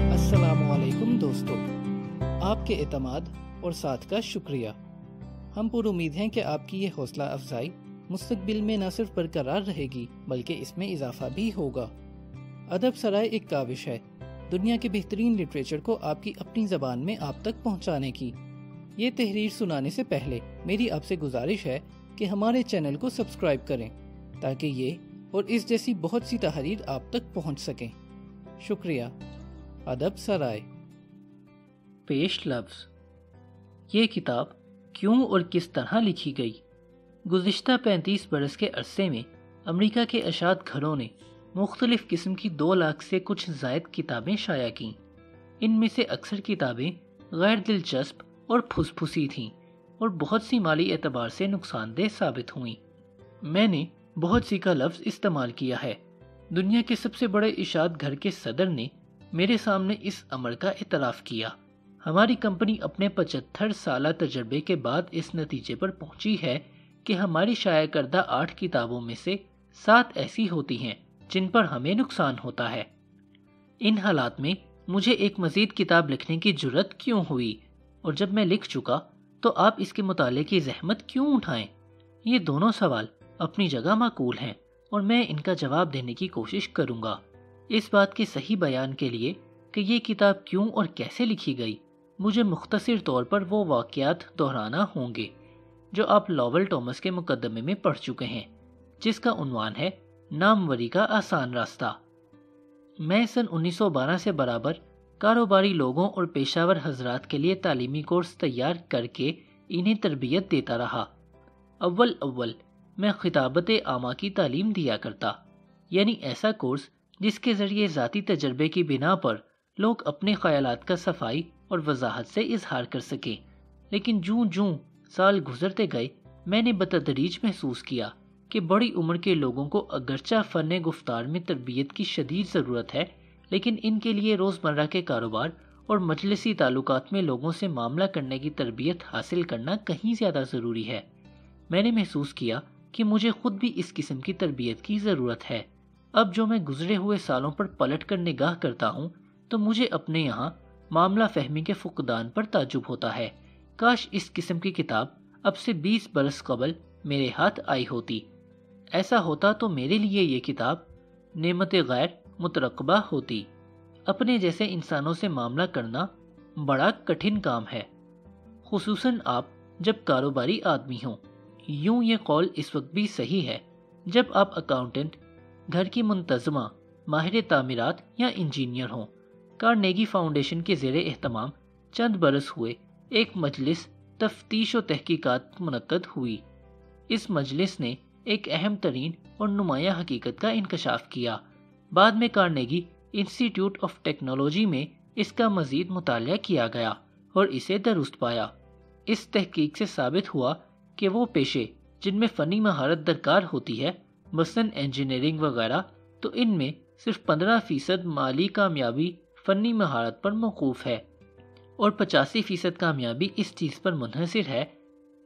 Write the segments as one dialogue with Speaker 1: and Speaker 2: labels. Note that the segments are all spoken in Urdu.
Speaker 1: السلام علیکم دوستو، آپ کے اعتماد اور ساتھ کا شکریہ۔ ہم پر امید ہیں کہ آپ کی یہ حوصلہ افزائی مستقبل میں نہ صرف برقرار رہے گی بلکہ اس میں اضافہ بھی ہوگا۔ ادب سرائے ایک کاوش ہے دنیا کے بہترین لٹریچر کو آپ کی اپنی زبان میں آپ تک پہنچانے کی۔ یہ تحریر سنانے سے پہلے میری آپ سے گزارش ہے کہ ہمارے چینل کو سبسکرائب کریں تاکہ یہ اور اس جیسی بہت سی تحریر آپ تک پہنچ سکیں۔ شکریہ۔ ادب سرائے۔ پیش لفظ۔ یہ کتاب کیوں اور کس طرح لکھی گئی؟ گزشتہ 35 برس کے عرصے میں امریکہ کے اشاعت گھروں نے مختلف قسم کی 2 لاکھ سے کچھ زائد کتابیں شائع کیں۔ ان میں سے اکثر کتابیں غیر دلچسپ اور پھس پھسی تھیں اور بہت سی مالی اعتبار سے نقصان دہ ثابت ہوئیں۔ میں نے بہت سی کا لفظ استعمال کیا ہے۔ دنیا کے سب سے بڑے اشاعت گھر کے صدر نے میرے سامنے اس امر کا اعتراف کیا۔ ہماری کمپنی اپنے 75 سالہ تجربے کے بعد اس نتیجے پر پہنچی ہے کہ ہماری شائع کردہ 8 کتابوں میں سے 7 ایسی ہوتی ہیں جن پر ہمیں نقصان ہوتا ہے۔ ان حالات میں مجھے ایک مزید کتاب لکھنے کی جرت کیوں ہوئی، اور جب میں لکھ چکا تو آپ اس کے مطالعے کی زحمت کیوں اٹھائیں؟ یہ دونوں سوال اپنی جگہ معقول ہیں اور میں ان کا جواب دینے کی کوشش کروں گا۔ اس بات کے صحیح بیان کے لیے کہ یہ کتاب کیوں اور کیسے لکھی گئی، مجھے مختصر طور پر وہ واقعات دہرانا ہوں گے جو آپ لاول ٹامس کے مقدمے میں پڑھ چکے ہیں، جس کا عنوان ہے ناموری کا آسان راستہ۔ میں سن 1912 سے برابر کاروباری لوگوں اور پیشہ ور حضرات کے لیے تعلیمی کورس تیار کر کے انہیں تربیت دیتا رہا۔ اول میں خطابت عامہ کی تعلیم دیا کرتا، یعنی ایسا کورس جس کے ذریعے ذاتی تجربے کی بنا پر لوگ اپنے خیالات کا صفائی اور وضاحت سے اظہار کر سکیں۔ لیکن جوں سال گزرتے گئے میں نے بتدریج محسوس کیا کہ بڑی عمر کے لوگوں کو اگرچہ فن گفتار میں تربیت کی شدید ضرورت ہے، لیکن ان کے لیے روزمرہ کے کاروبار اور مجلسی تعلقات میں لوگوں سے معاملہ کرنے کی تربیت حاصل کرنا کہیں زیادہ ضروری ہے۔ میں نے محسوس کیا کہ مجھے خود بھی اس قسم کی تربیت کی ضرورت ہے۔ اب جو میں گزرے ہوئے سالوں پر پلٹ کر نگاہ کرتا ہوں تو مجھے اپنے یہاں معاملہ فہمی کے فقدان پر تعجب ہوتا ہے۔ کاش اس قسم کی کتاب اب سے 20 برس قبل میرے ہاتھ آئی ہوتی۔ ایسا ہوتا تو میرے لیے یہ کتاب نعمت غیر مترقبہ ہوتی۔ اپنے جیسے انسانوں سے معاملہ کرنا بڑا کٹھن کام ہے، خصوصاً آپ جب کاروباری آدمی ہوں۔ یوں یہ قول اس وقت بھی صحیح ہے جب آپ اکاؤنٹنٹ، گھر کی منتظمہ، ماہر تعمیرات یا انجینئر ہوں۔ کارنیگی فاؤنڈیشن کے زیر اہتمام چند برس ہوئے ایک مجلس تفتیش و تحقیقات منعقد ہوئی۔ اس مجلس نے ایک اہم ترین اور نمایاں حقیقت کا انکشاف کیا۔ بعد میں کارنیگی انسٹی ٹیوٹ آف ٹیکنالوجی میں اس کا مزید مطالعہ کیا گیا اور اسے درست پایا۔ اس تحقیق سے ثابت ہوا کہ وہ پیشے جن میں فنی مہارت درکار ہوتی ہے، مثلاً انجینئرنگ وغیرہ، تو ان میں صرف 15% مالی کامیابی فنی مہارت پر موقوف ہے، اور 85% کامیابی اس چیز پر منحصر ہے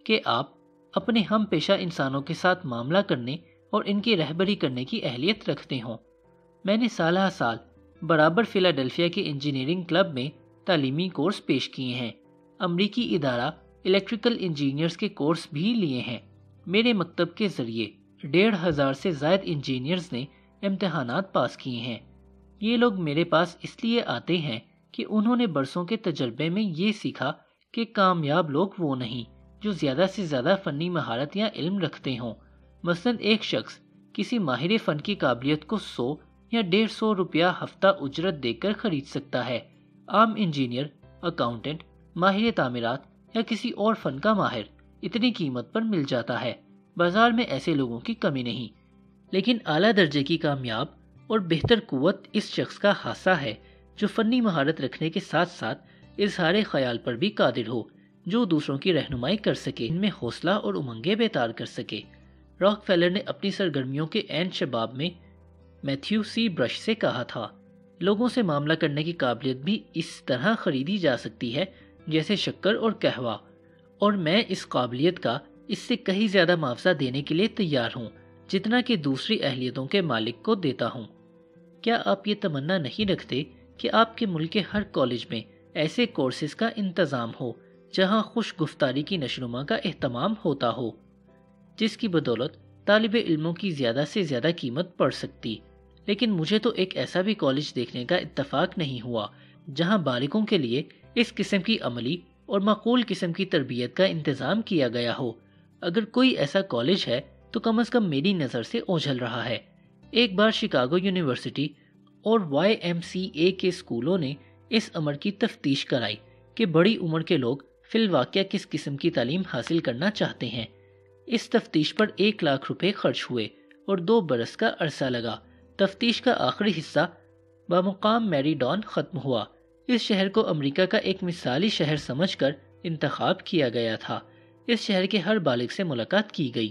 Speaker 1: کہ آپ اپنے ہم پیشہ انسانوں کے ساتھ معاملہ کرنے اور ان کی رہبری کرنے کی اہلیت رکھتے ہوں۔ میں نے سالہ سال برابر فلاڈیلفیا کے انجینئرنگ کلب میں تعلیمی کورس پیش کیے ہیں۔ امریکی ادارہ الیکٹریکل انجینئرز کے کورس بھی لیے ہیں۔ میرے مکتب کے ذریعے 1500 سے زائد انجینئرز نے امتحانات پاس کیے ہیں۔ یہ لوگ میرے پاس اس لیے آتے ہیں کہ انہوں نے برسوں کے تجربے میں یہ سیکھا کہ کامیاب لوگ وہ نہیں جو زیادہ سے زیادہ فنی مہارت یا علم رکھتے ہوں۔ مثلاً ایک شخص کسی ماہر فن کی قابلیت کو 100 یا 150 روپیہ ہفتہ اجرت دے کر خرید سکتا ہے۔ عام انجینئر، اکاؤنٹنٹ، ماہر تعمیرات یا کسی اور فن کا ماہر اتنی قیمت پر مل جاتا ہے۔ بازار میں ایسے لوگوں کی کمی نہیں، لیکن اعلیٰ درجے کی کامیاب اور بہتر قوت اس شخص کا حصہ ہے جو فنی مہارت رکھنے کے ساتھ ساتھ اظہار خیال پر بھی قادر ہو، جو دوسروں کی رہنمائی کر سکے، ان میں حوصلہ اور امنگیں بیدار کر سکے۔ راک فیلر نے اپنی سرگرمیوں کے عین شباب میں میتھیو سی برش سے کہا تھا، لوگوں سے معاملہ کرنے کی قابلیت بھی اس طرح خریدی جا سکتی ہے جیسے شکر اور قہوہ، اور میں اس قابلیت کا اس سے کہیں زیادہ معاوضہ دینے کے لیے تیار ہوں جتنا کہ دوسری اہلیتوں کے مالک کو دیتا ہوں۔ کیا آپ یہ تمنا نہیں رکھتے کہ آپ کے ملک کے ہر کالج میں ایسے کورسز کا انتظام ہو جہاں خوش گفتاری کی نشوونما کا اہتمام ہوتا ہو، جس کی بدولت طالب علموں کی زیادہ سے زیادہ قیمت پڑ سکتی؟ لیکن مجھے تو ایک ایسا بھی کالج دیکھنے کا اتفاق نہیں ہوا جہاں بالغوں کے لیے اس قسم کی عملی اور معقول قسم کی تربیت کا انتظام کیا گیا ہو۔ اگر کوئی ایسا کالج ہے تو کم از کم میری نظر سے اوجھل رہا ہے۔ ایک بار شکاگو یونیورسٹی اور YMCA کے اسکولوں نے اس امر کی تفتیش کرائی کہ بڑی عمر کے لوگ فی الواقع کس قسم کی تعلیم حاصل کرنا چاہتے ہیں۔ اس تفتیش پر 1 لاکھ روپے خرچ ہوئے اور 2 برس کا عرصہ لگا۔ تفتیش کا آخری حصہ بمقام میری ڈان ختم ہوا۔ اس شہر کو امریکہ کا ایک مثالی شہر سمجھ کر انتخاب کیا گیا تھا۔ اس شہر کے ہر بالغ سے ملاقات کی گئی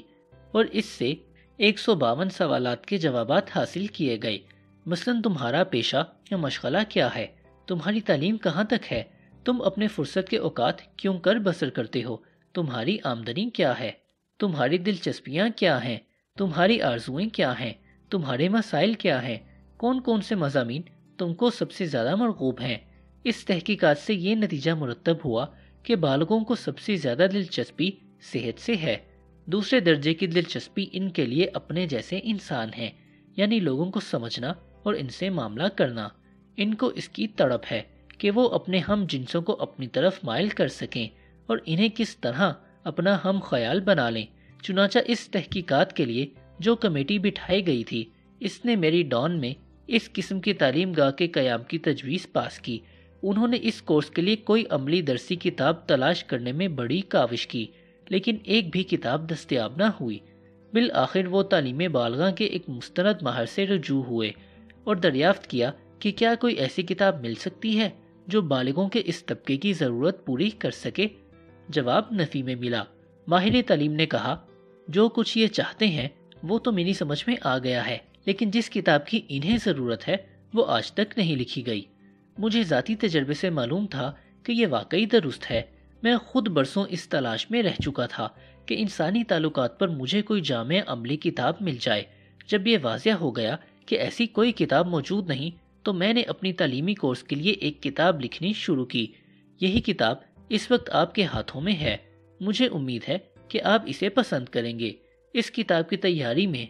Speaker 1: اور اس سے 152 سوالات کے جوابات حاصل کیے گئے۔ مثلاً تمہارا پیشہ یا مشغلہ کیا ہے؟ تمہاری تعلیم کہاں تک ہے؟ تم اپنے فرصت کے اوقات کیوں کر بسر کرتے ہو؟ تمہاری آمدنی کیا ہے؟ تمہاری دلچسپیاں کیا ہیں؟ تمہاری آرزوئیں کیا ہیں؟ تمہارے مسائل کیا ہیں؟ کون کون سے مضامین تم کو سب سے زیادہ مرغوب ہیں؟ اس تحقیقات سے یہ نتیجہ مرتب ہوا کہ بالغوں کو سب سے زیادہ دلچسپی صحت سے ہے۔ دوسرے درجے کی دلچسپی ان کے لیے اپنے جیسے انسان ہیں، یعنی لوگوں کو سمجھنا اور ان سے معاملہ کرنا۔ ان کو اس کی تڑپ ہے کہ وہ اپنے ہم جنسوں کو اپنی طرف مائل کر سکیں اور انہیں کس طرح اپنا ہم خیال بنا لیں۔ چنانچہ اس تحقیقات کے لیے جو کمیٹی بٹھائی گئی تھی، اس نے میری ڈان میں اس قسم کی تعلیم گاہ کے قیام کی تجویز پاس کی۔ انہوں نے اس کورس کے لیے کوئی عملی درسی کتاب تلاش کرنے میں بڑی کاوش کی، لیکن ایک بھی کتاب دستیاب نہ ہوئی۔ بالآخر وہ تعلیم بالغاں کے ایک مستند ماہر سے رجوع ہوئے اور دریافت کیا کہ کیا کوئی ایسی کتاب مل سکتی ہے جو بالغوں کے اس طبقے کی ضرورت پوری کر سکے۔ جواب نفی میں ملا۔ ماہر تعلیم نے کہا، جو کچھ یہ چاہتے ہیں وہ تو میری سمجھ میں آ گیا ہے، لیکن جس کتاب کی انہیں ضرورت ہے وہ آج تک نہیں لکھی گئی۔ مجھے ذاتی تجربے سے معلوم تھا کہ یہ واقعی درست ہے۔ میں خود برسوں اس تلاش میں رہ چکا تھا کہ انسانی تعلقات پر مجھے کوئی جامع عملی کتاب مل جائے۔ جب یہ واضح ہو گیا کہ ایسی کوئی کتاب موجود نہیں تو میں نے اپنی تعلیمی کورس کے لیے ایک کتاب لکھنی شروع کی۔ یہی کتاب اس وقت آپ کے ہاتھوں میں ہے۔ مجھے امید ہے کہ آپ اسے پسند کریں گے۔ اس کتاب کی تیاری میں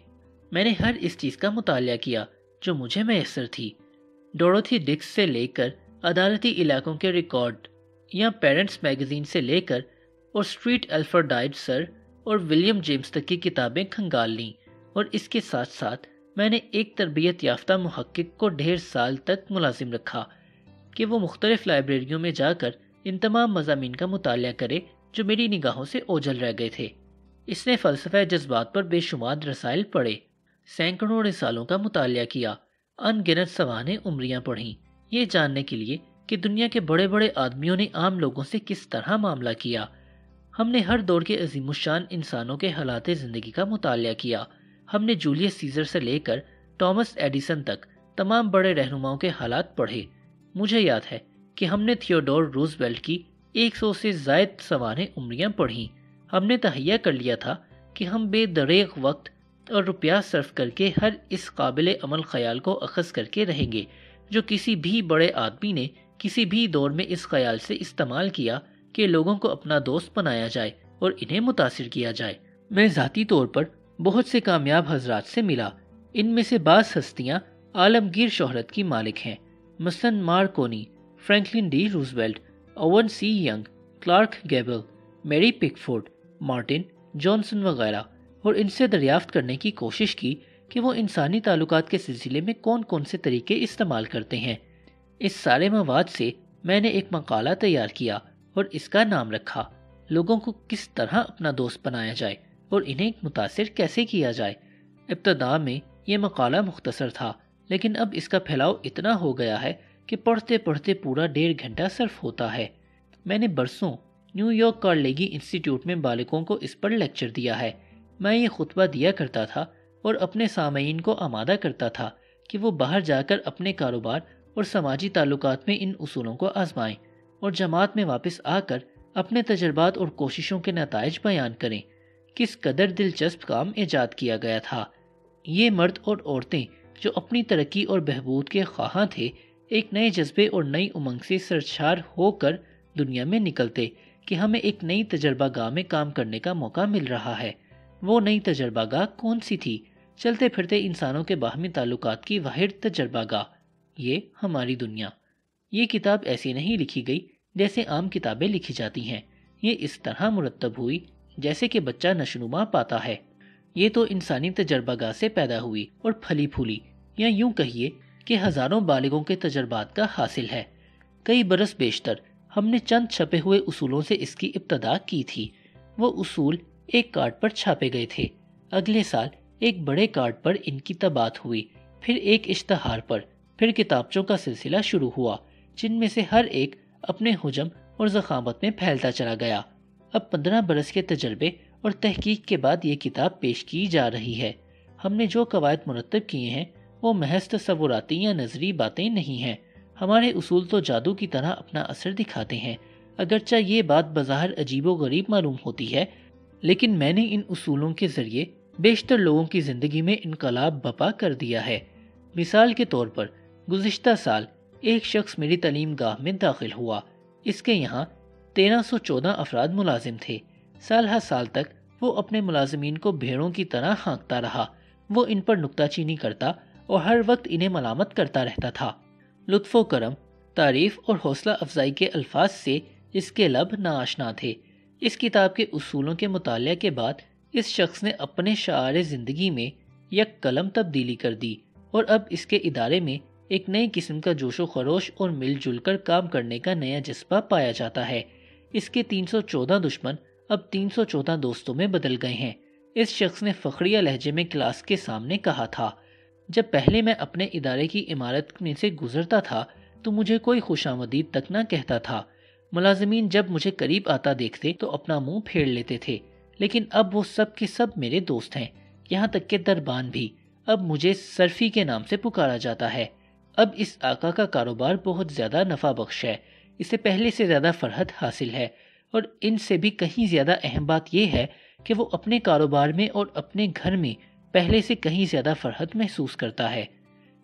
Speaker 1: میں نے ہر اس چیز کا مطالعہ کیا جو مجھے میسر تھی، ڈوروتھی ڈکس سے لے کر عدالتی علاقوں کے ریکارڈ یا پیرنٹس میگزین سے لے کر اور اسٹریٹ الفرڈائڈ سر اور ولیم جیمز تک کی کتابیں کھنگال لیں، اور اس کے ساتھ ساتھ میں نے ایک تربیت یافتہ محقق کو 1.5 سال تک ملازم رکھا کہ وہ مختلف لائبریریوں میں جا کر ان تمام مضامین کا مطالعہ کرے جو میری نگاہوں سے اوجھل رہ گئے تھے۔ اس نے فلسفہ جذبات پر بے شمار رسائل پڑھے، سینکڑوں رسالوں کا مطالعہ کیا، ان گنت سوانح عمریاں پڑھیں، یہ جاننے کے لیے کہ دنیا کے بڑے بڑے آدمیوں نے عام لوگوں سے کس طرح معاملہ کیا۔ ہم نے ہر دور کے عظیم الشان انسانوں کے حالات زندگی کا مطالعہ کیا۔ ہم نے جولیس سیزر سے لے کر ٹامس ایڈیسن تک تمام بڑے رہنماؤں کے حالات پڑھے۔ مجھے یاد ہے کہ ہم نے تھیوڈور روزویلٹ کی 100 سے زائد سوانح عمریاں پڑھیں۔ ہم نے تہیہ کر لیا تھا کہ ہم بے دریغ وقت اور روپیہ صرف کر کے ہر اس قابل عمل خیال کو اخذ کر کے رہیں گے جو کسی بھی بڑے آدمی نے کسی بھی دور میں اس خیال سے استعمال کیا کہ لوگوں کو اپنا دوست بنایا جائے اور انہیں متاثر کیا جائے۔ میں ذاتی طور پر بہت سے کامیاب حضرات سے ملا۔ ان میں سے بعض ہستیاں عالمگیر شہرت کی مالک ہیں، مثلاً Marconi, Franklin D Roosevelt, Owen C Young, Clark Gable, Mary Pickford, Martin Johnson وغیرہ، اور ان سے دریافت کرنے کی کوشش کی کہ وہ انسانی تعلقات کے سلسلے میں کون کون سے طریقے استعمال کرتے ہیں۔ اس سارے مواد سے میں نے ایک مقالہ تیار کیا اور اس کا نام رکھا، لوگوں کو کس طرح اپنا دوست بنایا جائے اور انہیں متاثر کیسے کیا جائے۔ ابتدا میں یہ مقالہ مختصر تھا، لیکن اب اس کا پھیلاؤ اتنا ہو گیا ہے کہ پڑھتے پڑھتے پورا 1.5 گھنٹہ صرف ہوتا ہے۔ میں نے برسوں نیو یارک کارنیگی انسٹیٹیوٹ میں بالغوں کو اس پر لیکچر دیا ہے۔ میں یہ خطبہ دیا کرتا تھا اور اپنے سامعین کو آمادہ کرتا تھا کہ وہ باہر جا کر اپنے کاروبار اور سماجی تعلقات میں ان اصولوں کو آزمائیں اور جماعت میں واپس آ کر اپنے تجربات اور کوششوں کے نتائج بیان کریں۔ کس قدر دلچسپ کام ایجاد کیا گیا تھا۔ یہ مرد اور عورتیں جو اپنی ترقی اور بہبود کے خواہاں تھے، ایک نئے جذبے اور نئی امنگ سے سرشار ہو کر دنیا میں نکلتے کہ ہمیں ایک نئی تجربہ گاہ میں کام کرنے کا موقع مل رہا ہے۔ وہ نئی تجربہ گاہ کون سی تھی؟ چلتے پھرتے انسانوں کے باہمی تعلقات کی واحد تجربہ گاہ، یہ ہماری دنیا۔ یہ کتاب ایسی نہیں لکھی گئی جیسے عام کتابیں لکھی جاتی ہیں، یہ اس طرح مرتب ہوئی جیسے کہ بچہ نشوونما پاتا ہے۔ یہ تو انسانی تجربہ گاہ سے پیدا ہوئی اور پھلی پھولی، یا یوں کہیے کہ ہزاروں بالغوں کے تجربات کا حاصل ہے۔ کئی برس بیشتر ہم نے چند چھپے ہوئے اصولوں سے اس کی ابتدا کی تھی۔ وہ اصول ایک کارڈ پر چھاپے گئے تھے، اگلے سال ایک بڑے کارڈ پر ان کی طباعت ہوئی، پھر ایک اشتہار پر، پھر کتابچوں کا سلسلہ شروع ہوا، جن میں سے ہر ایک اپنے حجم اور ضخامت میں پھیلتا چلا گیا۔ اب 15 برس کے تجربے اور تحقیق کے بعد یہ کتاب پیش کی جا رہی ہے۔ ہم نے جو قواعد مرتب کیے ہیں وہ محض تصوراتی یا نظری باتیں نہیں ہیں۔ ہمارے اصول تو جادو کی طرح اپنا اثر دکھاتے ہیں۔ اگرچہ یہ بات بظاہر عجیب و غریب معلوم ہوتی ہے، لیکن میں نے ان اصولوں کے ذریعے بیشتر لوگوں کی زندگی میں انقلاب برپا کر دیا ہے۔ مثال کے طور پر گزشتہ سال ایک شخص میری تعلیم گاہ میں داخل ہوا۔ اس کے یہاں 1314 افراد ملازم تھے۔ سال ہر سال تک وہ اپنے ملازمین کو بھیڑوں کی طرح ہانکتا رہا۔ وہ ان پر نکتہ چینی کرتا اور ہر وقت انہیں ملامت کرتا رہتا تھا۔ لطف و کرم، تعریف اور حوصلہ افزائی کے الفاظ سے اس کے لب ناآشنا تھے۔ اس کتاب کے اصولوں کے مطالعہ کے بعد اس شخص نے اپنے شعار زندگی میں یک قلم تبدیلی کر دی، اور اب اس کے ادارے میں ایک نئی قسم کا جوش و خروش اور مل جل کر کام کرنے کا نیا جذبہ پایا جاتا ہے۔ اس کے 314 دشمن اب 314 دوستوں میں بدل گئے ہیں۔ اس شخص نے فخریہ لہجے میں کلاس کے سامنے کہا تھا، جب پہلے میں اپنے ادارے کی عمارت میں سے گزرتا تھا تو مجھے کوئی خوش آمدید تک نہ کہتا تھا۔ ملازمین جب مجھے قریب آتا دیکھتے تو اپنا منہ پھیر لیتے تھے، لیکن اب وہ سب کے سب میرے دوست ہیں، یہاں تک کہ دربان بھی۔ اب مجھے سرفی کے نام سے پکارا جاتا ہے۔ اب اس آقا کا کاروبار بہت زیادہ نفع بخش ہے، اسے پہلے سے زیادہ فرحت حاصل ہے، اور ان سے بھی کہیں زیادہ اہم بات یہ ہے کہ وہ اپنے کاروبار میں اور اپنے گھر میں پہلے سے کہیں زیادہ فرحت محسوس کرتا ہے۔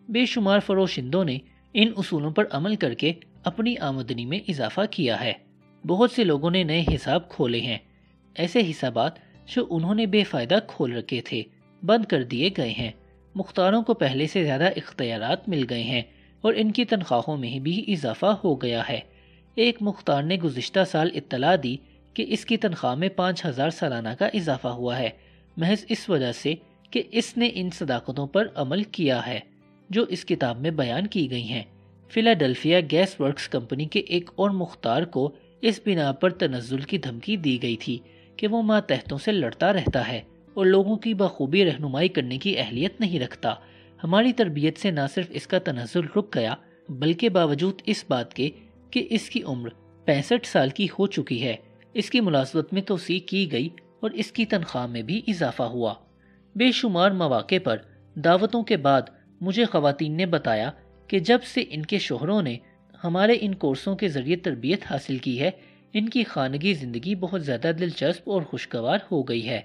Speaker 1: بے شمار فروشندوں نے ان اصولوں پر عمل کر کے اپنی آمدنی میں اضافہ کیا ہے۔ بہت سے لوگوں نے نئے حساب کھولے ہیں۔ ایسے حسابات جو انہوں نے بے فائدہ کھول رکھے تھے بند کر دیے گئے ہیں۔ مختاروں کو پہلے سے زیادہ اختیارات مل گئے ہیں اور ان کی تنخواہوں میں بھی اضافہ ہو گیا ہے۔ ایک مختار نے گزشتہ سال اطلاع دی کہ اس کی تنخواہ میں 5000 سالانہ کا اضافہ ہوا ہے، محض اس وجہ سے کہ اس نے ان صداقتوں پر عمل کیا ہے جو اس کتاب میں بیان کی گئی ہیں۔ فلاڈیلفیا گیس ورکس کمپنی کے ایک اور مختار کو اس بنا پر تنزل کی دھمکی دی گئی تھی کہ وہ ماتحتوں سے لڑتا رہتا ہے اور لوگوں کی بخوبی رہنمائی کرنے کی اہلیت نہیں رکھتا۔ ہماری تربیت سے نہ صرف اس کا تنزل رک گیا، بلکہ باوجود اس بات کے کہ اس کی عمر 65 سال کی ہو چکی ہے، اس کی ملازمت میں توسیع کی گئی اور اس کی تنخواہ میں بھی اضافہ ہوا۔ بے شمار مواقع پر دعوتوں کے بعد مجھے خواتین نے بتایا کہ جب سے ان کے شوہروں نے ہمارے ان کورسوں کے ذریعے تربیت حاصل کی ہے، ان کی خانگی زندگی بہت زیادہ دلچسپ اور خوشگوار ہو گئی ہے۔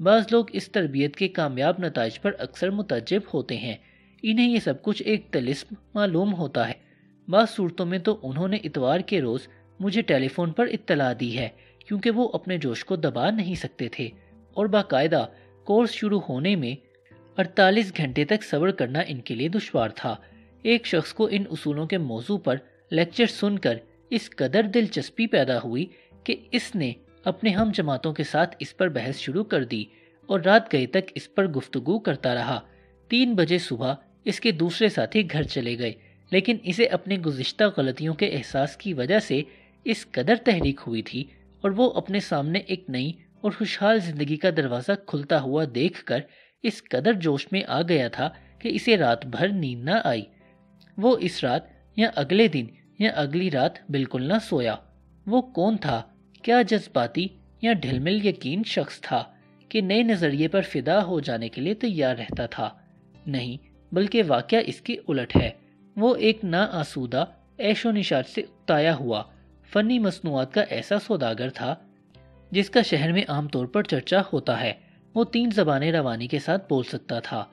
Speaker 1: بعض لوگ اس تربیت کے کامیاب نتائج پر اکثر متعجب ہوتے ہیں، انہیں یہ سب کچھ ایک طلسم معلوم ہوتا ہے۔ بعض صورتوں میں تو انہوں نے اتوار کے روز مجھے ٹیلی فون پر اطلاع دی ہے، کیونکہ وہ اپنے جوش کو دبا نہیں سکتے تھے، اور باقاعدہ کورس شروع ہونے میں 48 گھنٹے تک صبر کرنا ان کے لیے دشوار تھا۔ ایک شخص کو ان اصولوں کے موضوع پر لیکچر سن کر اس قدر دلچسپی پیدا ہوئی کہ اس نے اپنے ہم جماعتوں کے ساتھ اس پر بحث شروع کر دی اور رات گئے تک اس پر گفتگو کرتا رہا۔ 3 بجے صبح اس کے دوسرے ساتھی گھر چلے گئے، لیکن اسے اپنے گزشتہ غلطیوں کے احساس کی وجہ سے اس قدر تحریک ہوئی تھی، اور وہ اپنے سامنے ایک نئی اور خوشحال زندگی کا دروازہ کھلتا ہوا دیکھ کر اس قدر جوش میں آ گیا تھا کہ اسے رات بھر نیند نہ آئی۔ وہ اس رات یا اگلے دن یا اگلی رات بالکل نہ سویا۔ وہ کون تھا؟ کیا جذباتی یا ڈھلمل یقین شخص تھا کہ نئے نظریے پر فدا ہو جانے کے لیے تیار رہتا تھا؟ نہیں، بلکہ واقعہ اس کی الٹ ہے۔ وہ ایک ناآسودہ عیش و نشاط سے اکتایا ہوا فنی مصنوعات کا ایسا سوداگر تھا جس کا شہر میں عام طور پر چرچا ہوتا ہے۔ وہ 3 زبانیں روانی کے ساتھ بول سکتا تھا۔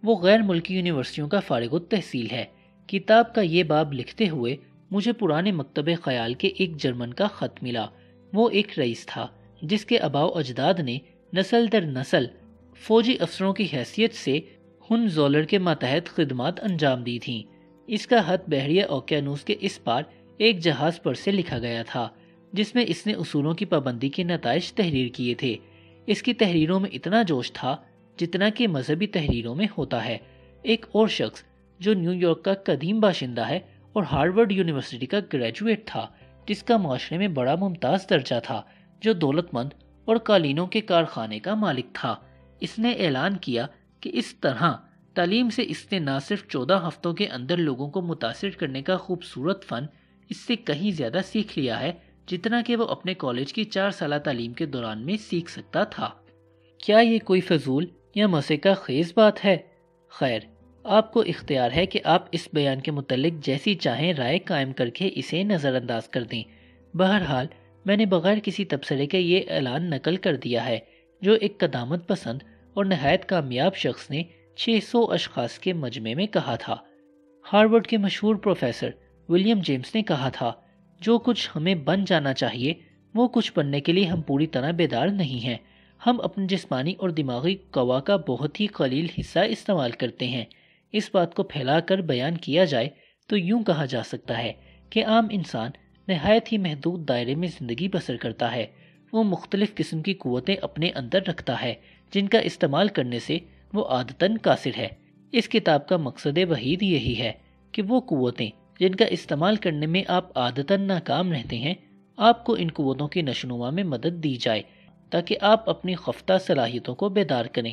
Speaker 1: وہ غیر ملکی یونیورسٹیوں کا فارغ التحصیل ہے۔ کتاب کا یہ باب لکھتے ہوئے مجھے پرانے مکتب خیال کے ایک جرمن کا خط ملا۔ وہ ایک رئیس تھا جس کے آباء و اجداد نے نسل در نسل فوجی افسروں کی حیثیت سے ہونزولر کے ماتحت خدمات انجام دی تھیں۔ اس کا خط بحریہ اوقیانوس کے اس پار ایک جہاز پر سے لکھا گیا تھا جس میں اس نے اصولوں کی پابندی کے نتائج تحریر کیے تھے۔ اس کی تحریروں میں اتنا جوش تھا جتنا کہ مذہبی تحریروں میں ہوتا ہے۔ ایک اور شخص جو نیو یارک کا قدیم باشندہ ہے اور ہارورڈ یونیورسٹی کا گریجویٹ تھا، جس کا معاشرے میں بڑا ممتاز درجہ تھا، جو دولت مند اور قالینوں کے کارخانے کا مالک تھا، اس نے اعلان کیا کہ اس طرح تعلیم سے اس نے نہ صرف 14 ہفتوں کے اندر لوگوں کو متاثر کرنے کا خوبصورت فن اس سے کہیں زیادہ سیکھ لیا ہے جتنا کہ وہ اپنے کالج کی 4 سالہ تعلیم کے دوران میں سیکھ سکتا تھا۔ کیا یہ کوئی فضول یا مسیقہ خیز بات ہے؟ خیر، آپ کو اختیار ہے کہ آپ اس بیان کے متعلق جیسی چاہیں رائے قائم کر کے اسے نظر انداز کر دیں۔ بہرحال میں نے بغیر کسی تبصرے کے یہ اعلان نقل کر دیا ہے جو ایک قدامت پسند اور نہایت کامیاب شخص نے 600 اشخاص کے مجمع میں کہا تھا۔ ہارورڈ کے مشہور پروفیسر ولیم جیمز نے کہا تھا، جو کچھ ہمیں بن جانا چاہیے وہ کچھ بننے کے لیے ہم پوری طرح بیدار نہیں ہیں۔ ہم اپنے جسمانی اور دماغی قوا کا بہت ہی قلیل حصہ استعمال کرتے ہیں۔ اس بات کو پھیلا کر بیان کیا جائے تو یوں کہا جا سکتا ہے کہ عام انسان نہایت ہی محدود دائرے میں زندگی بسر کرتا ہے۔ وہ مختلف قسم کی قوتیں اپنے اندر رکھتا ہے جن کا استعمال کرنے سے وہ عادتاً قاصر ہے۔ اس کتاب کا مقصد وحید یہی ہے کہ وہ قوتیں جن کا استعمال کرنے میں آپ عادتاً ناکام رہتے ہیں، آپ کو ان قوتوں کی نشوونما میں مدد دی جائے تاکہ آپ اپنی خفتہ صلاحیتوں کو بیدار کریں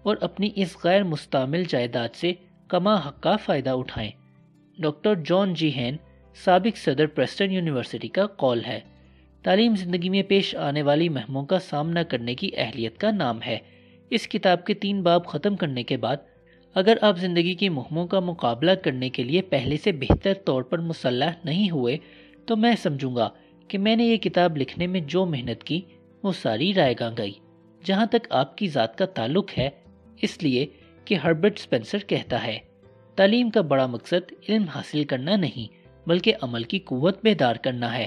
Speaker 1: اور اپنی اس غیر مستعمل جائیداد سے کما حق کا فائدہ اٹھائیں۔ ڈاکٹر جان جی ہین، سابق صدر پریسٹن یونیورسٹی کا قول ہے، تعلیم زندگی میں پیش آنے والی مہموں کا سامنا کرنے کی اہلیت کا نام ہے۔ اس کتاب کے 3 باب ختم کرنے کے بعد اگر آپ زندگی کی مہموں کا مقابلہ کرنے کے لیے پہلے سے بہتر طور پر مسلح نہیں ہوئے تو میں سمجھوں گا کہ میں نے یہ کتاب لکھنے میں جو محنت کی وہ ساری رائے گاں گئی۔ جہاں تک آپ کی ذات کا تعلق ہے، اس لیے کہ ہربرٹ سپنسر کہتا ہے، تعلیم کا بڑا مقصد علم حاصل کرنا نہیں بلکہ عمل کی قوت بیدار کرنا ہے،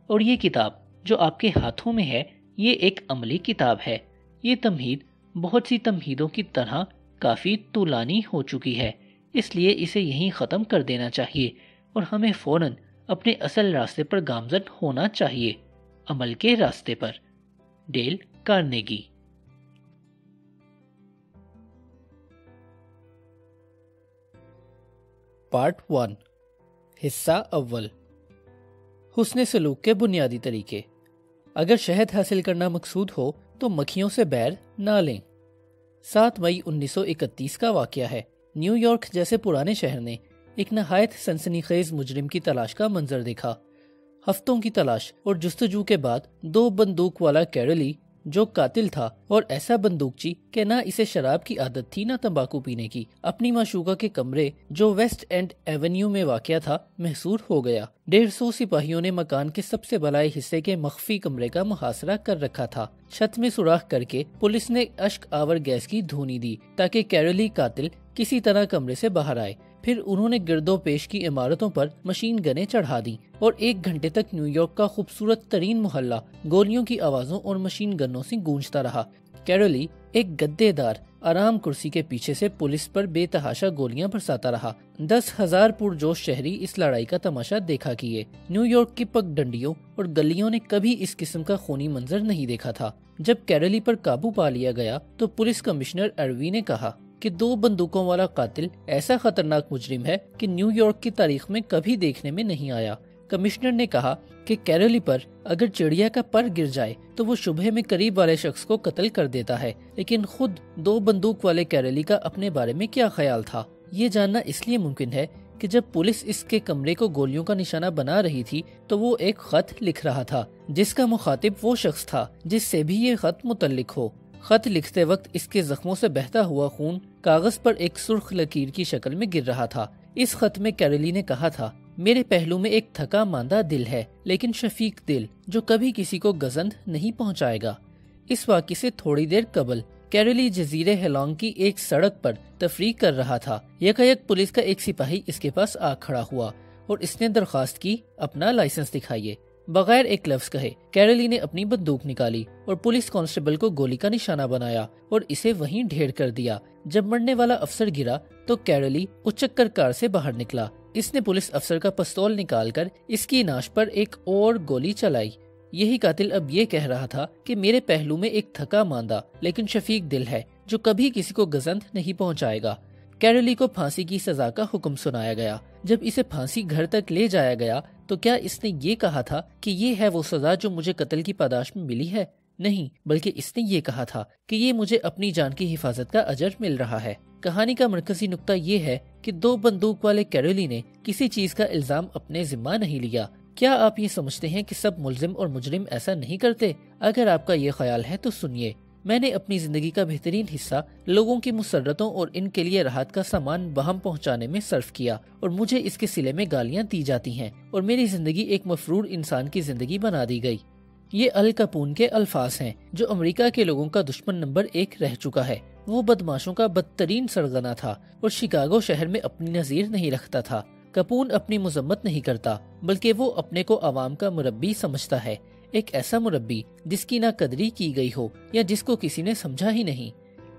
Speaker 1: اور یہ کتاب جو آپ کے ہاتھوں میں ہے یہ ایک عملی کتاب ہے۔ یہ تمہید بہت سی تمہیدوں کی طرح کافی طولانی ہو چکی ہے، اس لیے اسے یہیں ختم کر دینا چاہیے اور ہمیں فوراً اپنے اصل راستے پر گامزن ہونا چاہیے، عمل کے راستے پر۔ Deal Carnegie.
Speaker 2: پارٹ 1، حصہ اول، حسن سلوک کے بنیادی طریقے۔ اگر شہد حاصل کرنا مقصود ہو تو مکھیوں سے بیر نہ لیں۔ 7 مئی 1931 کا واقعہ ہے۔ نیو یارک جیسے پرانے شہر نے ایک نہایت سنسنی خیز مجرم کی تلاش کا منظر دیکھا۔ ہفتوں کی تلاش اور جستجو کے بعد 2 بندوق والا کیرلی، جو قاتل تھا اور ایسا بندوقچی کہ نہ اسے شراب کی عادت تھی نہ تمباکو پینے کی، اپنی معشوقہ کے کمرے جو ویسٹ اینڈ ایونیو میں واقع تھا محصور ہو گیا۔ 150 سپاہیوں نے مکان کے سب سے بلائی حصے کے مخفی کمرے کا محاصرہ کر رکھا تھا۔ چھت میں سوراخ کر کے پولیس نے اشک آور گیس کی دھونی دی تاکہ کیرلی قاتل کسی طرح کمرے سے باہر آئے۔ پھر انہوں نے گرد و پیش کی عمارتوں پر مشین گنیں چڑھا دیں اور 1 گھنٹے تک نیو یارک کا خوبصورت ترین محلہ گولیوں کی آوازوں اور مشین گنوں سے گونجتا رہا۔ کیرلی ایک گدے دار آرام کرسی کے پیچھے سے پولیس پر بے تحاشا گولیاں برساتا رہا۔ 10,000 پرجوش شہری اس لڑائی کا تماشا دیکھا کیے۔ نیو یارک کی پگ ڈنڈیوں اور گلیوں نے کبھی اس قسم کا خونی منظر نہیں دیکھا تھا۔ جب کیرلی پر قابو پا لیا گیا تو پولیس کمشنر اروی نے کہا کہ 2 بندوقوں والا قاتل ایسا خطرناک مجرم ہے کہ نیو یارک کی تاریخ میں کبھی دیکھنے میں نہیں آیا۔ کمشنر نے کہا کہ کیرلی پر اگر چڑیا کا پر گر جائے تو وہ شبہ میں قریب والے شخص کو قتل کر دیتا ہے، لیکن خود 2 بندوق والے کیرلی کا اپنے بارے میں کیا خیال تھا، یہ جاننا اس لیے ممکن ہے کہ جب پولیس اس کے کمرے کو گولیوں کا نشانہ بنا رہی تھی تو وہ ایک خط لکھ رہا تھا جس کا مخاطب وہ شخص تھا جس سے بھی یہ خط متعلق ہو۔ خط لکھتے وقت اس کے زخموں سے بہتا ہوا خون کاغذ پر ایک سرخ لکیر کی شکل میں گر رہا تھا۔ اس خط میں کیرلی نے کہا تھا میرے پہلو میں ایک تھکا ماندہ دل ہے لیکن شفیق دل جو کبھی کسی کو گزند نہیں پہنچائے گا۔ اس واقعے سے تھوڑی دیر قبل کیرولی جزیرے ہیلانگ کی ایک سڑک پر تفریح کر رہا تھا۔ یکایک پولیس کا ایک سپاہی اس کے پاس آ کھڑا ہوا اور اس نے درخواست کی اپنا لائسنس دکھائیے۔ بغیر ایک لفظ کہے کیرولی نے اپنی بندوق نکالی اور پولیس کانسٹیبل کو گولی کا نشانہ بنایا اور اسے وہیں ڈھیر کر دیا۔ جب مرنے والا افسر گرا تو کیرولی اچک کر کار سے باہر نکلا۔ اس نے پولیس افسر کا پستول نکال کر اس کی ناش پر ایک اور گولی چلائی۔ یہی قاتل اب یہ کہہ رہا تھا کہ میرے پہلو میں ایک تھکا ماندہ لیکن شفیق دل ہے جو کبھی کسی کو گزند نہیں پہنچائے گا۔ کیرولی کو پھانسی کی سزا کا حکم سنایا گیا۔ جب اسے پھانسی گھر تک لے جایا گیا تو کیا اس نے یہ کہا تھا کہ یہ ہے وہ سزا جو مجھے قتل کی پاداش میں ملی ہے؟ نہیں، بلکہ اس نے یہ کہا تھا کہ یہ مجھے اپنی جان کی حفاظت کا اجر مل رہا ہے۔ کہانی کا مرکزی نقطہ یہ ہے کہ دو بندوق والے کیرولی نے کسی چیز کا الزام اپنے ذمہ نہیں لیا۔ کیا آپ یہ سمجھتے ہیں کہ سب ملزم اور مجرم ایسا نہیں کرتے؟ اگر آپ کا یہ خیال ہے تو سنیے، میں نے اپنی زندگی کا بہترین حصہ لوگوں کی مسرتوں اور ان کے لیے راحت کا سامان بہم پہنچانے میں صرف کیا، اور مجھے اس کے صلے میں گالیاں دی جاتی ہیں اور میری زندگی ایک مفرور انسان کی زندگی بنا دی گئی۔ یہ ال کپون کے الفاظ ہیں جو امریکہ کے لوگوں کا دشمن نمبر 1 رہ چکا ہے۔ وہ بدماشوں کا بدترین سرغنہ تھا اور شکاگو شہر میں اپنی نظیر نہیں رکھتا تھا۔ کپون اپنی مذمت نہیں کرتا بلکہ وہ اپنے کو عوام کا مربی سمجھتا ہے، ایک ایسا مربی جس کی نہ قدری کی گئی ہو یا جس کو کسی نے سمجھا ہی نہیں۔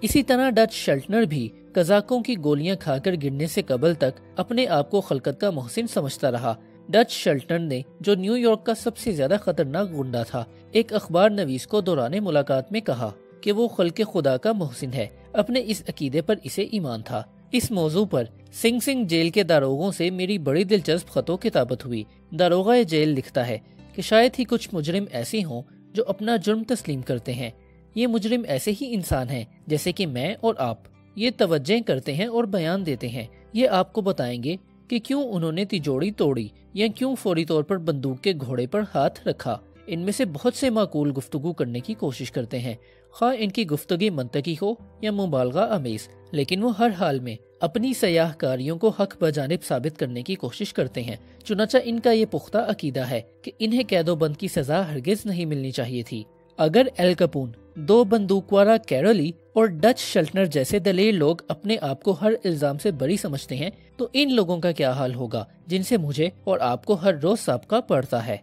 Speaker 2: اسی طرح ڈچ شلٹنر بھی قزاقوں کی گولیاں کھا کر گرنے سے قبل تک اپنے آپ کو خلقت کا محسن سمجھتا رہا۔ ڈچ شلٹنر نے، جو نیو یارک کا سب سے زیادہ خطرناک گنڈا تھا، ایک اخبار نویس کو دوران ملاقات میں کہا کہ وہ خلق خدا کا محسن ہے۔ اپنے اس عقیدے پر اسے ایمان تھا۔ اس موضوع پر سنگ سنگ جیل کے داروغوں سے میری بڑی دلچسپ خط و کتابت ہوئی۔ داروغہ جیل لکھتا ہے کہ شاید ہی کچھ مجرم ایسے ہوں جو اپنا جرم تسلیم کرتے ہیں۔ یہ مجرم ایسے ہی انسان ہیں جیسے کہ میں اور آپ۔ یہ توجہ کرتے ہیں اور بیان دیتے ہیں۔ یہ آپ کو بتائیں گے کہ کیوں انہوں نے تجوڑی توڑی یا کیوں فوری طور پر بندوق کے گھوڑے پر ہاتھ رکھا۔ ان میں سے بہت سے معقول گفتگو کرنے کی کوشش کرتے ہیں، خواہ ان کی گفتگی منطقی ہو یا مبالغہ آمیز، لیکن وہ ہر حال میں اپنی سیاہ کاریوں کو حق بجانب ثابت کرنے کی کوشش کرتے ہیں۔ چنانچہ ان کا یہ پختہ عقیدہ ہے کہ انہیں قید و بند کی سزا ہرگز نہیں ملنی چاہیے تھی۔ اگر ایل کپون، دو بندوقوارہ کیرولی اور ڈچ شلٹنر جیسے دلیر لوگ اپنے آپ کو ہر الزام سے بری سمجھتے ہیں تو ان لوگوں کا کیا حال ہوگا جن سے مجھے اور آپ کو ہر روز سابقہ پڑتا ہے۔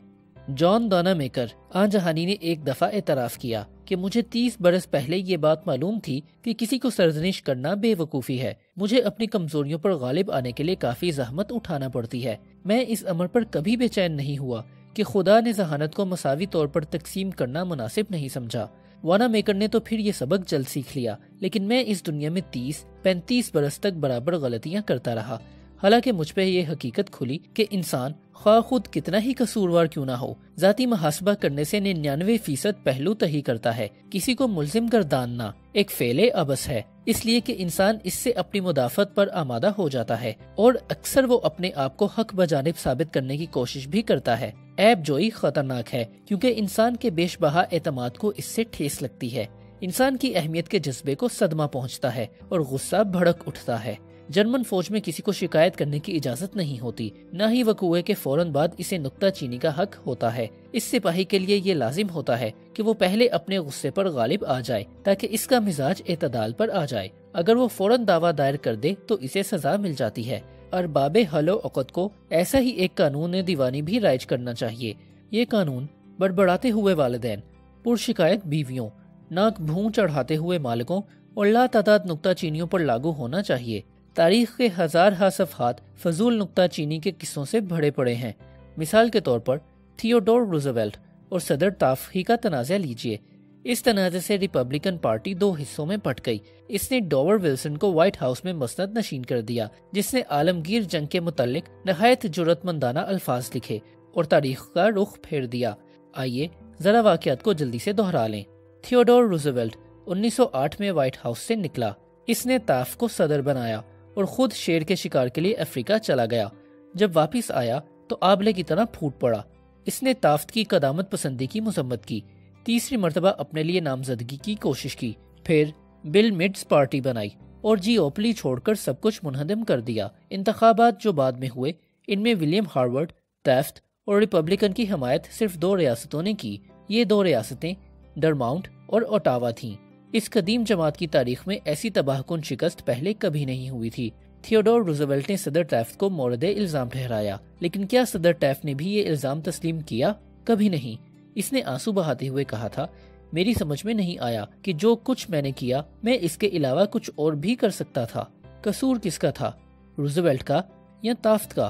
Speaker 2: جان دانا میکر آن جہانی نے ایک دفعہ اعتراف کیا کہ مجھے 30 برس پہلے یہ بات معلوم تھی کہ کسی کو سرزنش کرنا بے وقوفی ہے۔ مجھے اپنی کمزوریوں پر غالب آنے کے لیے کافی زحمت اٹھانا پڑتی ہے۔ میں اس امر پر کبھی بے چین نہیں ہوا کہ خدا نے ذہانت کو مساوی طور پر تقسیم کرنا مناسب نہیں سمجھا۔ وانا میکر نے تو پھر یہ سبق جلد سیکھ لیا، لیکن میں اس دنیا میں 30-35 برس تک برابر غلطیاں کرتا رہا، حالانکہ مجھ پہ یہ حقیقت کھلی کہ انسان خواہ خود کتنا ہی قصوروار کیوں نہ ہو، ذاتی محاسبہ کرنے سے 99% پہلو تہی کرتا ہے۔ کسی کو ملزم گرداننا ایک فعل عبث ہے، اس لیے کہ انسان اس سے اپنی مدافعت پر آمادہ ہو جاتا ہے اور اکثر وہ اپنے آپ کو حق بجانب ثابت کرنے کی کوشش بھی کرتا ہے۔ عیب جوئی خطرناک ہے کیونکہ انسان کے بیش بہا اعتماد کو اس سے ٹھیس لگتی ہے، انسان کی اہمیت کے جذبے کو صدمہ پہنچتا ہے اور غصہ بھڑک اٹھتا ہے۔ جرمن فوج میں کسی کو شکایت کرنے کی اجازت نہیں ہوتی، نہ ہی وقوعے کے فوراً بعد اسے نکتہ چینی کا حق ہوتا ہے۔ اس سپاہی کے لیے یہ لازم ہوتا ہے کہ وہ پہلے اپنے غصے پر غالب آ جائے تاکہ اس کا مزاج اعتدال پر آ جائے۔ اگر وہ فوراً دعویٰ دائر کر دے تو اسے سزا مل جاتی ہے۔ ارباب حل و عقد کو ایسا ہی ایک قانون دیوانی بھی رائج کرنا چاہیے۔ یہ قانون بڑبڑاتے ہوئے والدین، پرشکایت بیویوں، ناک بھون چڑھاتے ہوئے مالکوں اور لا تعداد نکتہ چینیوں پر لاگو ہونا چاہیے۔ تاریخ کے ہزارہ صفحات فضول نکتہ چینی کے قصوں سے بھرے پڑے ہیں۔ مثال کے طور پر تھیوڈور روزویلٹ اور صدر تاف ہی کا تنازع لیجیے۔ اس تنازع سے ریپبلکن پارٹی 2 حصوں میں بٹ گئی۔ اس نے ڈوور ولسن کو وائٹ ہاؤس میں مسند نشین کر دیا، جس نے عالمگیر جنگ کے متعلق نہایت جرأت مندانہ الفاظ لکھے اور تاریخ کا رخ پھیر دیا۔ آئیے ذرا واقعات کو جلدی سے دہرا لیں۔ تھیوڈور روزویلٹ 1908 میں وائٹ ہاؤس سے نکلا۔ اس نے تاف کو صدر بنایا اور خود شیر کے شکار کے لیے افریقہ چلا گیا۔ جب واپس آیا تو آبلے کی طرح پھوٹ پڑا۔ اس نے تافت کی قدامت پسندی کی مذمت کی، تیسری مرتبہ اپنے لیے نامزدگی کی کوشش کی، پھر بل میڈز پارٹی بنائی اور جی اوپلی چھوڑ کر سب کچھ منہدم کر دیا۔ انتخابات جو بعد میں ہوئے ان میں ولیم ہارورڈ، ٹیفٹ اور ریپبلکن کی حمایت صرف 2 ریاستوں نے کی۔ یہ 2 ریاستیں ڈرماؤنٹ اور اوٹاوا تھیں۔ اس قدیم جماعت کی تاریخ میں ایسی تباہ کن شکست پہلے کبھی نہیں ہوئی تھی۔ تھیوڈور روزویلٹ نے صدر ٹیفٹ کو مورد الزام ٹھہرایا، لیکن کیا صدر ٹیفٹ نے بھی یہ الزام تسلیم کیا؟ کبھی نہیں۔ اس نے آنسو بہاتے ہوئے کہا تھا، میری سمجھ میں نہیں آیا کہ جو کچھ میں نے کیا میں اس کے علاوہ کچھ اور بھی کر سکتا تھا۔ قصور کس کا تھا، روزویلٹ کا یا ٹافٹ کا؟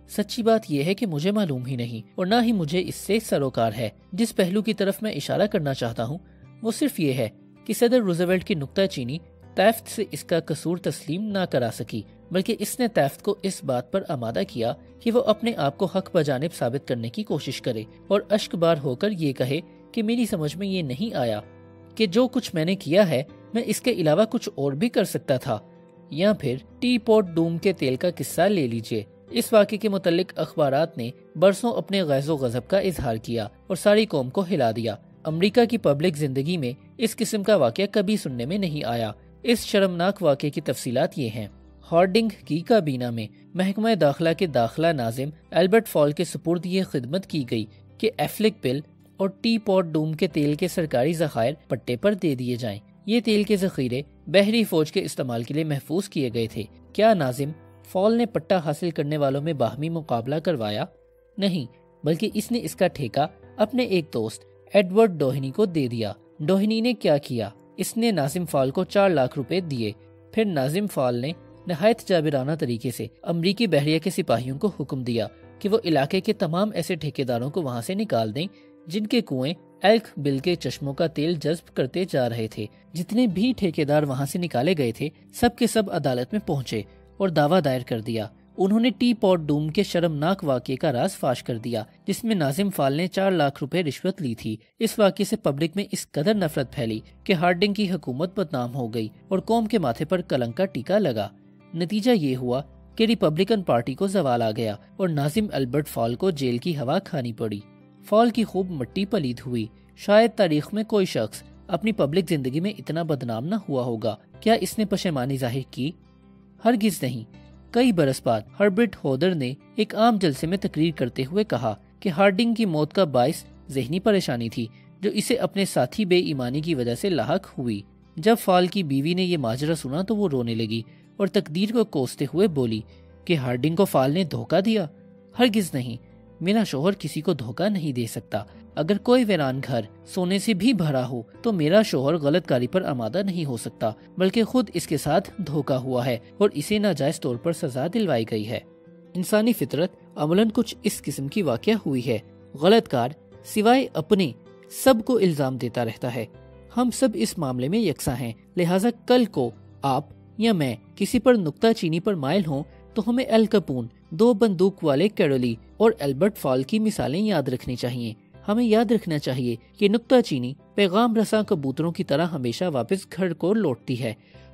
Speaker 2: سچی بات یہ ہے کہ مجھے معلوم ہی نہیں، اور نہ ہی مجھے اس سے سروکار ہے۔ جس پہلو کی طرف میں اشارہ کرنا چاہتا ہوں وہ صرف یہ ہے کہ صدر روزویلٹ کی نکتہ چینی ٹیفٹ سے اس کا قصور تسلیم نہ کرا سکی، بلکہ اس نے ٹیفٹ کو اس بات پر آمادہ کیا کہ وہ اپنے آپ کو حق بجانب ثابت کرنے کی کوشش کرے اور اشک بار ہو کر یہ کہے کہ میری سمجھ میں یہ نہیں آیا کہ جو کچھ میں نے کیا ہے میں اس کے علاوہ کچھ اور بھی کر سکتا تھا۔ یا پھر ٹی پوٹ ڈوم کے تیل کا قصہ لے لیجئے۔ اس واقعے کے متعلق اخبارات نے برسوں اپنے غیظ و غضب کا اظہار کیا اور ساری قوم کو ہلا دیا۔ امریکہ کی پبلک زندگی میں اس قسم کا واقعہ کبھی سننے میں نہیں آیا۔ اس شرمناک واقعے کی تفصیلات یہ ہیں۔ ہارڈنگ کی کابینہ میں محکمہ داخلہ کے داخلہ ناظم البرٹ فال کے سپرد یہ خدمت کی گئی کہ ایفلک بل اور ٹی پوٹ ڈوم کے تیل کے سرکاری ذخائر پٹے پر دے دیے جائیں۔ یہ تیل کے ذخیرے بحری فوج کے استعمال کے لیے محفوظ کیے گئے تھے۔ کیا ناظم فال نے پٹا حاصل کرنے والوں میں باہمی مقابلہ کروایا؟ نہیں، بلکہ اس نے اس کا ٹھیکہ اپنے ایک دوست ایڈورڈ ڈوہنی کو دے دیا۔ ڈوہنی نے کیا کیا؟ اس نے ناظم فال کو 4 لاکھ روپے دیے۔ پھر ناظم فال نے نہایت جابرانہ طریقے سے امریکی بحریہ کے سپاہیوں کو حکم دیا کہ وہ علاقے کے تمام ایسے ٹھیکیداروں کو وہاں سے نکال دیں جن کے کنویں ایلک بل کے چشموں کا تیل جذب کرتے جا رہے تھے۔ جتنے بھی ٹھیکیدار وہاں سے نکالے گئے تھے سب کے سب عدالت میں پہنچے اور دعویٰ دائر کر دیا۔ انہوں نے ٹی پوٹ ڈوم کے شرمناک واقعے کا راز فاش کر دیا جس میں ناظم فال نے 4 لاکھ روپے رشوت لی تھی۔ اس واقعے سے پبلک میں اس قدر نفرت پھیلی کہ ہارڈنگ کی حکومت بدنام ہو گئی اور قوم کے ماتھے پر کلنک کا ٹیکا لگا۔ نتیجہ یہ ہوا کہ ریپبلکن پارٹی کو زوال آ گیا اور ناظم البرٹ فال کو جیل کی ہوا کھانی پڑی۔ فال کی خوب مٹی پلید ہوئی۔ شاید تاریخ میں کوئی شخص اپنی پبلک زندگی میں اتنا بدنام نہ ہوا ہوگا۔ کیا اس نے پشیمانی ظاہر کی؟ ہرگز نہیں۔ کئی برس بعد ہربرٹ ہودر نے ایک عام جلسے میں تقریر کرتے ہوئے کہا کہ ہارڈنگ کی موت کا باعث ذہنی پریشانی تھی جو اسے اپنے ساتھی بے ایمانی کی وجہ سے لاحق ہوئی۔ جب فال کی بیوی نے یہ ماجرا سنا تو وہ رونے لگی اور تقدیر کو کوستے ہوئے بولی کہ ہارڈنگ کو فال نے دھوکہ دیا۔ ہرگز نہیں، میرا شوہر کسی کو دھوکہ نہیں دے سکتا۔ اگر کوئی ویران گھر سونے سے بھی بھرا ہو تو میرا شوہر غلط کاری پر آمادہ نہیں ہو سکتا، بلکہ خود اس کے ساتھ دھوکہ ہوا ہے اور اسے ناجائز طور پر سزا دلوائی گئی ہے۔ انسانی فطرت عملاً کچھ اس قسم کی واقعہ ہوئی ہے۔ غلط کار سوائے اپنے سب کو الزام دیتا رہتا ہے۔ ہم سب اس معاملے میں یکساں ہیں، لہٰذا کل کو آپ یا میں کسی پر نکتہ چینی پر مائل ہوں تو ہمیں ایل کپون، 2 بندوق والے کیرولی اور البرٹ فال کی مثالیں یاد رکھنی چاہیے۔ ہمیں یاد رکھنا چاہیے کہ نکتہ چینی پیغام رساں کبوتروں کی طرح ہمیشہ واپس گھر کو لوٹتی ہے۔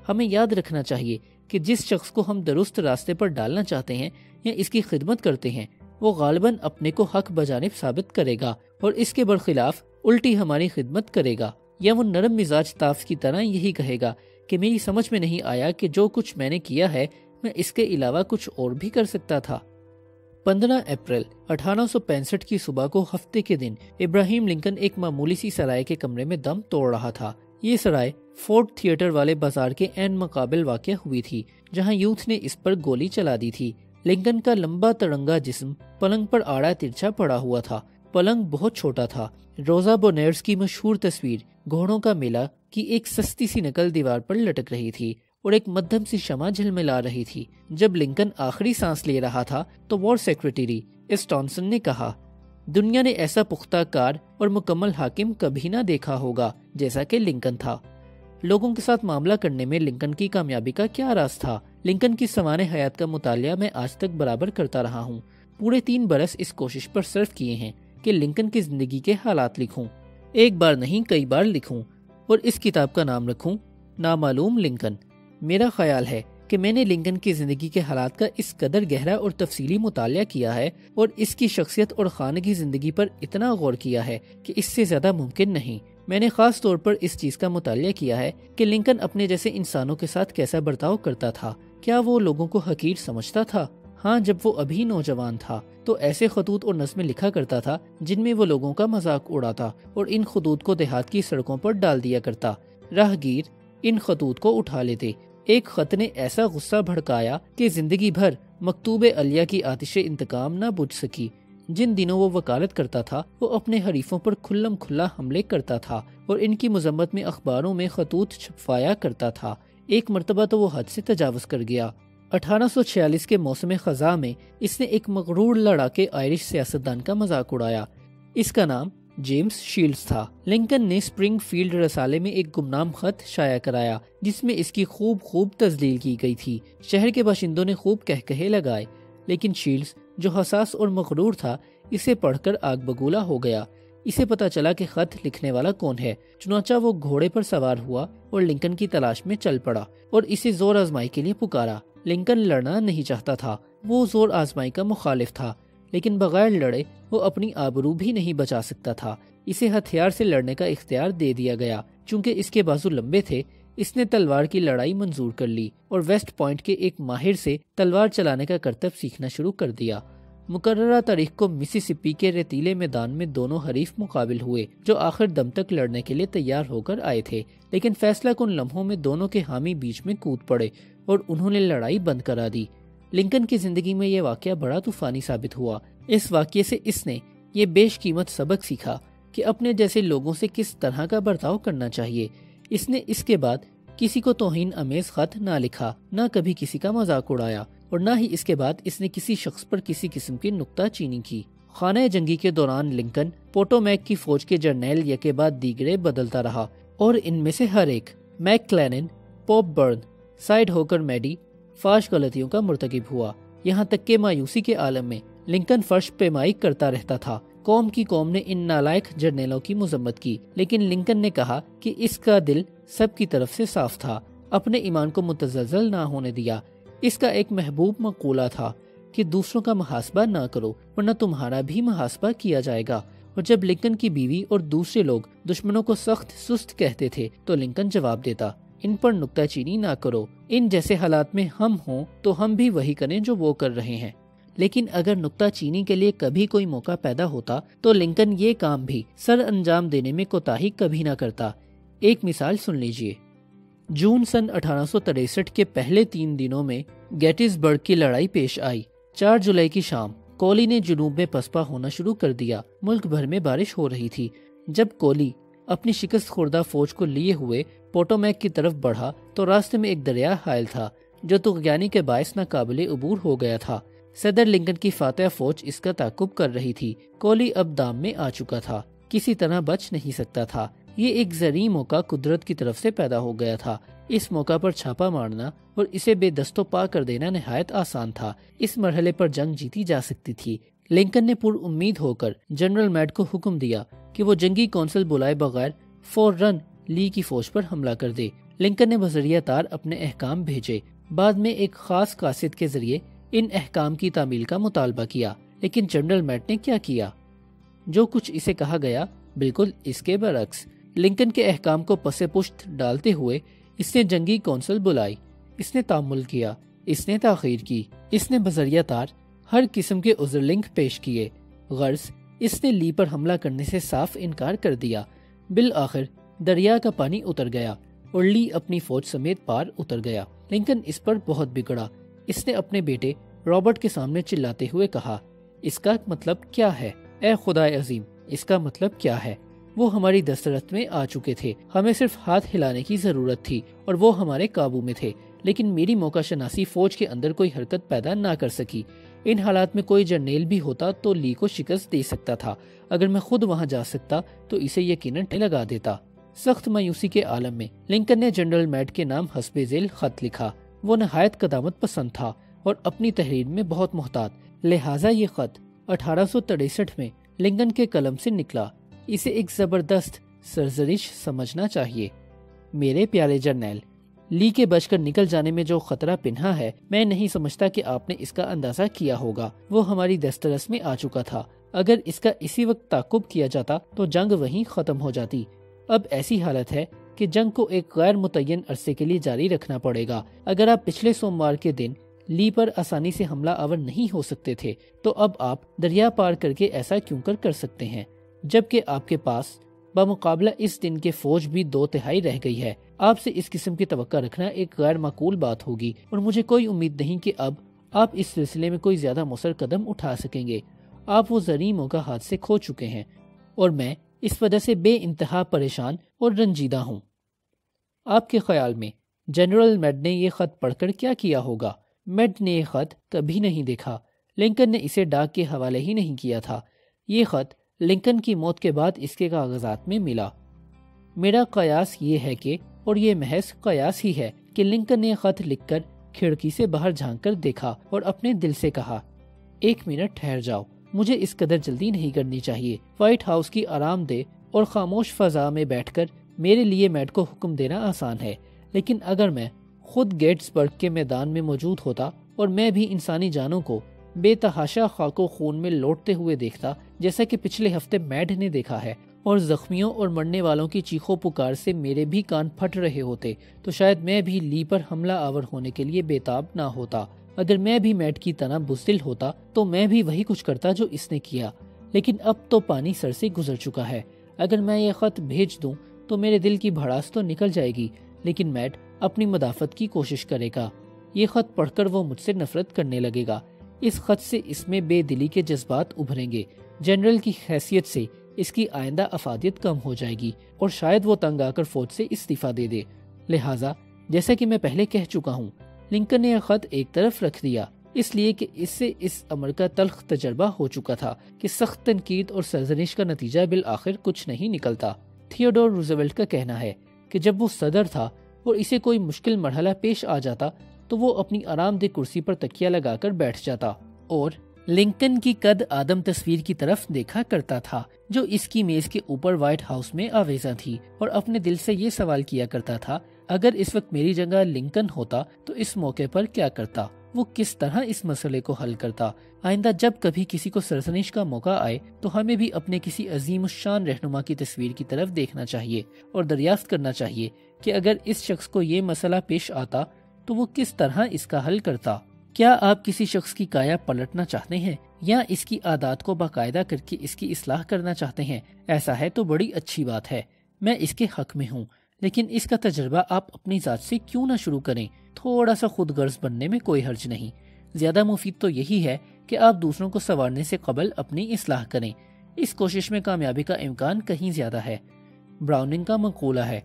Speaker 2: ہمیں یاد رکھنا چاہیے کہ جس شخص کو ہم درست راستے پر ڈالنا چاہتے ہیں یا اس کی خدمت کرتے ہیں وہ غالباً اپنے کو حق بجانب ثابت کرے گا اور اس کے برخلاف الٹی ہماری خدمت کرے گا، یا وہ نرم مزاج تاف کی طرح یہی کہے گا کہ میری سمجھ میں نہیں آیا کہ جو کچھ میں نے کیا ہے میں اس کے علاوہ کچھ اور بھی کر سکتا تھا۔ 15 اپریل 1865 کی صبح کو ہفتے کے دن ابراہیم لنکن ایک معمولی سی سرائے کے کمرے میں دم توڑ رہا تھا۔ یہ سرائے فورٹ تھیٹر والے بازار کے عین مقابل واقع ہوئی تھی جہاں یوتھ نے اس پر گولی چلا دی تھی۔ لنکن کا لمبا ترنگا جسم پلنگ پر آڑا ترچھا پڑا ہوا تھا۔ پلنگ بہت چھوٹا تھا۔ روزا بونیرز کی مشہور تصویر گھوڑوں کا میلہ کی ایک سستی سی نقل دیوار پر لٹک رہی تھی اور ایک مدھم سی شمع جھلملا رہی تھی۔ جب لنکن آخری سانس لے رہا تھا تو وار سیکرٹری اسٹانسن نے کہا، دنیا نے ایسا پختہ کار اور مکمل حاکم کبھی نہ دیکھا ہوگا جیسا کہ لنکن تھا۔ لوگوں کے ساتھ معاملہ کرنے میں لنکن کی کامیابی کا کیا راز تھا؟ لنکن کی سوانح حیات کا مطالعہ میں آج تک برابر کرتا رہا ہوں۔ پورے 3 برس اس کوشش پر صرف کیے ہیں کہ لنکن کی زندگی کے حالات لکھوں، ایک بار نہیں کئی بار لکھوں، اور اس کتاب کا نام رکھوں نامعلوم لنکن۔ میرا خیال ہے کہ میں نے لنکن کی زندگی کے حالات کا اس قدر گہرا اور تفصیلی مطالعہ کیا ہے اور اس کی شخصیت اور خانگی زندگی پر اتنا غور کیا ہے کہ اس سے زیادہ ممکن نہیں۔ میں نے خاص طور پر اس چیز کا مطالعہ کیا ہے کہ لنکن اپنے جیسے انسانوں کے ساتھ کیسا برتاؤ کرتا تھا۔ کیا وہ لوگوں کو حقیر سمجھتا تھا؟ ہاں، جب وہ ابھی نوجوان تھا تو ایسے خطوط اور نظمیں لکھا کرتا تھا جن میں وہ لوگوں کا مذاق اڑاتا اور ان خطوط کو دیہات کی سڑکوں پر ڈال دیا کرتا۔ راہگیر ان خطوط کو اٹھا لیتے۔ ایک خط نے ایسا غصہ بھڑکایا کہ زندگی بھر مکتوب علیہ کی آتش انتقام نہ بجھ سکی۔ جن دنوں وہ وکالت کرتا تھا وہ اپنے حریفوں پر کھلم کھلا حملے کرتا تھا اور ان کی مذمت میں اخباروں میں خطوط چھپوایا کرتا تھا۔ ایک مرتبہ تو وہ حد سے تجاوز کر گیا۔ 1846 کے موسم خزاں میں اس نے ایک مغرور لڑاکے آئرش سیاستدان کا مذاق اڑایا۔ اس کا نام جیمز شیلڈز تھا۔ لنکن نے سپرنگ فیلڈ رسالے میں ایک گمنام خط شائع کرایا جس میں اس کی خوب تذلیل کی گئی تھی۔ شہر کے باشندوں نے خوب کہکہے لگائے، لیکن شیلڈز جو حساس اور مغرور تھا اسے پڑھ کر آگ بگولا ہو گیا۔ اسے پتا چلا کہ خط لکھنے والا کون ہے، چنانچہ وہ گھوڑے پر سوار ہوا اور لنکن کی تلاش میں چل پڑا اور اسے زور آزمائی کے لیے پکارا۔ لنکن لڑنا نہیں چاہتا تھا، وہ زور آزمائی کا مخالف تھا، لیکن بغیر لڑے وہ اپنی آبرو بھی نہیں بچا سکتا تھا۔ اسے ہتھیار سے لڑنے کا اختیار دے دیا گیا۔ چونکہ اس کے بازو لمبے تھے، اس نے تلوار کی لڑائی منظور کر لی اور ویسٹ پوائنٹ کے ایک ماہر سے تلوار چلانے کا کرتب سیکھنا شروع کر دیا۔ مقررہ تاریخ کو مسیسپی کے ریتیلے میدان میں دونوں حریف مقابل ہوئے جو آخر دم تک لڑنے کے لیے تیار ہو کر آئے تھے، لیکن فیصلہ کن لمحوں میں دونوں کے حامی بیچ میں کود پڑے اور انہوں نے لڑائی بند کرا دی۔ لنکن کی زندگی میں یہ واقعہ بڑا طوفانی ثابت ہوا۔ اس واقعے سے اس نے یہ بیش قیمت سبق سیکھا کہ اپنے جیسے لوگوں سے کس طرح کا برتاؤ کرنا چاہیے۔ اس نے اس کے بعد کسی کو توہین امیز خط نہ لکھا، نہ کبھی کسی کا مذاق اڑایا، اور نہ ہی اس کے بعد اس نے کسی شخص پر کسی قسم کی نکتہ چینی کی۔ خانہ جنگی کے دوران لنکن پوٹومیک کی فوج کے جرنیل یکے بعد دیگرے بدلتا رہا اور ان میں سے ہر ایک میک کلینن، پوپ برن، سائیڈ ہوکر میڈی فاش غلطیوں کا مرتکب ہوا، یہاں تک کہ مایوسی کے عالم میں لنکن فرش پیمائی کرتا رہتا تھا۔ قوم نے ان نالائق جرنیلوں کی مذمت کی، لیکن لنکن نے کہا کہ اس کا دل سب کی طرف سے صاف تھا، اپنے ایمان کو متزلزل نہ ہونے دیا۔ اس کا ایک محبوب مقولہ تھا کہ دوسروں کا محاسبہ نہ کرو ورنہ تمہارا بھی محاسبہ کیا جائے گا۔ اور جب لنکن کی بیوی اور دوسرے لوگ دشمنوں کو سخت سست کہتے تھے تو لنکن جواب دیتا، ان پر نکتہ چینی نہ کرو، ان جیسے حالات میں ہم ہوں تو ہم بھی وہی کریں جو وہ کر رہے ہیں۔ لیکن اگر نکتہ چینی کے لیے کبھی کوئی موقع پیدا ہوتا تو لنکن یہ کام بھی سر انجام دینے میں کوتاہی کبھی نہ کرتا۔ ایک مثال سن لیجئے۔ جون سن 1863 کے پہلے 3 دنوں میں گیٹس برگ کی لڑائی پیش آئی۔ 4 جولائی کی شام کولی نے جنوب میں پسپا ہونا شروع کر دیا۔ ملک بھر میں بارش ہو رہی تھی۔ جب کولی اپنی شکست خوردہ فوج کو لیے ہوئے پوٹومیک کی طرف بڑھا تو راستے میں ایک دریا حائل تھا جو طغیانی کے باعث ناقابل عبور ہو گیا تھا۔ صدر لنکن کی فاتح فوج اس کا تعاقب کر رہی تھی۔ کولی اب دام میں آ چکا تھا، کسی طرح بچ نہیں سکتا تھا۔ یہ ایک زرعی موقع قدرت کی طرف سے پیدا ہو گیا تھا۔ اس موقع پر چھاپا مارنا اور اسے بے دست و پا کر دینا نہایت آسان تھا۔ اس مرحلے پر جنگ جیتی جا سکتی تھی۔ لنکن نے پر امید ہو کر جنرل میڈ کو حکم دیا کہ وہ جنگی کونسل بلائے بغیر فوراً لی کی فوج پر حملہ کر دے۔ لنکن نے بذریعہ تار اپنے احکام بھیجے۔ بعد میں ایک خاص قاصد کے ذریعے ان احکام کی تعمیل کا مطالبہ کیا، لیکن جنرل میڈ نے کیا کیا؟ جو کچھ اسے کہا گیا بالکل اس کے برعکس۔ لنکن کے احکام کو پس پشت ڈالتے ہوئے اس نے جنگی کونسل بلائی، اس نے تعامل کیا، اس نے تاخیر کی، اس نے بذریعہ تار ہر قسم کے عذر لنک پیش کیے، غرض اس نے لی پر حملہ کرنے سے صاف انکار کر دیا۔ بالآخر دریا کا پانی اتر گیا اور لی اپنی فوج سمیت پار اتر گیا۔ لنکن اس پر بہت بگڑا۔ اس نے اپنے بیٹے رابرٹ کے سامنے چلاتے ہوئے کہا، اس کا مطلب کیا ہے؟ اے خدائے عظیم، اس کا مطلب کیا ہے؟ وہ ہماری دسترس میں آ چکے تھے، ہمیں صرف ہاتھ ہلانے کی ضرورت تھی اور وہ ہمارے قابو میں تھے، لیکن میری موقع شناسی فوج کے اندر کوئی حرکت پیدا نہ کر سکی۔ ان حالات میں کوئی جرنیل بھی ہوتا تو لی کو شکست دے سکتا تھا۔ اگر میں خود وہاں جا سکتا تو اسے یقیناً لگا دیتا۔ سخت مایوسی کے عالم میں لنکن نے جنرل میڈ کے نام حسب ذیل خط لکھا۔ وہ نہایت قدامت پسند تھا اور اپنی تحریر میں بہت محتاط، لہٰذا یہ خط 1863 میں لنکن کے قلم سے نکلا۔ اسے ایک زبردست سرزنش سمجھنا چاہیے۔ میرے پیارے جرنیل، لی کے بچ کر نکل جانے میں جو خطرہ پنہا ہے، میں نہیں سمجھتا کہ آپ نے اس کا اندازہ کیا ہوگا۔ وہ ہماری دسترس میں آ چکا تھا۔ اگر اس کا اسی وقت تعاقب کیا جاتا تو جنگ وہیں ختم ہو جاتی۔ اب ایسی حالت ہے کہ جنگ کو ایک غیر متعین عرصے کے لیے جاری رکھنا پڑے گا۔ اگر آپ پچھلے سوموار کے دن لی پر آسانی سے حملہ آور نہیں ہو سکتے تھے، تو اب آپ دریا پار کر کے ایسا کیوں کر سکتے ہیں، جبکہ آپ کے پاس بمقابلہ اس دن کے فوج بھی 2/3 رہ گئی ہے۔ آپ سے اس قسم کی توقع رکھنا ایک غیر معقول بات ہوگی، اور مجھے کوئی امید نہیں کہ اب آپ اس سلسلے میں کوئی زیادہ مؤثر قدم اٹھا سکیں گے۔ آپ وہ زرعی موقع ہاتھ سے کھو چکے ہیں، اور میں اس وجہ سے بے انتہا پریشان اور رنجیدہ ہوں۔ آپ کے خیال میں جنرل میڈ نے یہ خط پڑھ کر کیا کیا ہوگا؟ میڈ نے یہ خط کبھی نہیں دیکھا۔ لنکن نے اسے ڈاک کے حوالے ہی نہیں کیا تھا۔ یہ خط لنکن کی موت کے بعد اس کے کاغذات میں ملا۔ میرا قیاس یہ ہے کہ، اور یہ محض قیاس ہی ہے، کہ لنکن نے خط لکھ کر کھڑکی سے باہر جھانک کر دیکھا اور اپنے دل سے کہا، 1 منٹ ٹھہر جاؤ، مجھے اس قدر جلدی نہیں کرنی چاہیے۔ وائٹ ہاؤس کی آرام دہ اور خاموش فضا میں بیٹھ کر میرے لیے میڈ کو حکم دینا آسان ہے، لیکن اگر میں خود گیٹس برگ کے میدان میں موجود ہوتا اور میں بھی انسانی جانوں کو بے تحاشا خاک و خون میں لوٹتے ہوئے دیکھتا، جیسا کہ پچھلے ہفتے میڈ نے دیکھا ہے، اور زخمیوں اور مرنے والوں کی چیخو پکار سے میرے بھی کان پھٹ رہے ہوتے، تو شاید میں بھی لی پر حملہ آور ہونے کے لیے بےتاب نہ ہوتا۔ اگر میں بھی میڈ کی طرح بزدل ہوتا تو میں بھی وہی کچھ کرتا جو اس نے کیا، لیکن اب تو پانی سر سے گزر چکا ہے۔ اگر میں یہ خط بھیج دوں تو میرے دل کی بھڑاس تو نکل جائے گی، لیکن میڈ اپنی مدافعت کی کوشش کرے گا۔ یہ خط پڑھ کر وہ مجھ سے نفرت کرنے لگے گا۔ اس خط سے اس میں بے دلی کے جذبات ابھریں گے۔ جنرل کی حیثیت سے اس کی آئندہ افادیت کم ہو جائے گی، اور شاید وہ تنگ آ کر فوج سے استعفیٰ دے دے۔ لہٰذا جیسا کہ میں پہلے کہہ چکا ہوں، لنکن نے یہ خط ایک طرف رکھ دیا، اس لیے کہ اس سے اس امر کا تلخ تجربہ ہو چکا تھا کہ سخت تنقید اور سرزنش کا نتیجہ بالآخر کچھ نہیں نکلتا۔ تھیوڈور روزویلٹ کا کہنا ہے کہ جب وہ صدر تھا اور اسے کوئی مشکل مرحلہ پیش آ جاتا تو وہ اپنی آرام دہ کرسی پر تکیہ لگا کر بیٹھ جاتا اور لنکن کی قد آدم تصویر کی طرف دیکھا کرتا تھا جو اس کی میز کے اوپر وائٹ ہاؤس میں آویزاں تھی، اور اپنے دل سے یہ سوال کیا کرتا تھا، اگر اس وقت میری جگہ لنکن ہوتا تو اس موقع پر کیا کرتا؟ وہ کس طرح اس مسئلے کو حل کرتا؟ آئندہ جب کبھی کسی کو سرزنش کا موقع آئے تو ہمیں بھی اپنے کسی عظیم الشان رہنما کی تصویر کی طرف دیکھنا چاہیے اور دریافت کرنا چاہیے کہ اگر اس شخص کو یہ مسئلہ پیش آتا تو وہ کس طرح اس کا حل کرتا۔ کیا آپ کسی شخص کی کایا پلٹنا چاہتے ہیں یا اس کی عادات کو باقاعدہ کر کے اس کی اصلاح کرنا چاہتے ہیں؟ ایسا ہے تو بڑی اچھی بات ہے، میں اس کے حق میں ہوں، لیکن اس کا تجربہ آپ اپنی ذات سے کیوں نہ شروع کریں؟ تھوڑا سا خود غرض بننے میں کوئی حرج نہیں۔ زیادہ مفید تو یہی ہے کہ آپ دوسروں کو سنوارنے سے قبل اپنی اصلاح کریں، اس کوشش میں کامیابی کا امکان کہیں زیادہ ہے۔ براؤننگ کا مقولہ ہے،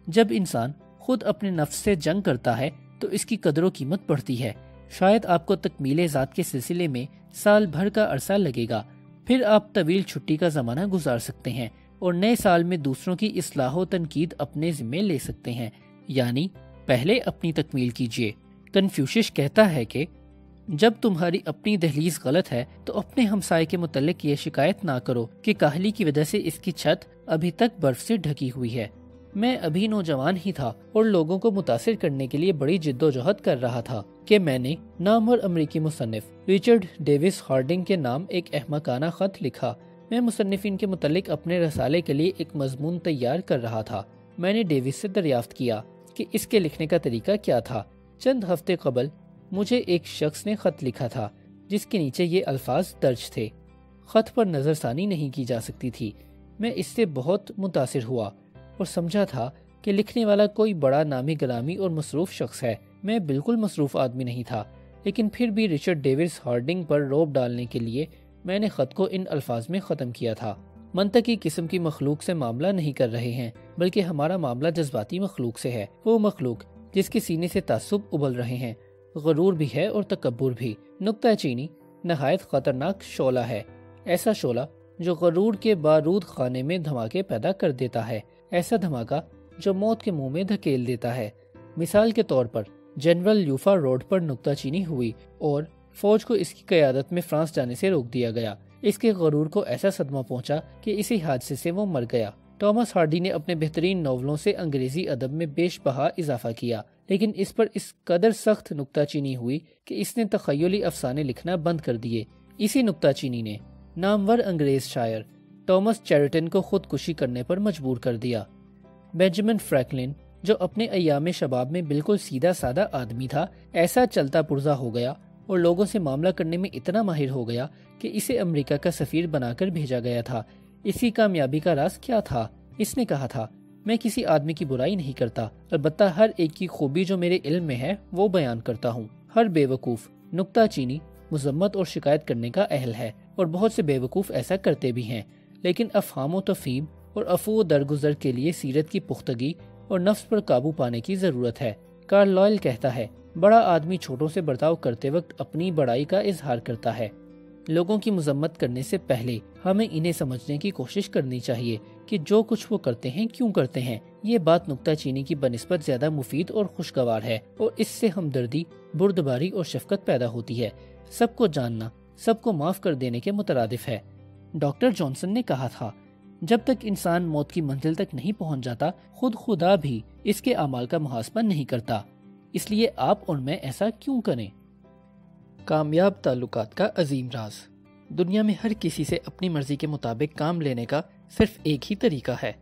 Speaker 2: جب انسان خود اپنے نفس سے جنگ کرتا ہے تو اس کی قدر و قیمت بڑھتی ہے۔ شاید آپ کو تکمیل ذات کے سلسلے میں سال بھر کا عرصہ لگے گا، پھر آپ طویل چھٹی کا زمانہ گزار سکتے ہیں اور نئے سال میں دوسروں کی اصلاح و تنقید اپنے ذمے لے سکتے ہیں، یعنی پہلے اپنی تکمیل کیجیے۔ کنفیوشس کہتا ہے کہ جب تمہاری اپنی دہلیز غلط ہے تو اپنے ہمسائے کے متعلق یہ شکایت نہ کرو کہ کاہلی کی وجہ سے اس کی چھت ابھی تک برف سے ڈھکی ہوئی ہے۔ میں ابھی نوجوان ہی تھا اور لوگوں کو متاثر کرنے کے لیے بڑی جد و جہد کر رہا تھا کہ میں نے نامور امریکی مصنف رچرڈ ڈیوس ہارڈنگ کے نام ایک احمقانہ خط لکھا۔ میں مصنفین کے متعلق اپنے رسالے کے لیے ایک مضمون تیار کر رہا تھا۔ میں نے ڈیوس سے دریافت کیا کہ اس کے لکھنے کا طریقہ کیا تھا۔ چند ہفتے قبل مجھے ایک شخص نے خط لکھا تھا جس کے نیچے یہ الفاظ درج تھے۔ خط پر نظر ثانی نہیں کی جا سکتی تھی۔ میں اس سے بہت متاثر ہوا اور سمجھا تھا کہ لکھنے والا کوئی بڑا نامی گرامی اور مصروف شخص ہے۔ میں بالکل مصروف آدمی نہیں تھا، لیکن پھر بھی رچرڈ ڈیوس ہارڈنگ پر روب ڈالنے کے لیے میں نے خط کو ان الفاظ میں ختم کیا تھا۔ منطقی قسم کی مخلوق سے معاملہ نہیں کر رہے ہیں، بلکہ ہمارا معاملہ جذباتی مخلوق سے ہے، وہ مخلوق جس کے سینے سے تعصب ابل رہے ہیں، غرور بھی ہے اور تکبر بھی۔ نکتہ چینی نہایت خطرناک شعلہ ہے، ایسا شعلہ جو غرور کے بارود خانے میں دھماکے پیدا کر دیتا ہے، ایسا دھماکہ جو موت کے منہ میں دھکیل دیتا ہے۔ مثال کے طور پر جنرل یوفا روڈ پر نکتہ چینی ہوئی اور فوج کو اس کی قیادت میں فرانس جانے سے روک دیا گیا۔ اس کے غرور کو ایسا صدمہ پہنچا کہ اسی حادثے سے وہ مر گیا۔ ٹامس ہارڈی نے اپنے بہترین ناولوں سے انگریزی ادب میں بیش بہا اضافہ کیا، لیکن اس پر اس قدر سخت نکتہ چینی ہوئی کہ اس نے تخیلی افسانے لکھنا بند کر دیے۔ اسی نکتہ چینی نے نامور انگریز شاعر ٹامس چیریٹن کو خودکشی کرنے پر مجبور کر دیا۔ بینجامن فرینکلن جو اپنے ایام شباب میں بالکل سیدھا سادہ آدمی تھا، ایسا چلتا پرزا ہو گیا اور لوگوں سے معاملہ کرنے میں اتنا ماہر ہو گیا کہ اسے امریکہ کا سفیر بنا کر بھیجا گیا تھا۔ اس کی کامیابی کا راز کیا تھا؟ اس نے کہا تھا، میں کسی آدمی کی برائی نہیں کرتا، البتہ ہر ایک کی خوبی جو میرے علم میں ہے وہ بیان کرتا ہوں۔ ہر بے وقوف نکتہ چینی، مذمت اور شکایت کرنے کا اہل ہے، اور بہت سے بے وقوف ایسا کرتے بھی ہیں، لیکن افہام و تفہیم اور عفو و درگزر کے لیے سیرت کی پختگی اور نفس پر قابو پانے کی ضرورت ہے۔ کارلائل کہتا ہے، بڑا آدمی چھوٹوں سے برتاؤ کرتے وقت اپنی بڑائی کا اظہار کرتا ہے۔ لوگوں کی مذمت کرنے سے پہلے ہمیں انہیں سمجھنے کی کوشش کرنی چاہیے کہ جو کچھ وہ کرتے ہیں کیوں کرتے ہیں۔ یہ بات نکتہ چینی کی بنسبت زیادہ مفید اور خوشگوار ہے، اور اس سے ہمدردی، بردباری اور شفقت پیدا ہوتی ہے۔ سب کو جاننا سب کو معاف کر دینے کے مترادف ہے۔ ڈاکٹر جانسن نے کہا تھا، جب تک انسان موت کی منزل تک نہیں پہنچ جاتا، خود خدا بھی اس کے اعمال کا محاسبہ نہیں کرتا، اس لیے آپ اور میں ایسا کیوں کریں؟
Speaker 1: کامیاب تعلقات کا عظیم راز۔ دنیا میں ہر کسی سے اپنی مرضی کے مطابق کام لینے کا صرف ایک ہی طریقہ ہے۔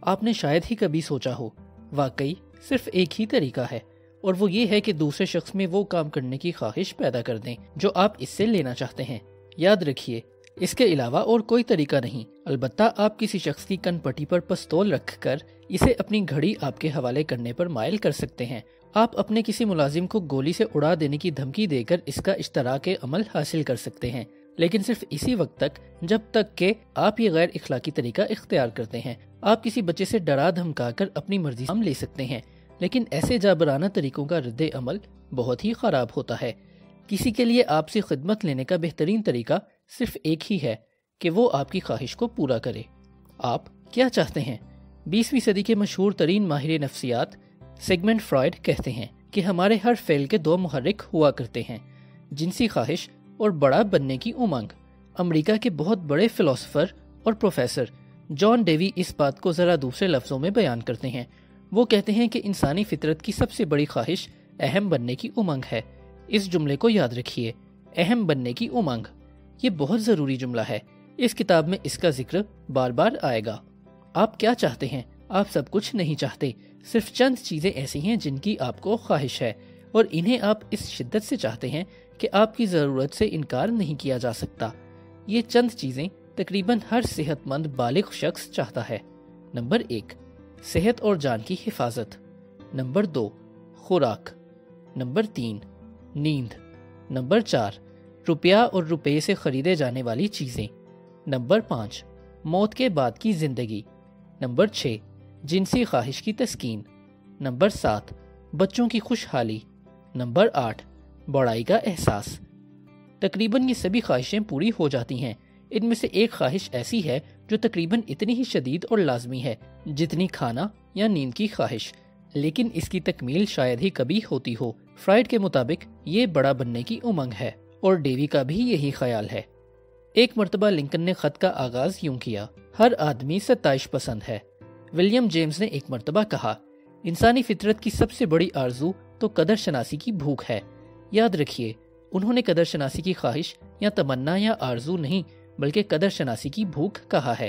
Speaker 1: آپ نے شاید ہی کبھی سوچا ہو، واقعی صرف ایک ہی طریقہ ہے، اور وہ یہ ہے کہ دوسرے شخص میں وہ کام کرنے کی خواہش پیدا کر دیں جو آپ اس سے لینا چاہتے ہیں۔ یاد رکھیے، اس کے علاوہ اور کوئی طریقہ نہیں۔ البتہ آپ کسی شخص کی کن پٹی پر پستول رکھ کر اسے اپنی گھڑی آپ کے حوالے کرنے پر مائل کر سکتے ہیں۔ آپ اپنے کسی ملازم کو گولی سے اڑا دینے کی دھمکی دے کر اس کا اشتراک عمل حاصل کر سکتے ہیں، لیکن صرف اسی وقت تک جب تک کہ آپ یہ غیر اخلاقی طریقہ اختیار کرتے ہیں۔ آپ کسی بچے سے ڈرا دھمکا کر اپنی مرضی سے کام لے سکتے ہیں، لیکن ایسے جابرانہ طریقوں کا رد عمل بہت ہی خراب ہوتا ہے۔ کسی کے لیے آپ سے خدمت لینے کا بہترین طریقہ صرف ایک ہی ہے کہ وہ آپ کی خواہش کو پورا کرے۔ آپ کیا چاہتے ہیں؟ 20ویں صدی کے مشہور ترین ماہر نفسیات سیگمنٹ فرائڈ کہتے ہیں کہ ہمارے ہر فعل کے دو محرک ہوا کرتے ہیں، جنسی خواہش اور بڑا بننے کی امنگ۔ امریکہ کے بہت بڑے فلسفر اور پروفیسر جان ڈیوی اس بات کو ذرا دوسرے لفظوں میں بیان کرتے ہیں۔ وہ کہتے ہیں کہ انسانی فطرت کی سب سے بڑی خواہش اہم بننے کی امنگ ہے۔ اس جملے کو یاد رکھیے، اہم بننے کی امنگ۔ یہ بہت ضروری جملہ ہے، اس کتاب میں اس کا ذکر بار بار آئے گا۔ آپ کیا چاہتے ہیں؟ آپ سب کچھ نہیں چاہتے، صرف چند چیزیں ایسی ہیں جن کی آپ کو خواہش ہے، اور انہیں آپ اس شدت سے چاہتے ہیں کہ آپ کی ضرورت سے انکار نہیں کیا جا سکتا۔ یہ چند چیزیں تقریباً ہر صحت مند بالغ شخص چاہتا ہے۔ نمبر 1، صحت اور جان کی حفاظت۔ نمبر 2، خوراک۔ نمبر 3، نیند۔ نمبر 4، روپیہ اور روپے سے خریدے جانے والی چیزیں۔ نمبر 5، موت کے بعد کی زندگی۔ نمبر 6، جنسی خواہش کی تسکین۔ نمبر 7، بچوں کی خوشحالی۔ نمبر 8، بڑائی کا احساس۔ تقریباً یہ سبھی خواہشیں پوری ہو جاتی ہیں۔ ان میں سے ایک خواہش ایسی ہے جو تقریباً اتنی ہی شدید اور لازمی ہے جتنی کھانا یا نیند کی خواہش، لیکن اس کی تکمیل شاید ہی کبھی ہوتی ہو۔ فرائڈ کے مطابق یہ بڑا بننے کی امنگ ہے، اور ڈیوی کا بھی یہی خیال ہے۔ ایک مرتبہ لنکن نے خط کا آغاز یوں کیا، ہر آدمی ستائش پسند ہے۔ ولیم جیمز نے ایک مرتبہ کہا، انسانی فطرت کی سب سے بڑی آرزو تو قدر شناسی کی بھوک ہے۔ یاد رکھیے، انہوں نے قدر شناسی کی خواہش یا تمنا یا آرزو نہیں، بلکہ قدر شناسی کی بھوک کہا ہے۔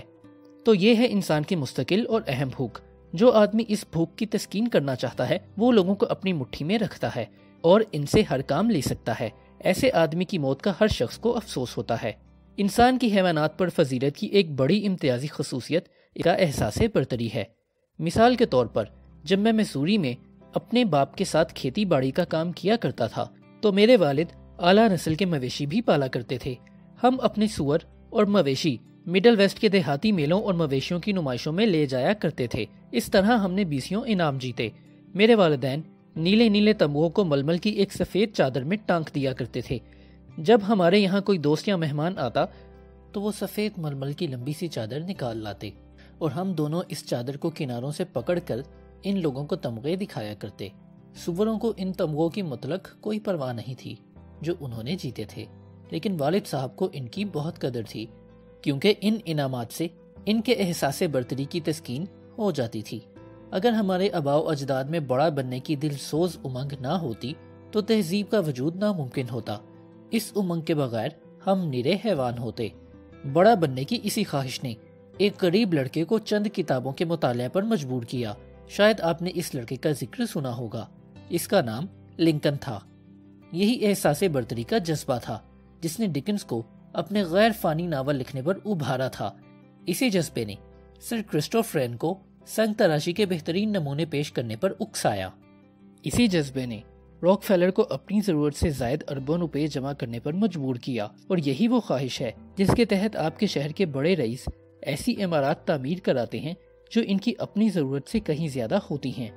Speaker 1: تو یہ ہے انسان کی مستقل اور اہم بھوک۔ جو آدمی اس بھوک کی تسکین کرنا چاہتا ہے وہ لوگوں کو اپنی مٹھی میں رکھتا ہے اور ان سے ہر کام لے سکتا ہے۔ ایسے آدمی کی موت کا ہر شخص کو افسوس ہوتا ہے۔ انسان کی حیوانات پر فضیلت کی ایک بڑی امتیازی خصوصیت کا احساس برتری ہے۔ مثال کے طور پر، جب میں مسوری میں اپنے باپ کے ساتھ کھیتی باڑی کا کام کیا کرتا تھا تو میرے والد اعلیٰ نسل کے مویشی بھی پالا کرتے تھے۔ ہم اپنے سور اور مویشی مڈل ویسٹ کے دیہاتی میلوں اور مویشیوں کی نمائشوں میں لے جایا کرتے تھے۔ اس طرح ہم نے 20 انعام جیتے۔ میرے والدین نیلے نیلے تمغوں کو ململ کی ایک سفید چادر میں ٹانک دیا کرتے تھے۔ جب ہمارے یہاں کوئی دوست یا مہمان آتا تو وہ سفید ململ کی لمبی سی چادر نکال لاتے اور ہم دونوں اس چادر کو کناروں سے پکڑ کر ان لوگوں کو تمغے دکھایا کرتے۔ سوروں کو ان تمغوں کی مطلق کوئی پرواہ نہیں تھی جو انہوں نے جیتے تھے، لیکن والد صاحب کو ان کی بہت قدر تھی، کیونکہ ان انعامات سے ان کے احساس برتری کی تسکین ہو جاتی تھی۔ اگر ہمارے آباء و اجداد میں بڑا بننے کی دل سوز امنگ نہ ہوتی تو تہذیب کا وجود ناممکن ہوتا۔ اس امنگ کے بغیر ہم نرے حیوان ہوتے۔ بڑا بننے کی اسی خواہش نے ایک غریب لڑکے کو چند کتابوں کے مطالعے پر مجبور کیا۔
Speaker 2: شاید آپ نے اس لڑکے کا ذکر سنا ہوگا، اس کا نام لنکن تھا۔ یہی احساس برتری کا جذبہ تھا جس نے ڈکنز کو اپنے غیر فانی ناول لکھنے پر ابھارا تھا۔ اسی جذبے نے سر کرسٹوف رین کو سنگ تراشی کے بہترین نمونے پیش کرنے پر اکسایا۔
Speaker 1: اسی جذبے نے راک فیلر کو اپنی ضرورت سے زائد اربوں روپے جمع کرنے پر مجبور کیا، اور یہی وہ خواہش ہے جس کے تحت آپ کے شہر کے بڑے رئیس ایسی عمارات تعمیر کراتے ہیں جو ان کی اپنی ضرورت سے کہیں زیادہ ہوتی ہیں۔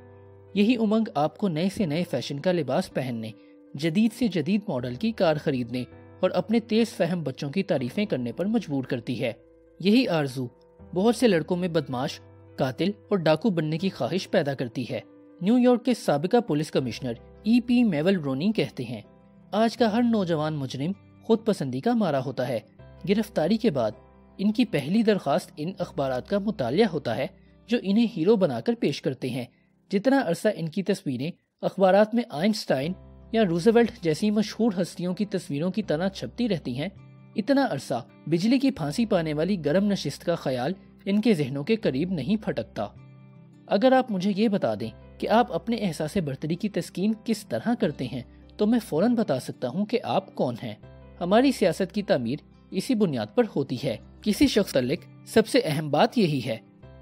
Speaker 1: یہی امنگ آپ کو نئے سے نئے فیشن کا لباس پہننے، جدید سے جدید ماڈل کی کار خریدنے اور اپنے تیز فہم بچوں کی تعریفیں کرنے پر مجبور کرتی ہے۔ یہی آرزو بہت سے لڑکوں میں بدماش، قاتل اور ڈاکو بننے کی خواہش پیدا کرتی ہے۔ نیو یارک کے سابقہ پولیس کمشنر پی میول رونی کہتے ہیں، آج کا ہر نوجوان مجرم خود پسندی کا مارا ہوتا ہے۔ گرفتاری کے بعد ان کی پہلی درخواست ان اخبارات کا مطالعہ ہوتا ہے جو انہیں ہیرو بنا کر پیش کرتے ہیں۔ جتنا عرصہ ان کی تصویریں اخبارات میں آئنسٹائن یا روزویلٹ جیسی مشہور ہستیوں کی تصویروں کی طرح چھپتی رہتی ہیں، اتنا عرصہ بجلی کی پھانسی پانے والی گرم نشست کا خیال ان کے ذہنوں کے قریب نہیں پھٹکتا۔ اگر آپ مجھے یہ بتا دیں کہ آپ اپنے احساس برتری کی تسکین کس طرح کرتے ہیں تو میں فوراً بتا سکتا ہوں کہ آپ کون ہیں۔ ہماری سیاست کی تعمیر اسی بنیاد پر ہوتی ہے۔ کسی شخص متعلق سب سے اہم بات یہی ہے۔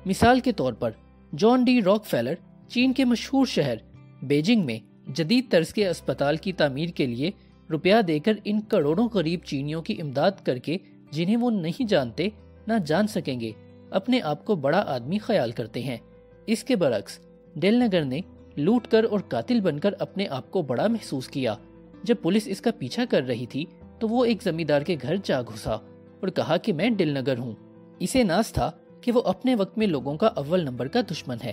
Speaker 1: مثال کے طور پر جان ڈی راک فیلر چین کے مشہور شہر بیجنگ میں جدید طرز کے اسپتال کی تعمیر کے لیے روپیہ دے کر ان کروڑوں غریب چینیوں کی امداد کر کے، جنہیں وہ نہیں جانتے نہ جان سکیں گے، اپنے آپ کو بڑا آدمی خیال کرتے ہیں۔ اس کے برعکس ڈیل نگر نے لوٹ کر اور قاتل بن کر اپنے آپ کو بڑا محسوس کیا۔ جب پولیس اس کا پیچھا کر رہی تھی تو وہ ایک زمیندار کے گھر جا گھسا اور کہا کہ میں ڈیل نگر ہوں۔ اسے ناز تھا کہ وہ اپنے وقت میں لوگوں کا اول نمبر کا دشمن ہے۔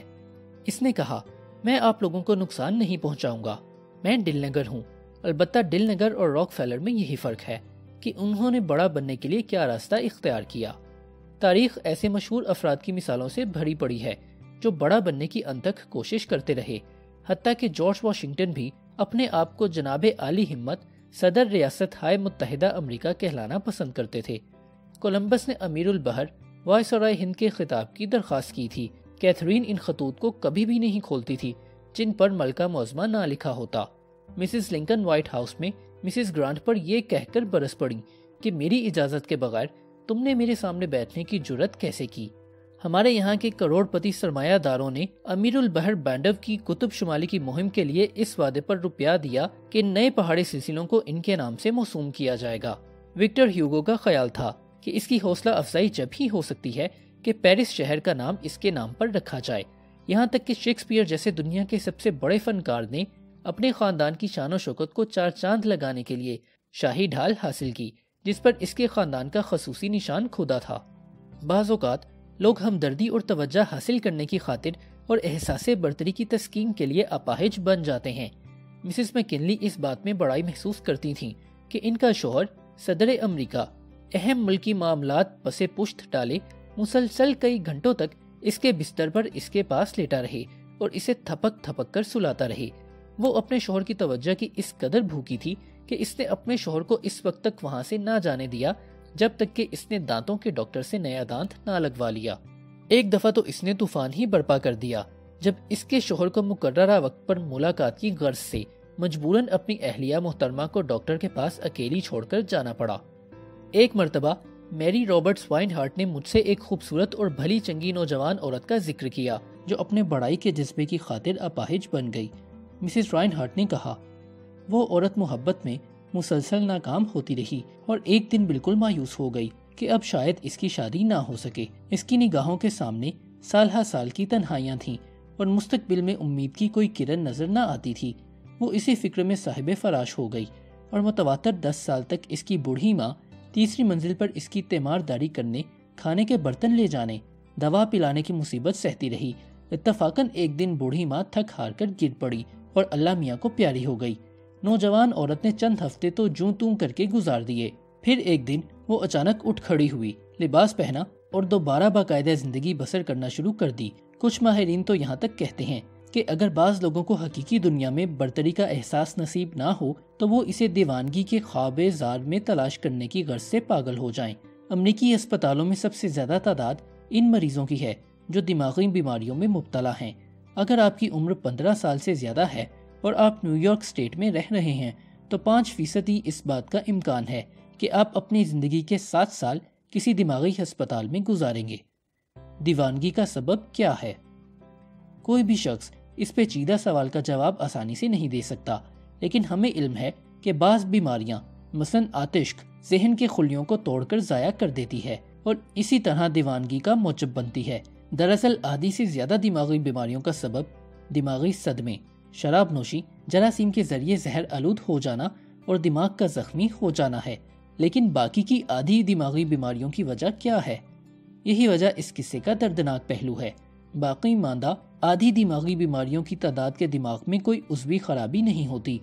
Speaker 1: اس نے کہا، میں آپ لوگوں کو نقصان نہیں پہنچاؤں گا، میں ڈیل نگر ہوں۔ البتہ ڈیل نگر اور راک فیلر میں یہی فرق ہے کہ انہوں نے بڑا بننے کے لیے کیا راستہ اختیار کیا۔ تاریخ ایسے مشہور افراد کی مثالوں سے بھری پڑی ہے جو بڑا بننے کی انتھک کوشش کرتے رہے، حتیٰ کہ جارج واشنگٹن بھی اپنے آپ کو جناب عالی ہمت صدر ریاست ہائے متحدہ امریکہ کہلانا پسند کرتے تھے۔ کولمبس نے امیر البحر وائسرائے ہند کے خطاب کی درخواست کی تھی۔ کیتھرین ان خطوط کو کبھی بھی نہیں کھولتی تھی جن پر ملکہ معظمہ نہ لکھا ہوتا۔ مسز لنکن وائٹ ہاؤس میں مسز گرانٹ پر یہ کہہ کر برس پڑی کہ میری اجازت کے بغیر تم نے میرے سامنے بیٹھنے کی جرت کیسے کی؟ ہمارے یہاں کے کروڑ پتی سرمایہ داروں نے امیر البحر بینڈو کی قطب شمالی کی مہم کے لیے اس وعدے پر روپیہ دیا کہ نئے پہاڑی سلسلوں کو ان کے نام سے موسوم کیا جائے گا۔ وکٹر ہیوگو کا خیال تھا کہ اس کی حوصلہ افزائی جب ہی ہو سکتی ہے کہ پیرس شہر کا نام اس کے نام پر رکھا جائے۔ یہاں تک کہ شیکسپیئر جیسے دنیا کے سب سے بڑے فنکار نے اپنے خاندان کی شان و شوکت کو چار چاند لگانے کے لیے شاہی ڈھال حاصل کی جس پر اس کے خاندان کا خصوصی نشان کھودا تھا۔ بعض اوقات لوگ ہمدردی اور توجہ حاصل کرنے کی خاطر اور احساس برتری کی تسکین کے لیے اپاہج بن جاتے ہیں۔ مسز میکنلی اس بات میں بڑائی محسوس کرتی تھیں کہ ان کا شوہر صدر امریکہ اہم ملکی معاملات پسے پشت ڈالے مسلسل کئی گھنٹوں تک اس کے بستر پر اس کے پاس لیٹا رہے اور اسے تھپک تھپک کر سلاتا رہے۔ وہ اپنے شوہر کی توجہ کی اس قدر بھوکی تھی کہ اس نے اپنے شوہر کو اس وقت تک وہاں سے نہ جانے دیا جب تک کہ اس نے دانتوں کے ڈاکٹر سے نیا دانت نہ لگوا لیا۔ ایک دفعہ تو اس نے طوفان ہی برپا کر دیا جب اس کے شوہر کو مقررہ وقت پر ملاقات کی غرض سے مجبوراً اپنی اہلیہ محترمہ کو ڈاکٹر کے پاس اکیلی چھوڑ کر جانا پڑا۔ ایک مرتبہ میری رابرٹس وائن ہارٹ نے مجھ سے ایک خوبصورت اور بھلی چنگی نوجوان عورت کا ذکر کیا جو اپنے بڑائی کے جذبے کی خاطر اپاہج بن گئی۔ مسز وائن ہارٹ نے کہا، وہ عورت محبت میں مسلسل ناکام ہوتی رہی اور ایک دن بالکل مایوس ہو گئی کہ اب شاید اس کی شادی نہ ہو سکے۔ اس کی نگاہوں کے سامنے سال ہا سال کی تنہائیاں تھیں اور مستقبل میں امید کی کوئی کرن نظر نہ آتی تھی۔ وہ اسی فکر میں صاحب فراش ہو گئی اور متواتر 10 سال تک اس کی بوڑھی ماں تیسری منزل پر اس کی تیمارداری کرنے، کھانے کے برتن لے جانے، دوا پلانے کی مصیبت سہتی رہی۔ اتفاقاً ایک دن بوڑھی ماں تھک ہار کر گر پڑی اور اللہ میاں کو پیاری ہو گئی۔ نوجوان عورت نے چند ہفتے تو جوں توں کر کے گزار دیے۔ پھر ایک دن وہ اچانک اٹھ کھڑی ہوئی، لباس پہنا اور دوبارہ باقاعدہ زندگی بسر کرنا شروع کر دی۔ کچھ ماہرین تو یہاں تک کہتے ہیں کہ اگر بعض لوگوں کو حقیقی دنیا میں برتری کا احساس نصیب نہ ہو تو وہ اسے دیوانگی کے خواب زار میں تلاش کرنے کی غرض سے پاگل ہو جائیں۔ امریکی اسپتالوں میں سب سے زیادہ تعداد ان مریضوں کی ہے جو دماغی بیماریوں میں مبتلا ہیں۔ اگر آپ کی عمر 15 سال سے زیادہ ہے اور آپ نیو یارک اسٹیٹ میں رہ رہے ہیں تو 5% اس بات کا امکان ہے کہ آپ اپنی زندگی کے 7 سال کسی دماغی ہسپتال میں گزاریں گے۔ دیوانگی کا سبب کیا ہے؟ کوئی بھی شخص اس پیچیدہ سوال کا جواب آسانی سے نہیں دے سکتا، لیکن ہمیں علم ہے کہ بعض بیماریاں مثلاً آتشک ذہن کے خلیوں کو توڑ کر ضائع کر دیتی ہے اور اسی طرح دیوانگی کا موجب بنتی ہے۔ دراصل آدھی سے زیادہ دماغی بیماریوں کا سبب دماغی صدمے، شراب نوشی، جراثیم کے ذریعے زہر آلود ہو جانا اور دماغ کا زخمی ہو جانا ہے۔ لیکن باقی کی آدھی دماغی بیماریوں کی وجہ کیا ہے؟ یہی وجہ اس قصے کا دردناک پہلو ہے۔ باقی ماندہ آدھی دماغی بیماریوں کی تعداد کے دماغ میں کوئی عضوی خرابی نہیں ہوتی۔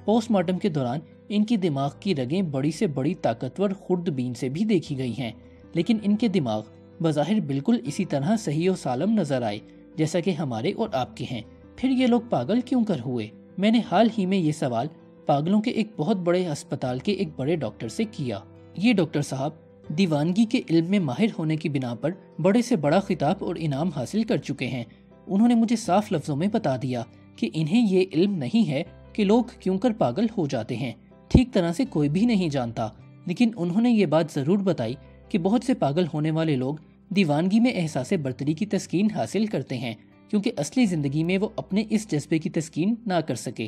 Speaker 1: پوسٹ مارٹم کے دوران ان کی دماغ کی رگیں بڑی سے بڑی طاقتور خوردبین سے بھی دیکھی گئی ہیں، لیکن ان کے دماغ بظاہر بالکل اسی طرح صحیح و سالم نظر آئے جیسا کہ ہمارے اور آپ کے ہیں۔ پھر یہ لوگ پاگل کیوں کر ہوئے؟ میں نے حال ہی میں یہ سوال پاگلوں کے ایک بہت بڑے ہسپتال کے ایک بڑے ڈاکٹر سے کیا۔ یہ ڈاکٹر صاحب دیوانگی کے علم میں ماہر ہونے کی بنا پر بڑے سے بڑا خطاب اور انعام حاصل کر چکے ہیں۔ انہوں نے مجھے صاف لفظوں میں بتا دیا کہ انہیں یہ علم نہیں ہے کہ لوگ کیوں کر پاگل ہو جاتے ہیں، ٹھیک طرح سے کوئی بھی نہیں جانتا، لیکن انہوں نے یہ بات ضرور بتائی کہ بہت سے پاگل ہونے والے لوگ دیوانگی میں احساس برتری کی تسکین حاصل کرتے ہیں کیونکہ اصلی زندگی میں وہ اپنے اس جذبے کی تسکین نہ کر سکے۔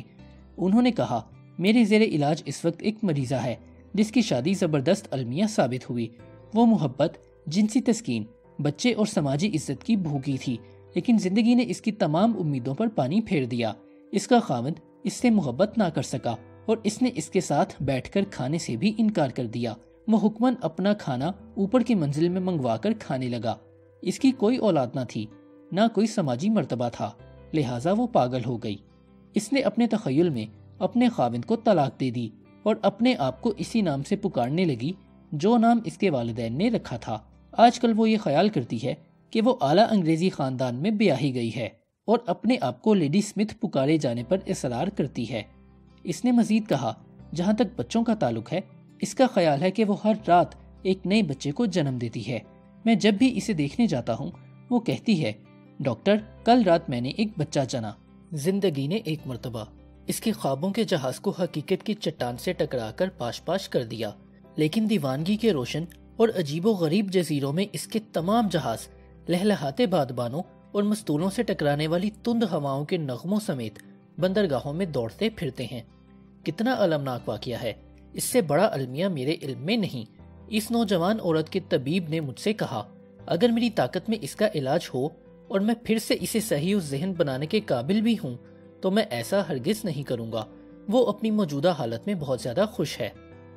Speaker 1: انہوں نے کہا، میرے زیر علاج اس وقت ایک مریضہ ہے جس کی شادی زبردست المیہ ثابت ہوئی۔ وہ محبت، جنسی تسکین، بچے اور سماجی عزت کی بھوکی تھی، لیکن زندگی نے اس کی تمام امیدوں پر پانی پھیر دیا۔ اس کا خاوند اس سے محبت نہ کر سکا اور اس نے اس کے ساتھ بیٹھ کر کھانے سے بھی انکار کر دیا۔ وہ حکماً اپنا کھانا اوپر کی منزل میں منگوا کر کھانے لگا۔ اس کی کوئی اولاد نہ تھی، نہ کوئی سماجی مرتبہ تھا، لہٰذا وہ پاگل ہو گئی۔ اس نے اپنے تخیل میں اپنے خاوند کو طلاق دے دی اور اپنے آپ کو اسی نام سے پکارنے لگی جو نام اس کے والدین نے رکھا تھا۔ آج کل وہ یہ خیال کرتی ہے کہ وہ اعلیٰ انگریزی خاندان میں بیاہی گئی ہے اور اپنے آپ کو لیڈی اسمتھ پکارے جانے پر اصرار کرتی ہے۔ اس نے مزید کہا، جہاں تک بچوں کا تعلق ہے، اس کا خیال ہے کہ وہ ہر رات ایک نئے بچے کو جنم دیتی ہے۔ میں جب بھی اسے دیکھنے جاتا ہوں وہ کہتی ہے، ڈاکٹر کل رات میں نے ایک بچہ جنا۔
Speaker 2: زندگی نے ایک مرتبہ اس کے خوابوں کے جہاز کو حقیقت کی چٹان سے ٹکرا کر پاش پاش کر دیا، لیکن دیوانگی کے روشن اور عجیب و غریب جزیروں میں اس کے تمام جہاز لہلہاتے بادبانوں اور مستولوں سے ٹکرانے والی تند ہواؤں کے نغموں سمیت بندرگاہوں میں دوڑتے پھرتے ہیں۔ کتنا المناک واقعہ ہے، اس سے بڑا المیہ میرے علم میں نہیں۔ اس نوجوان عورت کے طبیب نے مجھ سے کہا، اگر میری طاقت میں اس کا علاج ہو اور میں پھر سے اسے صحیح و ذہن بنانے کے قابل بھی ہوں تو میں ایسا ہرگز نہیں کروں گا۔ وہ اپنی موجودہ حالت میں بہت زیادہ خوش ہے۔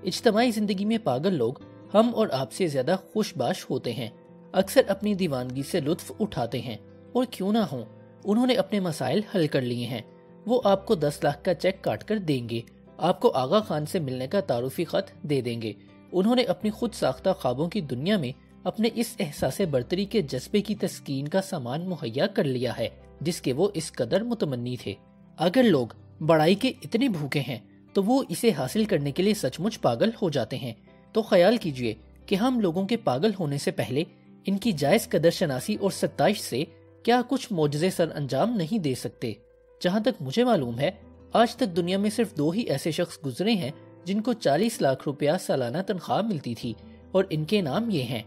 Speaker 2: اجتماعی زندگی میں پاگل لوگ ہم اور آپ سے زیادہ خوش باش ہوتے ہیں، اکثر اپنی دیوانگی سے لطف اٹھاتے ہیں، اور کیوں نہ ہوں، انہوں نے اپنے مسائل حل کر لیے ہیں۔ وہ آپ کو 10 لاکھ کا چیک کاٹ کر دیں گے، آپ کو آغا خان سے ملنے کا تعارفی خط دے دیں گے۔ انہوں نے اپنی خود ساختہ خوابوں کی دنیا میں اپنے اس احساس برتری کے جذبے کی تسکین کا سامان مہیا کر لیا ہے جس کے وہ اس قدر متمنی تھے۔ اگر لوگ بڑائی کے اتنے بھوکے ہیں تو وہ اسے حاصل کرنے کے لیے سچ مچ پاگل ہو جاتے ہیں۔ تو خیال کیجئے کہ ہم لوگوں کے پاگل ہونے سے پہلے ان کی جائز قدر شناسی اور ستائش سے کیا کچھ معجزے سر انجام نہیں دے سکتے۔ جہاں تک مجھے معلوم ہے، آج تک دنیا میں صرف 2 ہی ایسے شخص گزرے ہیں جن کو 40 لاکھ روپیہ سالانہ تنخواہ ملتی تھی، اور ان کے نام یہ ہیں،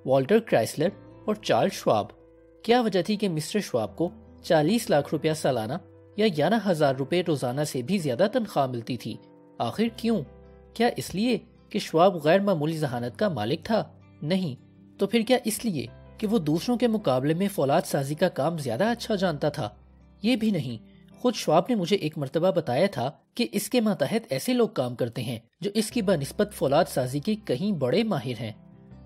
Speaker 2: والٹر کرائسلر اور چارلز شواب۔ کیا وجہ تھی کہ مسٹر شواب کو 40 لاکھ روپیہ سالانہ یا 11,000 روپے روزانہ سے بھی زیادہ تنخواہ ملتی تھی؟ آخر کیوں؟ کیا اس لیے کہ شواب غیر معمولی ذہانت کا مالک تھا؟ نہیں۔ تو پھر کیا اس لیے کہ وہ دوسروں کے مقابلے میں فولاد سازی کا کام زیادہ اچھا جانتا تھا؟ یہ بھی نہیں۔ خود شواب نے مجھے ایک مرتبہ بتایا تھا کہ اس کے ماتحت ایسے لوگ کام کرتے ہیں جو اس کی بنسبت فولاد سازی کے کہیں بڑے ماہر ہیں۔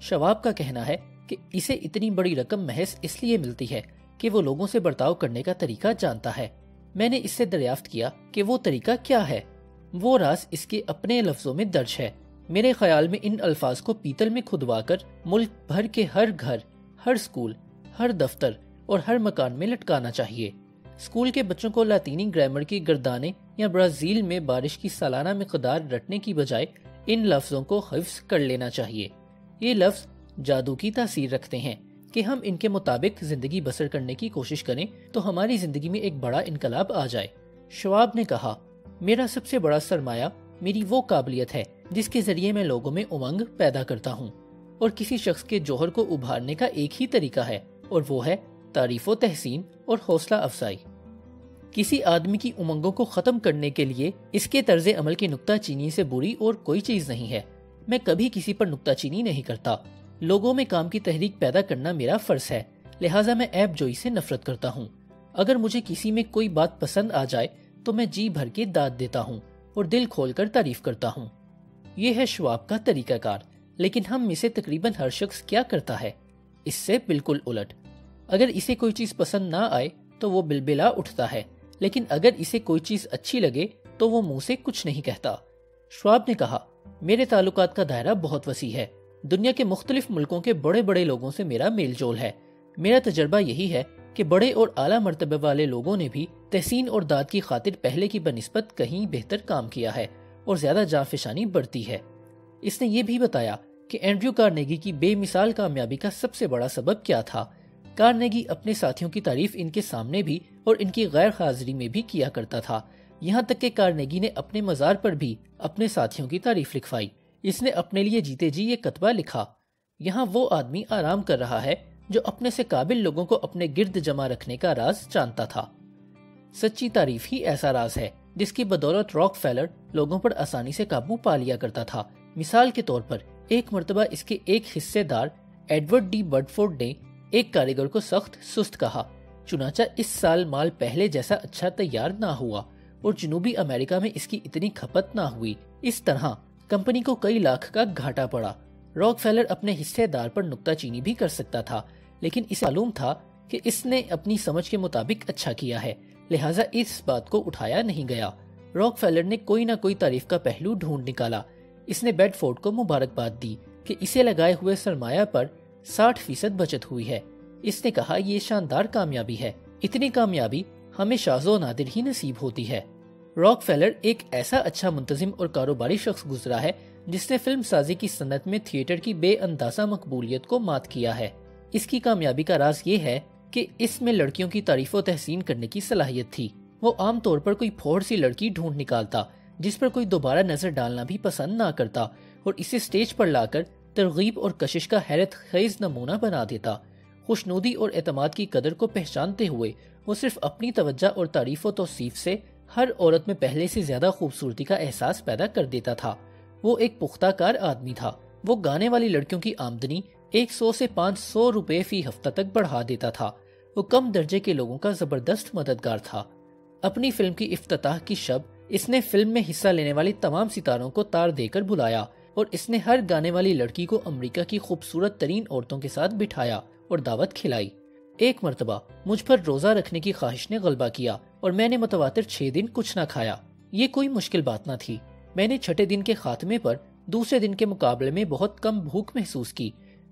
Speaker 2: شواب کا کہنا ہے کہ اسے اتنی بڑی رقم محض اس لیے ملتی ہے کہ وہ لوگوں سے برتاؤ کرنے کا طریقہ جانتا ہے۔ میں نے اس سے دریافت کیا کہ وہ طریقہ کیا ہے۔ وہ راز اس کے اپنے لفظوں میں درج ہے۔ میرے خیال میں ان الفاظ کو پیتل میں کھدوا کر ملک بھر کے ہر گھر، ہر سکول، ہر دفتر اور ہر مکان میں لٹکانا چاہیے۔ سکول کے بچوں کو لاطینی گرامر کی گردانے یا برازیل میں بارش کی سالانہ مقدار رٹنے کی بجائے ان لفظوں کو حفظ کر لینا چاہیے۔ یہ لفظ جادو کی تاثیر رکھتے ہیں، کہ ہم ان کے مطابق زندگی بسر کرنے کی کوشش کریں تو ہماری زندگی میں ایک بڑا انقلاب آ جائے۔ شواب نے کہا، میرا سب سے بڑا سرمایہ میری وہ قابلیت ہے جس کے ذریعے میں لوگوں میں امنگ پیدا کرتا ہوں، اور کسی شخص کے جوہر کو ابھارنے کا ایک ہی طریقہ ہے، اور وہ ہے تعریف و تحسین اور حوصلہ افزائی۔ کسی آدمی کی امنگوں کو ختم کرنے کے لیے اس کے طرز عمل کی نکتہ چینی سے بری اور کوئی چیز نہیں ہے۔ میں کبھی کسی پر نکتہ چینی نہیں کرتا۔ لوگوں میں کام کی تحریک پیدا کرنا میرا فرض ہے، لہٰذا میں عیب جوئی سے نفرت کرتا ہوں۔ اگر مجھے کسی میں کوئی بات پسند آ جائے تو میں جی بھر کے داد دیتا ہوں اور دل کھول کر تعریف کرتا ہوں۔ یہ ہے شواب کا طریقہ کار، لیکن ہم میں سے تقریباً ہر شخص کیا کرتا ہے؟ اس سے بالکل الٹ۔ اگر اسے کوئی چیز پسند نہ آئے تو وہ بلبلا اٹھتا ہے، لیکن اگر اسے کوئی چیز اچھی لگے تو وہ منہ سے کچھ نہیں کہتا۔ شواب نے کہا، میرے تعلقات کا دائرہ بہت وسیع ہے۔ دنیا کے مختلف ملکوں کے بڑے بڑے لوگوں سے میرا میل جول ہے۔ میرا تجربہ یہی ہے کہ بڑے اور اعلیٰ مرتبہ والے لوگوں نے بھی تحسین اور داد کی خاطر پہلے کی بنسبت کہیں بہتر کام کیا ہے اور زیادہ جانفشانی برتی ہے۔ اس نے یہ بھی بتایا کہ اینڈریو کارنیگی کی بے مثال کامیابی کا سب سے بڑا سبب کیا تھا۔ کارنیگی اپنے ساتھیوں کی تعریف ان کے سامنے بھی اور ان کی غیر حاضری میں بھی کیا کرتا تھا، یہاں تک کہ کارنیگی نے اپنے مزار پر بھی اپنے ساتھیوں کی تعریف لکھوائی۔ اس نے اپنے لیے جیتے جی یہ کتبہ لکھا، یہاں وہ آدمی آرام کر رہا ہے جو اپنے سے قابل لوگوں کو اپنے گرد جمع رکھنے کا راز جانتا تھا۔ سچی تعریف ہی ایسا راز ہے جس کی بدولت راک فیلر لوگوں پر آسانی سے قابو پا لیا کرتا تھا۔ مثال کے طور پر ایک مرتبہ اس کے ایک حصے دار ایڈورڈ ڈی برڈفورڈ نے ایک کاریگر کو سخت سست کہا، چنانچہ اس سال مال پہلے جیسا اچھا تیار نہ ہوا اور جنوبی امریکہ میں اس کی اتنی کھپت نہ ہوئی۔ اس طرح کمپنی کو کئی لاکھ کا گھاٹا پڑا۔ راک فیلر اپنے حصے دار پر نکتہ چینی بھی کر سکتا تھا، لیکن اسے معلوم تھا کہ اس نے اپنی سمجھ کے مطابق اچھا کیا ہے، لہٰذا اس بات کو اٹھایا نہیں گیا۔ راک فیلر نے کوئی نہ کوئی تعریف کا پہلو ڈھونڈ نکالا۔ اس نے بیڈ فورڈ کو مبارکباد دی کہ اسے لگائے ہوئے سرمایہ پر 60% بچت ہوئی ہے۔ اس نے کہا، یہ شاندار کامیابی ہے، اتنی کامیابی ہمیں شاذ و نادر ہی نصیب ہوتی ہے۔ راک فیلر ایک ایسا اچھا منتظم اور کاروباری شخص گزرا ہے جس نے فلم سازی کی صنعت میں تھیٹر کی بے اندازہ مقبولیت کو مات کیا ہے۔ اس کی کامیابی کا راز یہ ہے کہ اس میں لڑکیوں کی تعریف و تحسین کرنے کی صلاحیت تھی۔ وہ عام طور پر کوئی پھوڑ سی لڑکی ڈھونڈ نکالتا جس پر کوئی دوبارہ نظر ڈالنا بھی پسند نہ کرتا اور اسے سٹیج پر لا کر ترغیب اور کشش کا حیرت خیز نمونہ بنا دیتا۔ خوشنودی اور اعتماد کی قدر کو پہچانتے ہوئے وہ صرف اپنی توجہ اور تعریف و توصیف سے ہر عورت میں پہلے سے زیادہ خوبصورتی کا احساس پیدا کر دیتا تھا۔ وہ ایک پختہ کار آدمی تھا۔ وہ گانے والی لڑکیوں کی آمدنی 100 سے 500 روپے فی ہفتہ تک بڑھا دیتا تھا۔ وہ کم درجے کے لوگوں کا زبردست مددگار تھا۔ اپنی فلم کی افتتاح کی شب اس نے فلم میں حصہ لینے والی تمام ستاروں کو تار دے کر بلایا اور اس نے ہر گانے والی لڑکی کو امریکہ کی خوبصورت ترین عورتوں کے ساتھ بٹھایا اور دعوت کھلائی۔ ایک مرتبہ مجھ پر روزہ رکھنے کی خواہش نے غلبہ کیا اور میں نے متواتر 6 دن کچھ نہ کھایا۔ یہ کوئی مشکل بات نہ تھی۔ میں نے 6 دن کے خاتمے پر دوسرے دن کے مقابلے میں بہت کم بھوک محسوس کی۔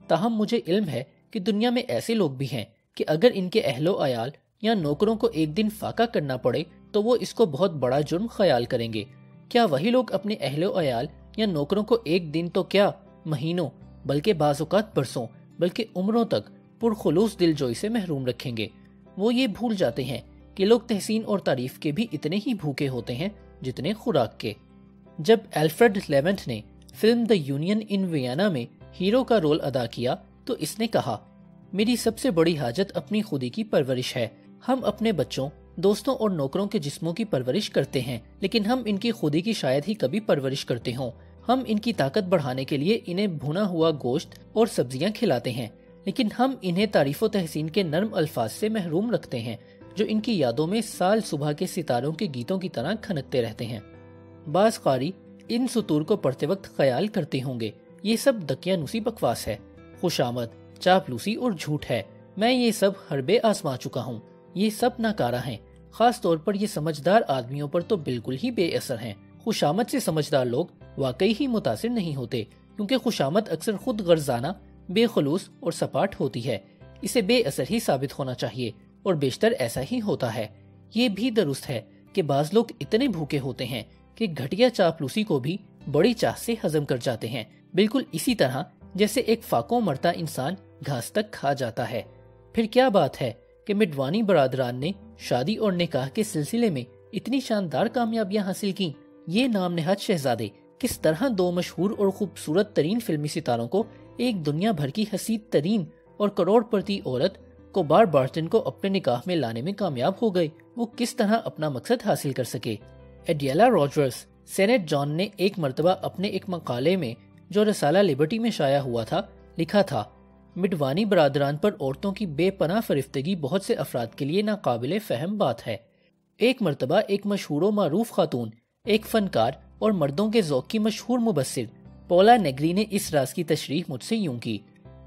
Speaker 2: تاہم مجھے علم ہے کہ دنیا میں ایسے لوگ بھی ہیں کہ اگر ان کے اہل و عیال یا نوکروں کو ایک دن فاقہ کرنا پڑے تو وہ اس کو بہت بڑا جرم خیال کریں گے۔ کیا وہی لوگ اپنے اہل و عیال یا نوکروں کو ایک دن تو کیا مہینوں بلکہ بعض اوقات برسوں بلکہ عمروں تک پرخلوص دل جوئی سے محروم رکھیں گے؟ وہ یہ بھول جاتے ہیں کہ لوگ تحسین اور تعریف کے بھی اتنے ہی بھوکے ہوتے ہیں جتنے خوراک کے۔ جب الفریڈ لیونٹ نے فلم دی یونین ان ویانا میں ہیرو کا رول ادا کیا تو اس نے کہا، میری سب سے بڑی حاجت اپنی خودی کی پرورش ہے۔ ہم اپنے بچوں، دوستوں اور نوکروں کے جسموں کی پرورش کرتے ہیں، لیکن ہم ان کی خودی کی شاید ہی کبھی پرورش کرتے ہوں۔ ہم ان کی طاقت بڑھانے کے لیے انہیں بھنا ہوا گوشت اور سبزیاں کھلاتے ہیں، لیکن ہم انہیں تعریف و تحسین کے نرم الفاظ سے محروم رکھتے ہیں جو ان کی یادوں میں سال صبح کے ستاروں کے گیتوں کی طرح کھنکتے رہتے ہیں۔ بعض قاری ان سطور کو پڑھتے وقت خیال کرتے ہوں گے، یہ سب دقیانوسی بکواس ہے، خوشامد، چاپلوسی اور جھوٹ ہے۔ میں یہ سب حربے آزما چکا ہوں، یہ سب ناکارہ ہیں۔ خاص طور پر یہ سمجھدار آدمیوں پر تو بالکل ہی بے اثر ہیں۔ خوشامد سے سمجھدار لوگ واقعی ہی متاثر نہیں ہوتے، کیونکہ خوشامد اکثر خود غرضانہ، بے خلوص اور سپاٹ ہوتی ہے۔ اسے بے اثر ہی ثابت ہونا چاہیے اور بیشتر ایسا ہی ہوتا ہے۔ یہ بھی درست ہے کہ بعض لوگ اتنے بھوکے ہوتے ہیں کہ گھٹیا چاپلوسی کو بھی بڑی چاہ سے ہضم کر جاتے ہیں، بالکل اسی طرح جیسے ایک فاقوں مرتا انسان گھاس تک کھا جاتا ہے۔ پھر کیا بات ہے کہ مڈوانی برادران نے شادی اور نکاح کے سلسلے میں اتنی شاندار کامیابیاں حاصل کی۔ یہ نام نہاد شہزادے کس طرح دو مشہور اور خوبصورت ترین فلمی ستاروں کو، ایک دنیا بھر کی حسین ترین اور کروڑ پرتی عورت کوبار بارٹن کو اپنے نکاح میں لانے میں کامیاب ہو گئے، وہ کس طرح اپنا مقصد حاصل کر سکے۔ ایڈیلا راجرز، سینٹ جان نے ایک مرتبہ اپنے ایک مقالے میں جو رسالہ لبرٹی میں شائع ہوا تھا لکھا تھا، مڈوانی برادران پر عورتوں کی بے پناہ فریفتگی بہت سے افراد کے لیے ناقابل فہم بات ہے۔ ایک مرتبہ ایک مشہور و معروف خاتون، ایک فنکار اور مردوں کے ذوق کی مشہور مبصر پولا نیگری نے اس راز کی تشریح مجھ سے یوں کی،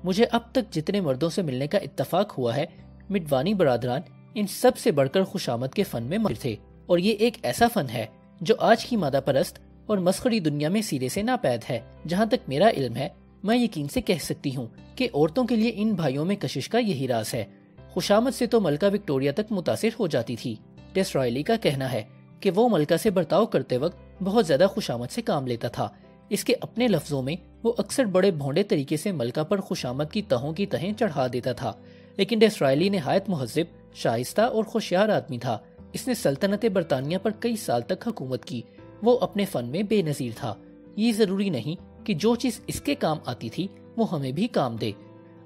Speaker 2: مجھے اب تک جتنے مردوں سے ملنے کا اتفاق ہوا ہے، مڈوانی برادران ان سب سے بڑھ کر خوشامد کے فن میں ماہر تھے، اور یہ ایک ایسا فن ہے جو آج کی مادہ پرست اور مسخری دنیا میں سرے سے ناپید ہے۔ جہاں تک میرا علم ہے، میں یقین سے کہہ سکتی ہوں کہ عورتوں کے لیے ان بھائیوں میں کشش کا یہی راز ہے۔ خوشامد سے تو ملکہ وکٹوریہ تک متاثر ہو جاتی تھی۔ ڈسرائیلی کا کہنا ہے کہ وہ ملکہ سے برتاؤ کرتے وقت بہت زیادہ خوشامد سے کام لیتا تھا۔ اس کے اپنے لفظوں میں وہ اکثر بڑے بھونڈے طریقے سے ملکہ پر خوشامد کی تہوں کی تہیں چڑھا دیتا تھا، لیکن ڈسرائیلی نہایت مہذب، شائستہ اور ہوشیار آدمی تھا۔ اس نے سلطنت برطانیہ پر کئی سال تک حکومت کی۔ وہ اپنے فن میں بے نظیر تھا۔ یہ ضروری نہیں کہ جو چیز اس کے کام آتی تھی وہ ہمیں بھی کام دے۔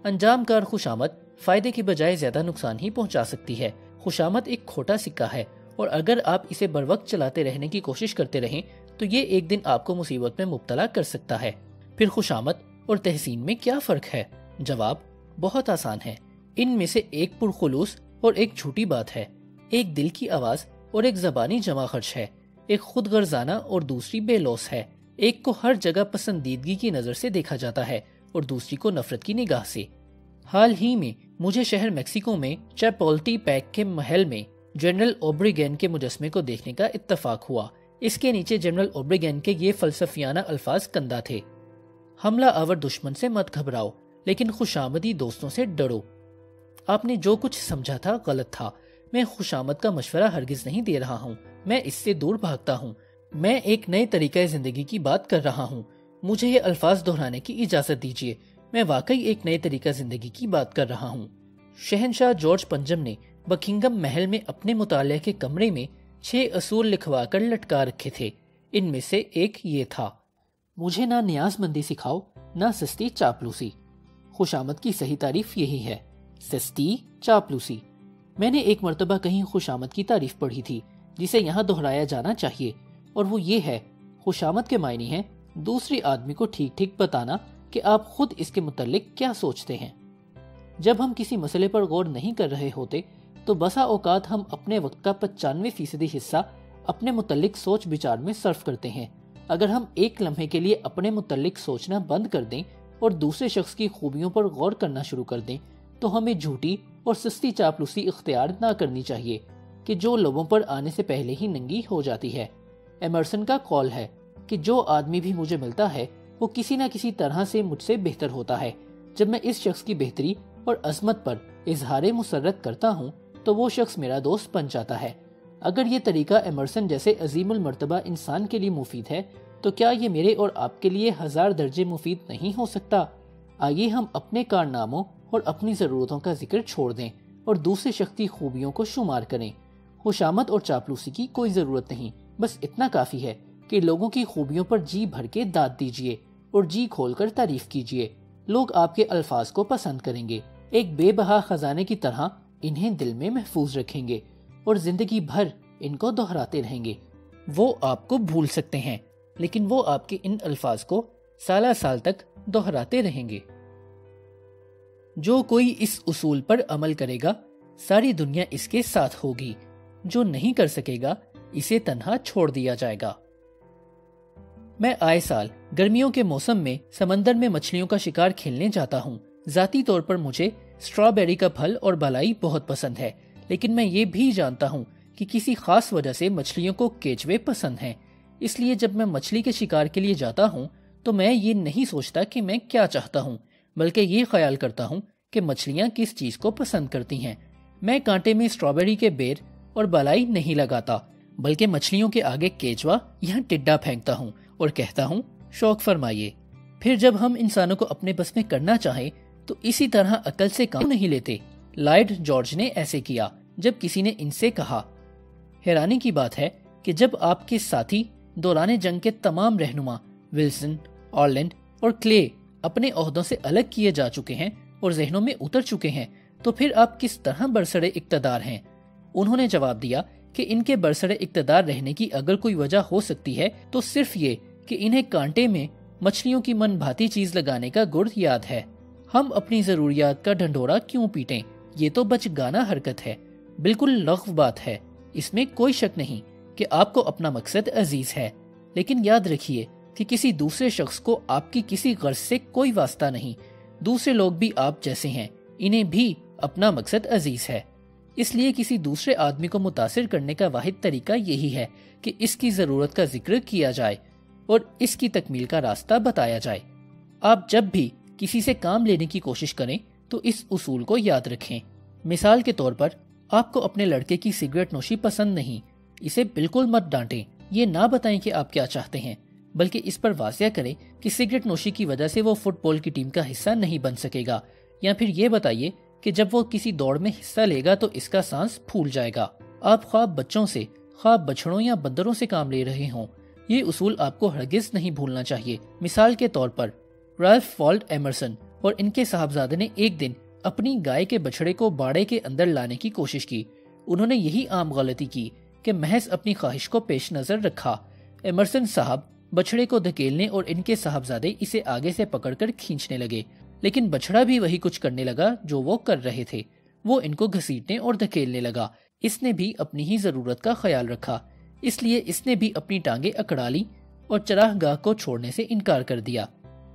Speaker 2: انجام کار خوشامد فائدے کے بجائے زیادہ نقصان ہی پہنچا سکتی ہے۔ خوشامد ایک کھوٹا سکہ ہے، اور اگر آپ اسے بر وقت چلاتے رہنے کی کوشش کرتے رہیں تو یہ ایک دن آپ کو مصیبت میں مبتلا کر سکتا ہے۔ پھر خوشامد اور تحسین میں کیا فرق ہے؟ جواب بہت آسان ہے۔ ان میں سے ایک پرخلوص اور ایک جھوٹی بات ہے، ایک دل کی آواز اور ایک زبانی جمع خرچ ہے، ایک خود غرضانہ اور دوسری بے لوث ہے۔ ایک کو ہر جگہ پسندیدگی کی نظر سے دیکھا جاتا ہے اور دوسری کو نفرت کی نگاہ سے۔ حال ہی میں مجھے شہر میکسیکو میں چیپولٹی پیک کے محل میں جنرل اوبریگین کے مجسمے کو دیکھنے کا اتفاق ہوا۔ اس کے نیچے جنرل اوبریگین کے یہ فلسفیانہ الفاظ کندہ تھے، حملہ آور دشمن سے مت گھبراؤ، لیکن خوشامدی دوستوں سے ڈرو۔ آپ نے جو کچھ سمجھا تھا غلط تھا۔ میں خوشامد کا مشورہ ہرگز نہیں دے رہا ہوں، میں اس سے دور بھاگتا ہوں۔ میں ایک نئے طریقہ زندگی کی بات کر رہا ہوں۔ مجھے یہ الفاظ دہرانے کی اجازت دیجیے، میں واقعی ایک نئے طریقہ زندگی کی بات کر رہا ہوں۔ شہنشاہ جارج پنجم نے بکنگم محل میں اپنے مطالعہ کے کمرے میں 6 اصول لکھوا کر لٹکا رکھے تھے۔ ان میں سے ایک یہ تھا، مجھے نہ نیاز مندی سکھاؤ نہ سستی چاپلوسی۔ خوشامد کی صحیح تعریف یہی ہے، سستی چاپلوسی۔ میں نے ایک مرتبہ کہیں خوشامد کی تعریف پڑھی تھی جسے یہاں دہرایا جانا چاہیے، اور وہ یہ ہے، خوشامد کے معنی ہے دوسری آدمی کو ٹھیک ٹھیک بتانا کہ آپ خود اس کے متعلق کیا سوچتے ہیں۔ جب ہم کسی مسئلے پر غور نہیں کر رہے ہوتے تو بسا اوقات ہم اپنے وقت کا 95% حصہ اپنے متعلق سوچ بچار میں صرف کرتے ہیں۔ اگر ہم ایک لمحے کے لیے اپنے متعلق سوچنا بند کر دیں اور دوسرے شخص کی خوبیوں پر غور کرنا شروع کر دیں تو ہمیں جھوٹی اور سستی چاپلوسی اختیار نہ کرنی چاہیے کہ جو لوگوں پر آنے سے پہلے ہی ننگی ہو جاتی ہے۔ ایمرسن کا قول ہے کہ جو آدمی بھی مجھے ملتا ہے وہ کسی نہ کسی طرح سے مجھ سے بہتر ہوتا ہے۔ جب میں اس شخص کی بہتری اور عظمت پر اظہار مسرت کرتا ہوں تو وہ شخص میرا دوست بن جاتا ہے۔ اگر یہ طریقہ ایمرسن جیسے عظیم المرتبہ انسان کے لیے مفید ہے تو کیا یہ میرے اور آپ کے لیے 1000 درجے مفید نہیں ہو سکتا؟ آئیے ہم اپنے کارناموں اور اپنی ضرورتوں کا ذکر چھوڑ دیں اور دوسرے شخص کی خوبیوں کو شمار کریں۔ خوشامد اور چاپلوسی کی کوئی ضرورت نہیں، بس اتنا کافی ہے کہ لوگوں کی خوبیوں پر جی بھر کے داد دیجیے اور جی کھول کر تعریف کیجیے۔ لوگ آپ کے الفاظ کو پسند کریں گے، ایک بے بہا خزانے کی طرح انہیں دل میں محفوظ رکھیں گے اور زندگی بھر ان کو دہراتے رہیں گے۔ وہ آپ کو بھول سکتے ہیں لیکن وہ آپ کے ان الفاظ کو سالہ سال تک دہراتے رہیں گے۔ جو کوئی اس اصول پر عمل کرے گا ساری دنیا اس کے ساتھ ہوگی، جو نہیں کر سکے گا اسے تنہا چھوڑ دیا جائے گا۔ میں آئے سال گرمیوں کے موسم میں سمندر میں مچھلیوں کا شکار کھیلنے جاتا ہوں۔ ذاتی طور پر مجھے اسٹرابیری کا پھل اور بالائی بہت پسند ہے، لیکن میں یہ بھی جانتا ہوں کہ کسی خاص وجہ سے مچھلیوں کو کیچوے پسند ہیں۔ اس لیے جب میں مچھلی کے شکار کے لیے جاتا ہوں تو میں یہ نہیں سوچتا کہ میں کیا چاہتا ہوں، بلکہ یہ خیال کرتا ہوں کہ مچھلیاں کس چیز کو پسند کرتی ہیں۔ میں کانٹے میں اسٹرابیری کے بیر اور بالائی نہیں لگاتا، بلکہ مچھلیوں کے آگے کیچوا یا ٹڈا پھینکتا ہوں اور کہتا ہوں شوق فرمائیے۔ پھر جب ہم انسانوں کو اپنے بس میں کرنا چاہیں تو اسی طرح عقل سے کام نہیں لیتے؟ لائیڈ جارج نے ایسے کیا جب کسی نے ان سے کہا۔ حیرانی کی بات ہے کہ جب آپ کے ساتھی دوران جنگ کے تمام رہنما ولسن، آرلینڈ اور کلے اپنے عہدوں سے الگ کیے جا چکے ہیں اور ذہنوں میں اتر چکے ہیں، تو پھر آپ کس طرح برسر اقتدار ہیں؟ انہوں نے جواب دیا کہ ان کے برسر اقتدار رہنے کی اگر کوئی وجہ ہو سکتی ہے تو صرف یہ کہ انہیں کانٹے میں مچھلیوں کی من بھاتی چیز لگانے کا گڑ یاد ہے۔ ہم اپنی ضروریات کا ڈھنڈورا کیوں پیٹیں؟ یہ تو بچ گانا حرکت ہے، بالکل لغو بات ہے۔ اس میں کوئی شک نہیں کہ آپ کو اپنا مقصد عزیز ہے، لیکن یاد رکھیے کہ کسی دوسرے شخص کو آپ کی کسی غرض سے کوئی واسطہ نہیں۔ دوسرے لوگ بھی آپ جیسے ہیں، انہیں بھی اپنا مقصد عزیز ہے۔ اس لیے کسی دوسرے آدمی کو متاثر کرنے کا واحد طریقہ یہی ہے کہ اس کی ضرورت کا ذکر کیا جائے اور اس کی تکمیل کا راستہ بتایا جائے۔ آپ جب بھی کسی سے کام لینے کی کوشش کریں تو اس اصول کو یاد رکھیں۔ مثال کے طور پر آپ کو اپنے لڑکے کی سگریٹ نوشی پسند نہیں، اسے بالکل مت ڈانٹیں۔ یہ نہ بتائیں کہ آپ کیا چاہتے ہیں، بلکہ اس پر واضح کریں کہ سگریٹ نوشی کی وجہ سے وہ فٹ بال کی ٹیم کا حصہ نہیں بن سکے گا، یا پھر یہ بتائیے کہ جب وہ کسی دوڑ میں حصہ لے گا تو اس کا سانس پھول جائے گا۔ آپ خواہ بچوں سے، خواہ بچڑوں یا بندروں سے کام لے رہے ہوں، یہ اصول آپ کو ہرگز نہیں بھولنا چاہیے۔ مثال کے طور پر رالف والڈ ایمرسن اور ان کے صاحبزادے نے ایک دن اپنی گائے کے بچڑے کو باڑے کے اندر لانے کی کوشش کی۔ انہوں نے یہی عام غلطی کی کہ محض اپنی خواہش کو پیش نظر رکھا۔ ایمرسن صاحب بچڑے کو دھکیلنے اور ان کے صاحبزادے اسے آگے سے پکڑ کر کھینچنے لگے، لیکن بچڑا بھی وہی کچھ کرنے لگا جو وہ کر رہے تھے۔ وہ ان کو گھسیٹنے اور دھکیلنے لگا۔ اس نے بھی اپنی ہی ضرورت کا خیال رکھا، اس لیے اس نے بھی اپنی ٹانگیں اکڑا لی اور چراہ گاہ کو چھوڑنے سے انکار کر دیا۔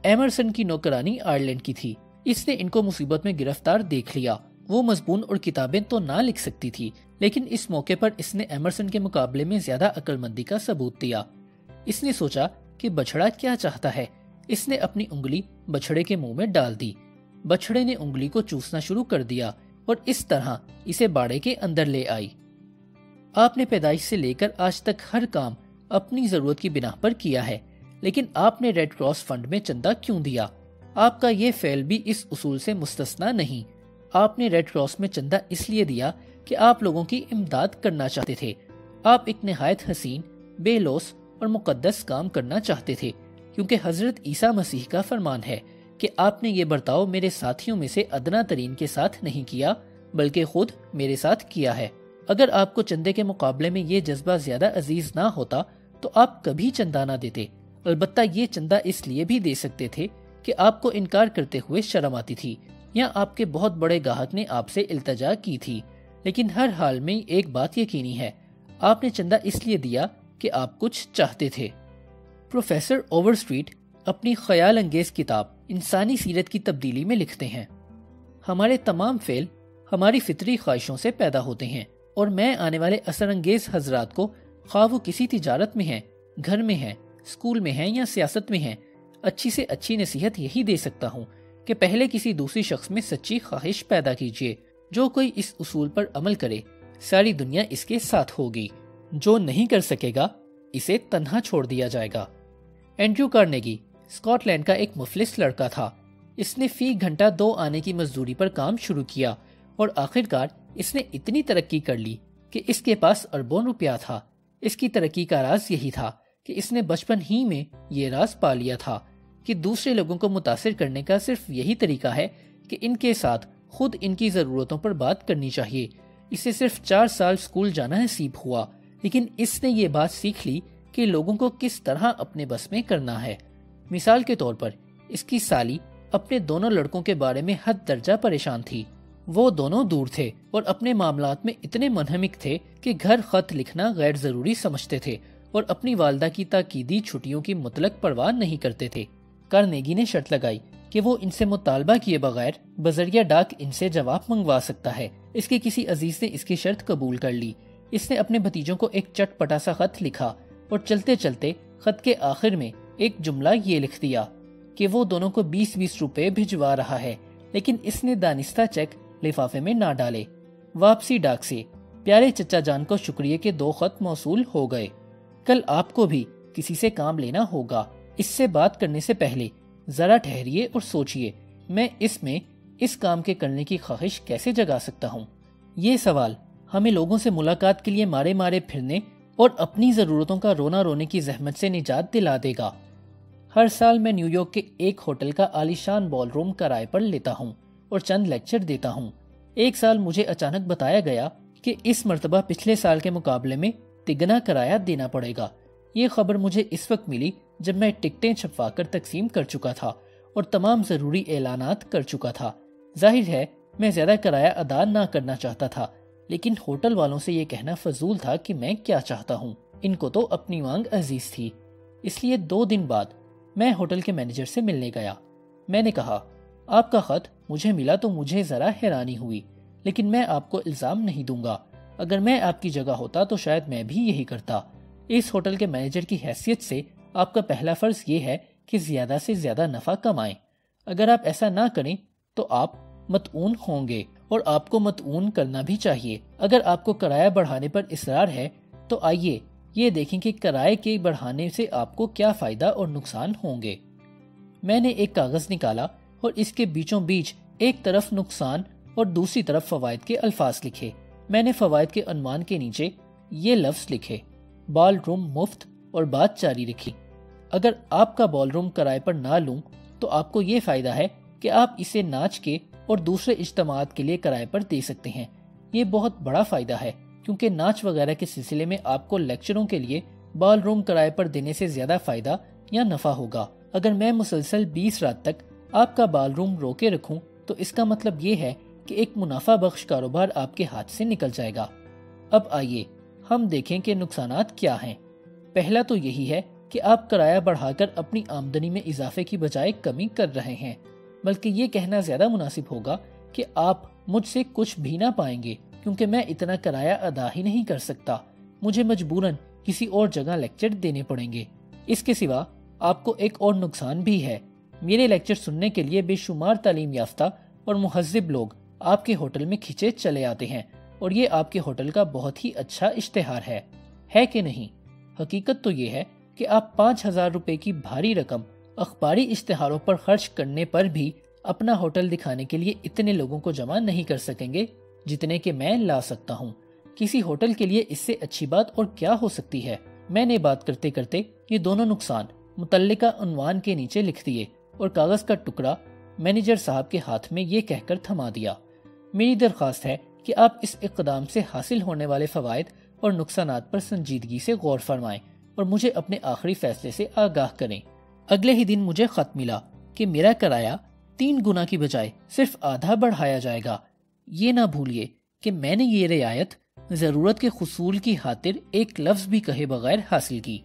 Speaker 2: ایمرسن کی نوکرانی آئرلینڈ کی تھی، اس نے ان کو مصیبت میں گرفتار دیکھ لیا۔ وہ مضمون اور کتابیں تو نہ لکھ سکتی تھی، لیکن اس موقع پر اس نے ایمرسن کے مقابلے میں زیادہ عقل مندی کا ثبوت دیا۔ اس نے سوچا کہ بچڑا کیا چاہتا ہے۔ اس نے اپنی انگلی بچڑے کے منہ میں ڈال دی، بچڑے نے انگلی کو چوسنا شروع کر دیا اور اس طرح اسے باڑے کے اندر لے آئی۔ آپ نے پیدائش سے لے کر آج تک ہر کام اپنی ضرورت کی بنا پر کیا ہے، لیکن آپ نے ریڈ کراس فنڈ میں چندہ کیوں دیا؟ آپ کا یہ فعل بھی اس اصول سے مستثنا نہیں۔ آپ نے ریڈ کراس میں چندہ اس لیے دیا کہ آپ لوگوں کی امداد کرنا چاہتے تھے۔ آپ ایک نہایت حسین، بے لوث اور مقدس کام کرنا چاہتے تھے، کیونکہ حضرت عیسیٰ مسیح کا فرمان ہے کہ آپ نے یہ برتاؤ میرے ساتھیوں میں سے ادنا ترین کے ساتھ نہیں کیا، بلکہ خود میرے ساتھ کیا ہے۔ اگر آپ کو چندے کے مقابلے میں یہ جذبہ زیادہ عزیز نہ ہوتا تو آپ کبھی چندہ نہ دیتے۔ البتہ یہ چندہ اس لیے بھی دے سکتے تھے کہ آپ کو انکار کرتے ہوئے شرم آتی تھی، یا آپ کے بہت بڑے گاہک نے آپ سے التجا کی تھی۔ لیکن ہر حال میں ایک بات یقینی ہے، آپ نے چندہ اس لیے دیا کہ آپ کچھ چاہتے تھے۔ پروفیسر اوور اسٹریٹ اپنی خیال انگیز کتاب انسانی سیرت کی تبدیلی میں لکھتے ہیں، ہمارے تمام فعل ہماری فطری خواہشوں سے پیدا ہوتے ہیں، اور میں آنے والے اثر انگیز حضرات کو، خواہ وہ کسی تجارت میں ہیں، گھر میں ہیں، اسکول میں ہیں یا سیاست میں ہیں، اچھی سے اچھی نصیحت یہی دے سکتا ہوں کہ پہلے کسی دوسری شخص میں سچی خواہش پیدا کیجیے۔ جو کوئی اس اصول پر عمل کرے، ساری دنیا اس کے ساتھ ہوگی۔ جو نہیں کر سکے گا، اسے تنہا چھوڑ دیا جائے گا۔ اینڈریو کارنیگی اسکاٹ لینڈ کا ایک مفلس لڑکا تھا۔ اس نے فی گھنٹہ 2 آنے کی مزدوری پر کام شروع کیا، اور آخرکار اس نے اتنی ترقی کر لی کہ اس کے پاس اربوں روپیہ تھا۔ اس کی ترقی کا راز یہی تھا کہ اس نے بچپن ہی میں یہ راز پا لیا تھا کہ دوسرے لوگوں کو متاثر کرنے کا صرف یہی طریقہ ہے کہ ان کے ساتھ خود ان کی ضرورتوں پر بات کرنی چاہیے۔ اسے صرف 4 سال اسکول جانا نصیب ہوا، لیکن اس نے یہ بات سیکھ لی کہ لوگوں کو کس طرح اپنے بس میں کرنا ہے۔ مثال کے طور پر اس کی سالی اپنے دونوں لڑکوں کے بارے میں حد درجہ پریشان تھی۔ وہ دونوں دور تھے اور اپنے معاملات میں اتنے منہمک تھے کہ گھر خط لکھنا غیر ضروری سمجھتے تھے اور اپنی والدہ کی تاکیدی چھٹیوں کی مطلق پرواہ نہیں کرتے تھے۔ کارنیگی نے شرط لگائی کہ وہ ان سے مطالبہ کیے بغیر بذریعہ ڈاک ان سے جواب منگوا سکتا ہے۔ اس کے کسی عزیز نے اس کی شرط قبول کر لی۔ اس نے اپنے بھتیجوں کو ایک چٹ پٹا سا خط لکھا اور چلتے چلتے خط کے آخر میں ایک جملہ یہ لکھ دیا کہ وہ دونوں کو 20-20 روپے بھجوا رہا ہے، لیکن اس نے دانستہ چیک لفافے میں نہ ڈالے۔ واپسی ڈاک سے پیارے چچا جان کو شکریہ کے 2 خط موصول ہو گئے۔ کل آپ کو بھی کسی سے کام لینا ہوگا۔ اس سے بات کرنے سے پہلے ذرا ٹھہریے اور سوچئے، میں اس میں اس کام کے کرنے کی خواہش کیسے جگا سکتا ہوں؟ یہ سوال ہمیں لوگوں سے ملاقات کے لیے مارے مارے پھرنے اور اپنی ضرورتوں کا رونا رونے کی زحمت سے نجات دلا دے گا۔ ہر سال میں نیو یارک کے ایک ہوٹل کا عالیشان بال روم کرائے پر لیتا ہوں اور چند لیکچر دیتا ہوں۔ ایک سال مجھے اچانک بتایا گیا کہ اس مرتبہ پچھلے سال کے مقابلے میں تگنا کرایہ دینا پڑے گا۔ یہ خبر مجھے اس وقت ملی جب میں ٹکٹیں چھپوا کر تقسیم کر چکا تھا اور تمام ضروری اعلانات کر چکا تھا۔ ظاہر ہے میں زیادہ کرایہ ادا نہ کرنا چاہتا تھا، لیکن ہوٹل والوں سے یہ کہنا فضول تھا کہ میں کیا چاہتا ہوں۔ ان کو تو اپنی مانگ عزیز تھی۔ اس لیے 2 دن بعد میں ہوٹل کے مینیجر سے ملنے گیا۔ میں نے کہا، آپ کا خط مجھے ملا تو مجھے ذرا حیرانی ہوئی، لیکن میں آپ کو الزام نہیں دوں گا۔ اگر میں آپ کی جگہ ہوتا تو شاید میں بھی یہی کرتا۔ اس ہوٹل کے مینیجر کی حیثیت سے آپ کا پہلا فرض یہ ہے کہ زیادہ سے زیادہ نفع کمائیں۔ اگر آپ ایسا نہ کریں تو آپ مطعون ہوں گے، اور آپ کو مطعون کرنا بھی چاہیے۔ اگر آپ کو کرایہ بڑھانے پر اصرار ہے تو آئیے یہ دیکھیں کہ کرائے کے بڑھانے سے آپ کو کیا فائدہ اور نقصان ہوں گے۔ میں نے ایک کاغذ نکالا اور اس کے بیچوں بیچ ایک طرف نقصان اور دوسری طرف فوائد کے الفاظ لکھے۔ میں نے فوائد کے عنوان کے نیچے یہ لفظ لکھے، بال روم مفت، اور بات جاری رکھی۔ اگر آپ کا بال روم کرائے پر نہ لوں تو آپ کو یہ فائدہ ہے کہ آپ اسے ناچ کے اور دوسرے اجتماعات کے لیے کرائے پر دے سکتے ہیں۔ یہ بہت بڑا فائدہ ہے، کیونکہ ناچ وغیرہ کے سلسلے میں آپ کو لیکچروں کے لیے بال روم کرائے پر دینے سے زیادہ فائدہ یا نفع ہوگا۔ اگر میں مسلسل 20 رات تک آپ کا بال روم روکے رکھوں تو اس کا مطلب یہ ہے کہ ایک منافع بخش کاروبار آپ کے ہاتھ سے نکل جائے گا۔ اب آئیے ہم دیکھیں کہ نقصانات کیا ہیں۔ پہلا تو یہی ہے کہ آپ کرایہ بڑھا کر اپنی آمدنی میں اضافے کی بجائے کمی کر رہے ہیں، بلکہ یہ کہنا زیادہ مناسب ہوگا کہ آپ مجھ سے کچھ بھی نہ پائیں گے، کیونکہ میں اتنا کرایہ ادا ہی نہیں کر سکتا۔ مجھے مجبوراً کسی اور جگہ لیکچر دینے پڑیں گے۔ اس کے سوا آپ کو ایک اور نقصان بھی ہے۔ میرے لیکچر سننے کے لیے بے شمار تعلیم یافتہ اور مہذب لوگ آپ کے ہوٹل میں کھنچے چلے آتے ہیں، اور یہ آپ کے ہوٹل کا بہت ہی اچھا اشتہار ہے کہ نہیں؟ حقیقت تو یہ ہے کہ آپ 5,000 روپے کی بھاری رقم اخباری اشتہاروں پر خرچ کرنے پر بھی اپنا ہوٹل دکھانے کے لیے اتنے لوگوں کو جمع نہیں کر سکیں گے جتنے کہ میں لا سکتا ہوں۔ کسی ہوٹل کے لیے اس سے اچھی بات اور کیا ہو سکتی ہے؟ میں نے بات کرتے کرتے یہ دونوں نقصان متعلقہ عنوان کے نیچے لکھ دیے اور کاغذ کا ٹکڑا مینیجر صاحب کے ہاتھ میں یہ کہہ کر تھما دیا، میری درخواست ہے کہ آپ اس اقدام سے حاصل ہونے والے فوائد اور نقصانات پر سنجیدگی سے غور فرمائیں اور مجھے اپنے آخری فیصلے سے آگاہ کریں۔ اگلے ہی دن مجھے خط ملا کہ میرا کرایہ 3 گنا کی بجائے صرف آدھا بڑھایا جائے گا۔ یہ نہ بھولیے کہ میں نے یہ رعایت ضرورت کے حصول کی خاطر ایک لفظ بھی کہے بغیر حاصل کی۔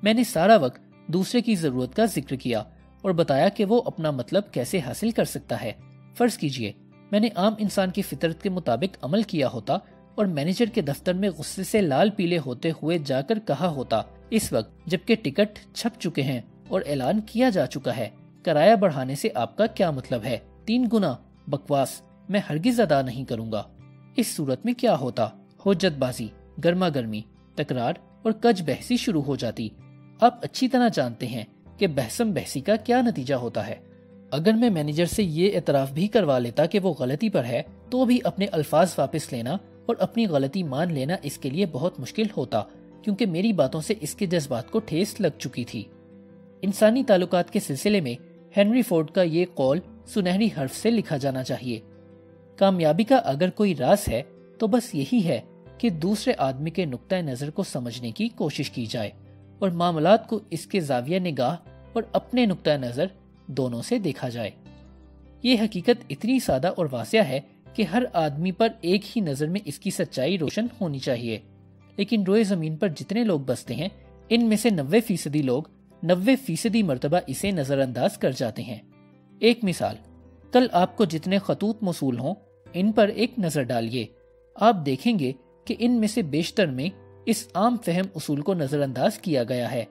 Speaker 2: میں نے سارا وقت دوسرے کی ضرورت کا ذکر کیا اور بتایا کہ وہ اپنا مطلب کیسے حاصل کر سکتا ہے۔ فرض کیجئے میں نے عام انسان کی فطرت کے مطابق عمل کیا ہوتا اور مینیجر کے دفتر میں غصے سے لال پیلے ہوتے ہوئے جا کر کہا ہوتا، اس وقت جبکہ ٹکٹ چھپ چکے ہیں اور اعلان کیا جا چکا ہے، کرایہ بڑھانے سے آپ کا کیا مطلب ہے؟ 3 گنا؟ بکواس، میں ہرگز ادا نہیں کروں گا۔ اس صورت میں کیا ہوتا؟ حجت بازی، گرما گرمی، تکرار اور کج بحثی شروع ہو جاتی۔ آپ اچھی طرح جانتے ہیں کہ بحثم بحثی کا کیا نتیجہ ہوتا ہے۔ اگر میں مینیجر سے یہ اعتراف بھی کروا لیتا کہ وہ غلطی پر ہے، تو بھی اپنے الفاظ واپس لینا اور اپنی غلطی مان لینا اس کے لیے بہت مشکل ہوتا، کیونکہ میری باتوں سے اس کے جذبات کو ٹھیس لگ چکی تھی۔ انسانی تعلقات کے سلسلے میں ہنری فورڈ کا یہ قول سنہری حرف سے لکھا جانا چاہیے، کامیابی کا اگر کوئی راز ہے تو بس یہی ہے کہ دوسرے آدمی کے نقطہ نظر کو سمجھنے کی کوشش کی جائے اور معاملات کو اس کے زاویہ نگاہ اور اپنے نقطہ نظر دونوں سے دیکھا جائے۔ یہ حقیقت اتنی سادہ اور واضح ہے کہ ہر آدمی پر ایک ہی نظر میں اس کی سچائی روشن ہونی چاہیے، لیکن روئے زمین پر جتنے لوگ بستے ہیں ان میں سے 90% لوگ 90% مرتبہ اسے نظر انداز کر جاتے ہیں۔ ایک مثال، کل آپ کو جتنے خطوط موصول ہوں ان پر ایک نظر ڈالیے، آپ دیکھیں گے کہ ان میں سے بیشتر میں اس عام فہم اصول کو نظر انداز کیا گیا ہے۔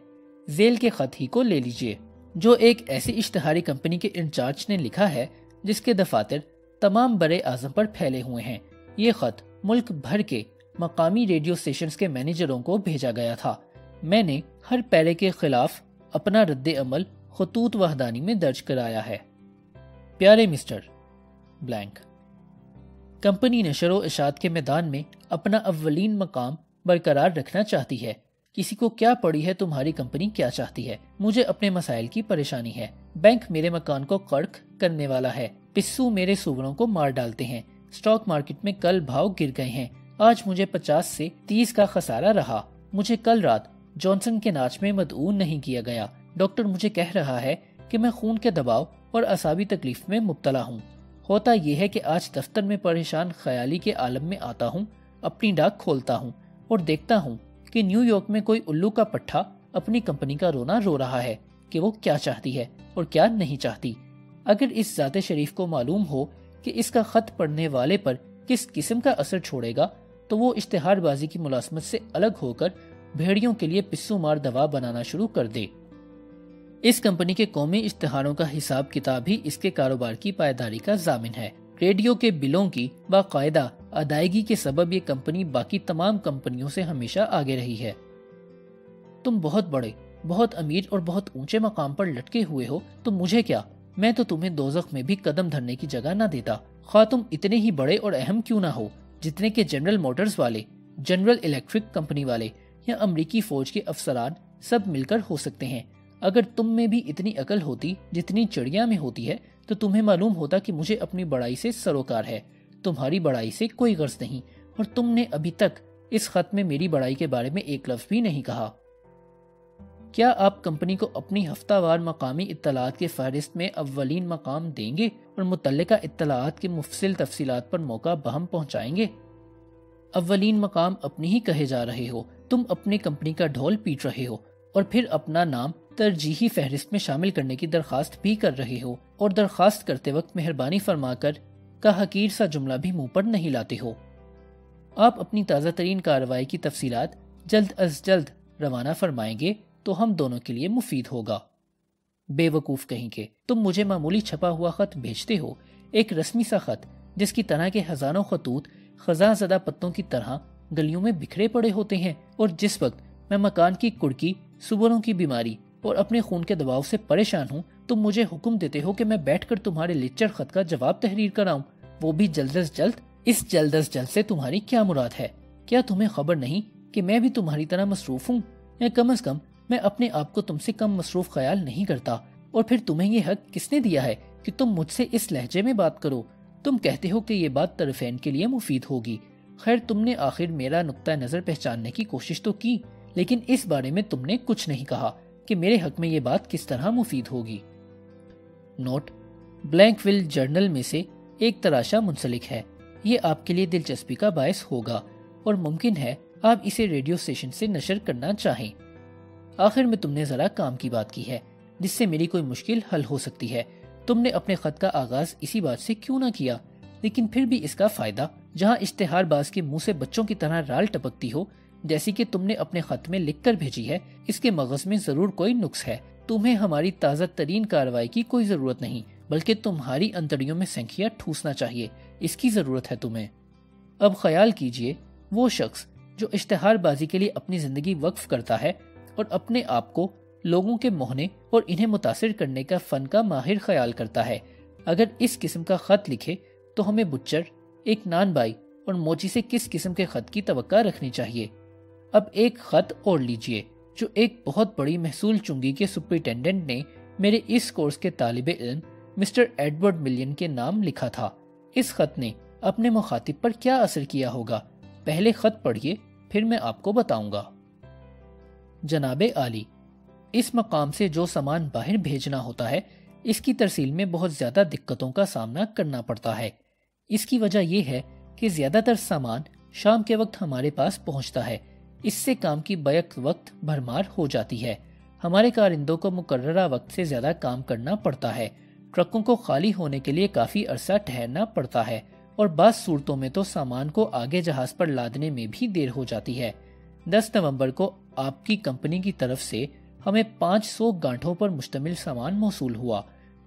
Speaker 2: ذیل کے خط ہی کو لے لیجئے، جو ایک ایسی اشتہاری کمپنی کے انچارج نے لکھا ہے جس کے دفاتر تمام برے اعظم پر پھیلے ہوئے ہیں۔ یہ خط ملک بھر کے مقامی ریڈیو اسٹیشنز کے مینیجروں کو بھیجا گیا تھا۔ میں نے ہر پیرے کے خلاف اپنا رد عمل خطوط وحدانی میں درج کرایا ہے۔ پیارے مسٹر، بلینک۔ کمپنی نشر و اشاعت کے میدان میں اپنا اولین مقام برقرار رکھنا چاہتی ہے۔ کسی کو کیا پڑی ہے تمہاری کمپنی کیا چاہتی ہے؟ مجھے اپنے مسائل کی پریشانی ہے۔ بینک میرے مکان کو قرض کرنے والا ہے، پسو میرے سوروں کو مار ڈالتے ہیں، اسٹاک مارکیٹ میں کل بھاؤ گر گئے ہیں، آج مجھے 50 سے 30 کا خسارہ رہا، مجھے کل رات جانسن کے ناچ میں مدعو نہیں کیا گیا، ڈاکٹر مجھے کہہ رہا ہے کہ میں خون کے دباؤ اور اعصابی تکلیف میں مبتلا ہوں۔ ہوتا یہ ہے کہ آج دفتر میں پریشان خیالی کے عالم میں آتا ہوں، اپنی ڈاک کھولتا ہوں اور دیکھتا ہوں کہ نیو یارک میں کوئی الو کا پٹھا اپنی کمپنی کا رونا رو رہا ہے کہ وہ کیا چاہتی ہے اور کیا نہیں چاہتی۔ اگر اس ذات شریف کو معلوم ہو کہ اس کا خط پڑھنے والے پر کس قسم کا اثر چھوڑے گا تو وہ اشتہار بازی کی ملازمت سے الگ ہو کر بھیڑیوں کے لیے پسو مار دوا بنانا شروع کر دے۔ اس کمپنی کے قومی اشتہاروں کا حساب کتاب ہی اس کے کاروبار کی پائیداری کا ضامن ہے۔ ریڈیو کے بلوں کی باقاعدہ ادائیگی کے سبب یہ کمپنی باقی تمام کمپنیوں سے ہمیشہ آگے رہی ہے۔ تم بہت بڑے، بہت امیر اور بہت اونچے مقام پر لٹکے ہوئے ہو، تو مجھے کیا؟ میں تو تمہیں دوزخ میں بھی قدم دھرنے کی جگہ نہ دیتا، خواہ تم اتنے ہی بڑے اور اہم کیوں نہ ہو جتنے کہ جنرل موٹرز والے، جنرل الیکٹرک کمپنی والے یا امریکی فوج کے افسران سب مل کر ہو سکتے ہیں۔ اگر تم میں بھی اتنی عقل ہوتی جتنی چڑیا میں ہوتی ہے تو تمہیں معلوم ہوتا کہ مجھے اپنی بڑائی سے سروکار ہے، تمہاری بڑائی سے کوئی غرض نہیں، اور تم نے ابھی تک اس خط میں میری بڑائی کے بارے میں ایک لفظ بھی نہیں کہا۔ کیا آپ کمپنی کو اپنی ہفتہ وار مقامی اطلاعات کے فہرست میں اولین مقام دیں گے اور متعلقہ اطلاعات کے مفصل تفصیلات پر موقع بہم پہنچائیں گے؟ اولین مقام اپنی ہی کہے جا رہے ہو، تم اپنی کمپنی کا ڈھول پیٹ رہے ہو اور پھر اپنا نام ترجیحی فہرست میں شامل کرنے کی درخواست بھی کر رہے ہو، اور درخواست کرتے وقت مہربانی فرما کر کا حقیر سا جملہ بھی منہ پر نہیں لاتے ہو۔ آپ اپنی تازہ ترین کارروائی کی تفصیلات جلد از جلد روانہ فرمائیں گے تو ہم دونوں کے لیے مفید ہوگا۔ بے وقوف کہیں کہ تم مجھے معمولی چھپا ہوا خط بھیجتے ہو، ایک رسمی سا خط جس کی طرح کے ہزاروں خطوط خزاں زدہ پتوں کی طرح گلیوں میں بکھرے پڑے ہوتے ہیں، اور جس وقت میں مکان کی کڑکی، سوروں کی بیماری اور اپنے خون کے دباؤ سے پریشان ہوں، تم مجھے حکم دیتے ہو کہ میں بیٹھ کر تمہارے لیکچر خط کا جواب تحریر کراؤں، وہ بھی جلد از جلد۔ اس جلد از جلد سے تمہاری کیا مراد ہے؟ کیا تمہیں خبر نہیں کہ میں بھی تمہاری طرح مصروف ہوں، یا کم از کم میں اپنے آپ کو تم سے کم مصروف خیال نہیں کرتا؟ اور پھر تمہیں یہ حق کس نے دیا ہے کہ تم مجھ سے اس لہجے میں بات کرو؟ تم کہتے ہو کہ یہ بات طرفین کے لیے مفید ہوگی۔ خیر، تم نے آخر میرا نقطہ نظر پہچاننے کی کوشش تو کی، لیکن اس بارے میں تم نے کچھ نہیں کہا کہ میرے حق میں یہ بات کس طرح مفید ہوگی۔ نوٹ: بلینک ویل جرنل میں سے ایک تراشا منسلک ہے، یہ آپ کے لیے دلچسپی کا باعث ہوگا اور ممکن ہے آپ اسے ریڈیو اسٹیشن سے نشر کرنا چاہیں۔ آخر میں تم نے ذرا کام کی بات کی ہے جس سے میری کوئی مشکل حل ہو سکتی ہے۔ تم نے اپنے خط کا آغاز اسی بات سے کیوں نہ کیا؟ لیکن پھر بھی اس کا فائدہ، جہاں اشتہار باز کے منہ سے بچوں کی طرح رال ٹپکتی ہو جیسی کہ تم نے اپنے خط میں لکھ کر بھیجی ہے، اس کے مغز میں ضرور کوئی نقص ہے۔ تمہیں ہماری تازہ ترین کارروائی کی کوئی ضرورت نہیں، بلکہ تمہاری انتڑیوں میں سنکھیاں ٹھوسنا چاہیے، اس کی ضرورت ہے تمہیں۔ اب خیال کیجئے، وہ شخص جو اشتہار بازی کے لیے اپنی زندگی وقف کرتا ہے اور اپنے آپ کو لوگوں کے موہنے اور انہیں متاثر کرنے کا فن کا ماہر خیال کرتا ہے، اگر اس قسم کا خط لکھے تو ہمیں بچر، ایک نان بائی اور موچی سے کس قسم کے خط کی توقع رکھنی چاہیے؟ اب ایک خط اور لیجئے جو ایک بہت بڑی محصول چنگی کے سپرنٹینڈنٹ نے میرے اس کورس کے طالب علم مسٹر ایڈورڈ ملین کے نام لکھا تھا۔ اس خط نے اپنے مخاطب پر کیا اثر کیا ہوگا؟ پہلے خط پڑھیے، پھر میں آپ کو بتاؤں گا۔ جناب عالی، اس مقام سے جو سامان باہر بھیجنا ہوتا ہے، اس کی ترسیل میں بہت زیادہ دقتوں کا سامنا کرنا پڑتا ہے۔ اس کی وجہ یہ ہے کہ زیادہ تر سامان شام کے وقت ہمارے پاس پہنچتا ہے، اس سے کام کی بیک وقت بھرمار ہو جاتی ہے۔ ہمارے کارندوں کو مقررہ وقت سے زیادہ کام کرنا پڑتا ہے، ٹرکوں کو خالی ہونے کے لیے کافی عرصہ ٹھہرنا پڑتا ہے، اور بعض صورتوں میں تو سامان کو آگے جہاز پر لادنے میں بھی دیر ہو جاتی ہے۔ 10 نومبر کو آپ کی کمپنی کی طرف سے ہمیں 500 گانٹھوں پر مشتمل سامان موصول ہوا،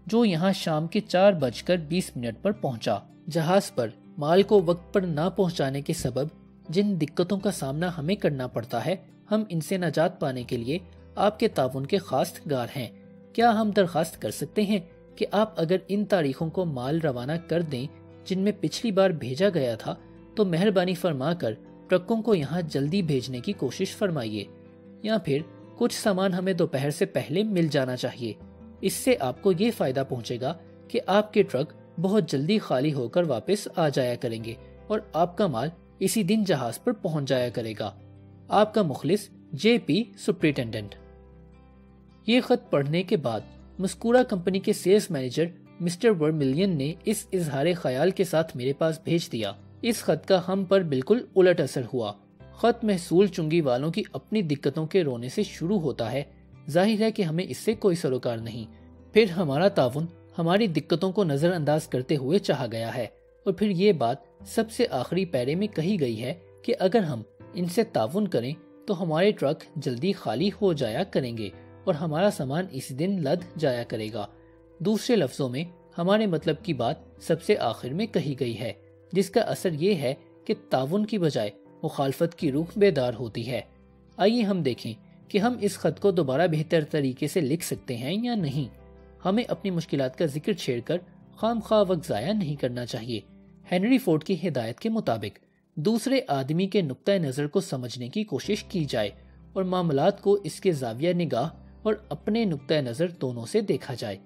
Speaker 2: جو یہاں شام کے 4:20 پر پہنچا۔ جہاز پر مال کو وقت پر نہ پہنچانے کے سبب جن دقتوں کا سامنا ہمیں کرنا پڑتا ہے، ہم ان سے نجات پانے کے لیے آپ کے تعاون کے خواستگار ہیں۔ کیا ہم درخواست کر سکتے ہیں کہ آپ اگر ان تاریخوں کو مال روانہ کر دیں جن میں پچھلی بار بھیجا گیا تھا، تو مہربانی فرما کر ٹرکوں کو یہاں جلدی بھیجنے کی کوشش فرمائیے، یا پھر کچھ سامان ہمیں دوپہر سے پہلے مل جانا چاہیے۔ اس سے آپ کو یہ فائدہ پہنچے گا کہ آپ کے ٹرک بہت جلدی خالی ہو کر واپس آ جایا کریں گے اور آپ کا مال اسی دن جہاز پر پہنچ جایا کرے گا۔ آپ کا مخلص جے پی، سپرنٹینڈنٹ۔ یہ خط پڑھنے کے بعد مذکورہ کمپنی کے سیلز مینیجر مسٹر ورملین نے اس اظہار خیال کے ساتھ میرے پاس بھیج دیا۔ اس خط کا ہم پر بالکل الٹ اثر ہوا۔ خط محصول چنگی والوں کی اپنی دقتوں کے رونے سے شروع ہوتا ہے۔ ظاہر ہے کہ ہمیں اس سے کوئی سروکار نہیں۔ پھر ہمارا تعاون ہماری دقتوں کو نظر انداز کرتے ہوئے چاہا گیا ہے، اور پھر یہ بات سب سے آخری پیرے میں کہی گئی ہے کہ اگر ہم ان سے تعاون کریں تو ہمارے ٹرک جلدی خالی ہو جایا کریں گے اور ہمارا سامان اسی دن لد جایا کرے گا۔ دوسرے لفظوں میں ہمارے مطلب کی بات سب سے آخر میں کہی گئی ہے، جس کا اثر یہ ہے کہ تعاون کی بجائے مخالفت کی روح بیدار ہوتی ہے۔ آئیے ہم دیکھیں کہ ہم اس خط کو دوبارہ بہتر طریقے سے لکھ سکتے ہیں یا نہیں۔ ہمیں اپنی مشکلات کا ذکر چھیڑ کر خام خواہ وقت ضائع نہیں کرنا چاہیے۔ ہنری فورڈ کی ہدایت کے مطابق دوسرے آدمی کے نقطہ نظر کو سمجھنے کی کوشش کی جائے اور معاملات کو اس کے زاویہ نگاہ اور اپنے نقطہ نظر دونوں سے دیکھا جائے۔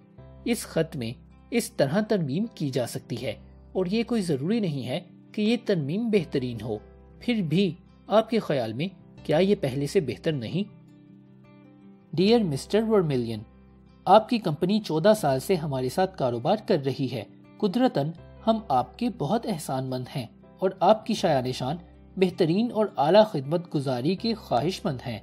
Speaker 2: اس خط میں اس طرح ترمیم کی جا سکتی ہے، اور یہ کوئی ضروری نہیں ہے کہ یہ ترمیم بہترین ہو۔ پھر بھی آپ کے خیال میں کیا یہ پہلے سے بہتر نہیں؟ ڈیئر مسٹر ورملین، آپ کی کمپنی 14 سال سے ہمارے ساتھ کاروبار کر رہی ہے۔ قدرتاً ہم آپ کے بہت احسان مند ہیں اور آپ کی شایان شان بہترین اور اعلیٰ خدمت گزاری کے خواہش مند ہیں۔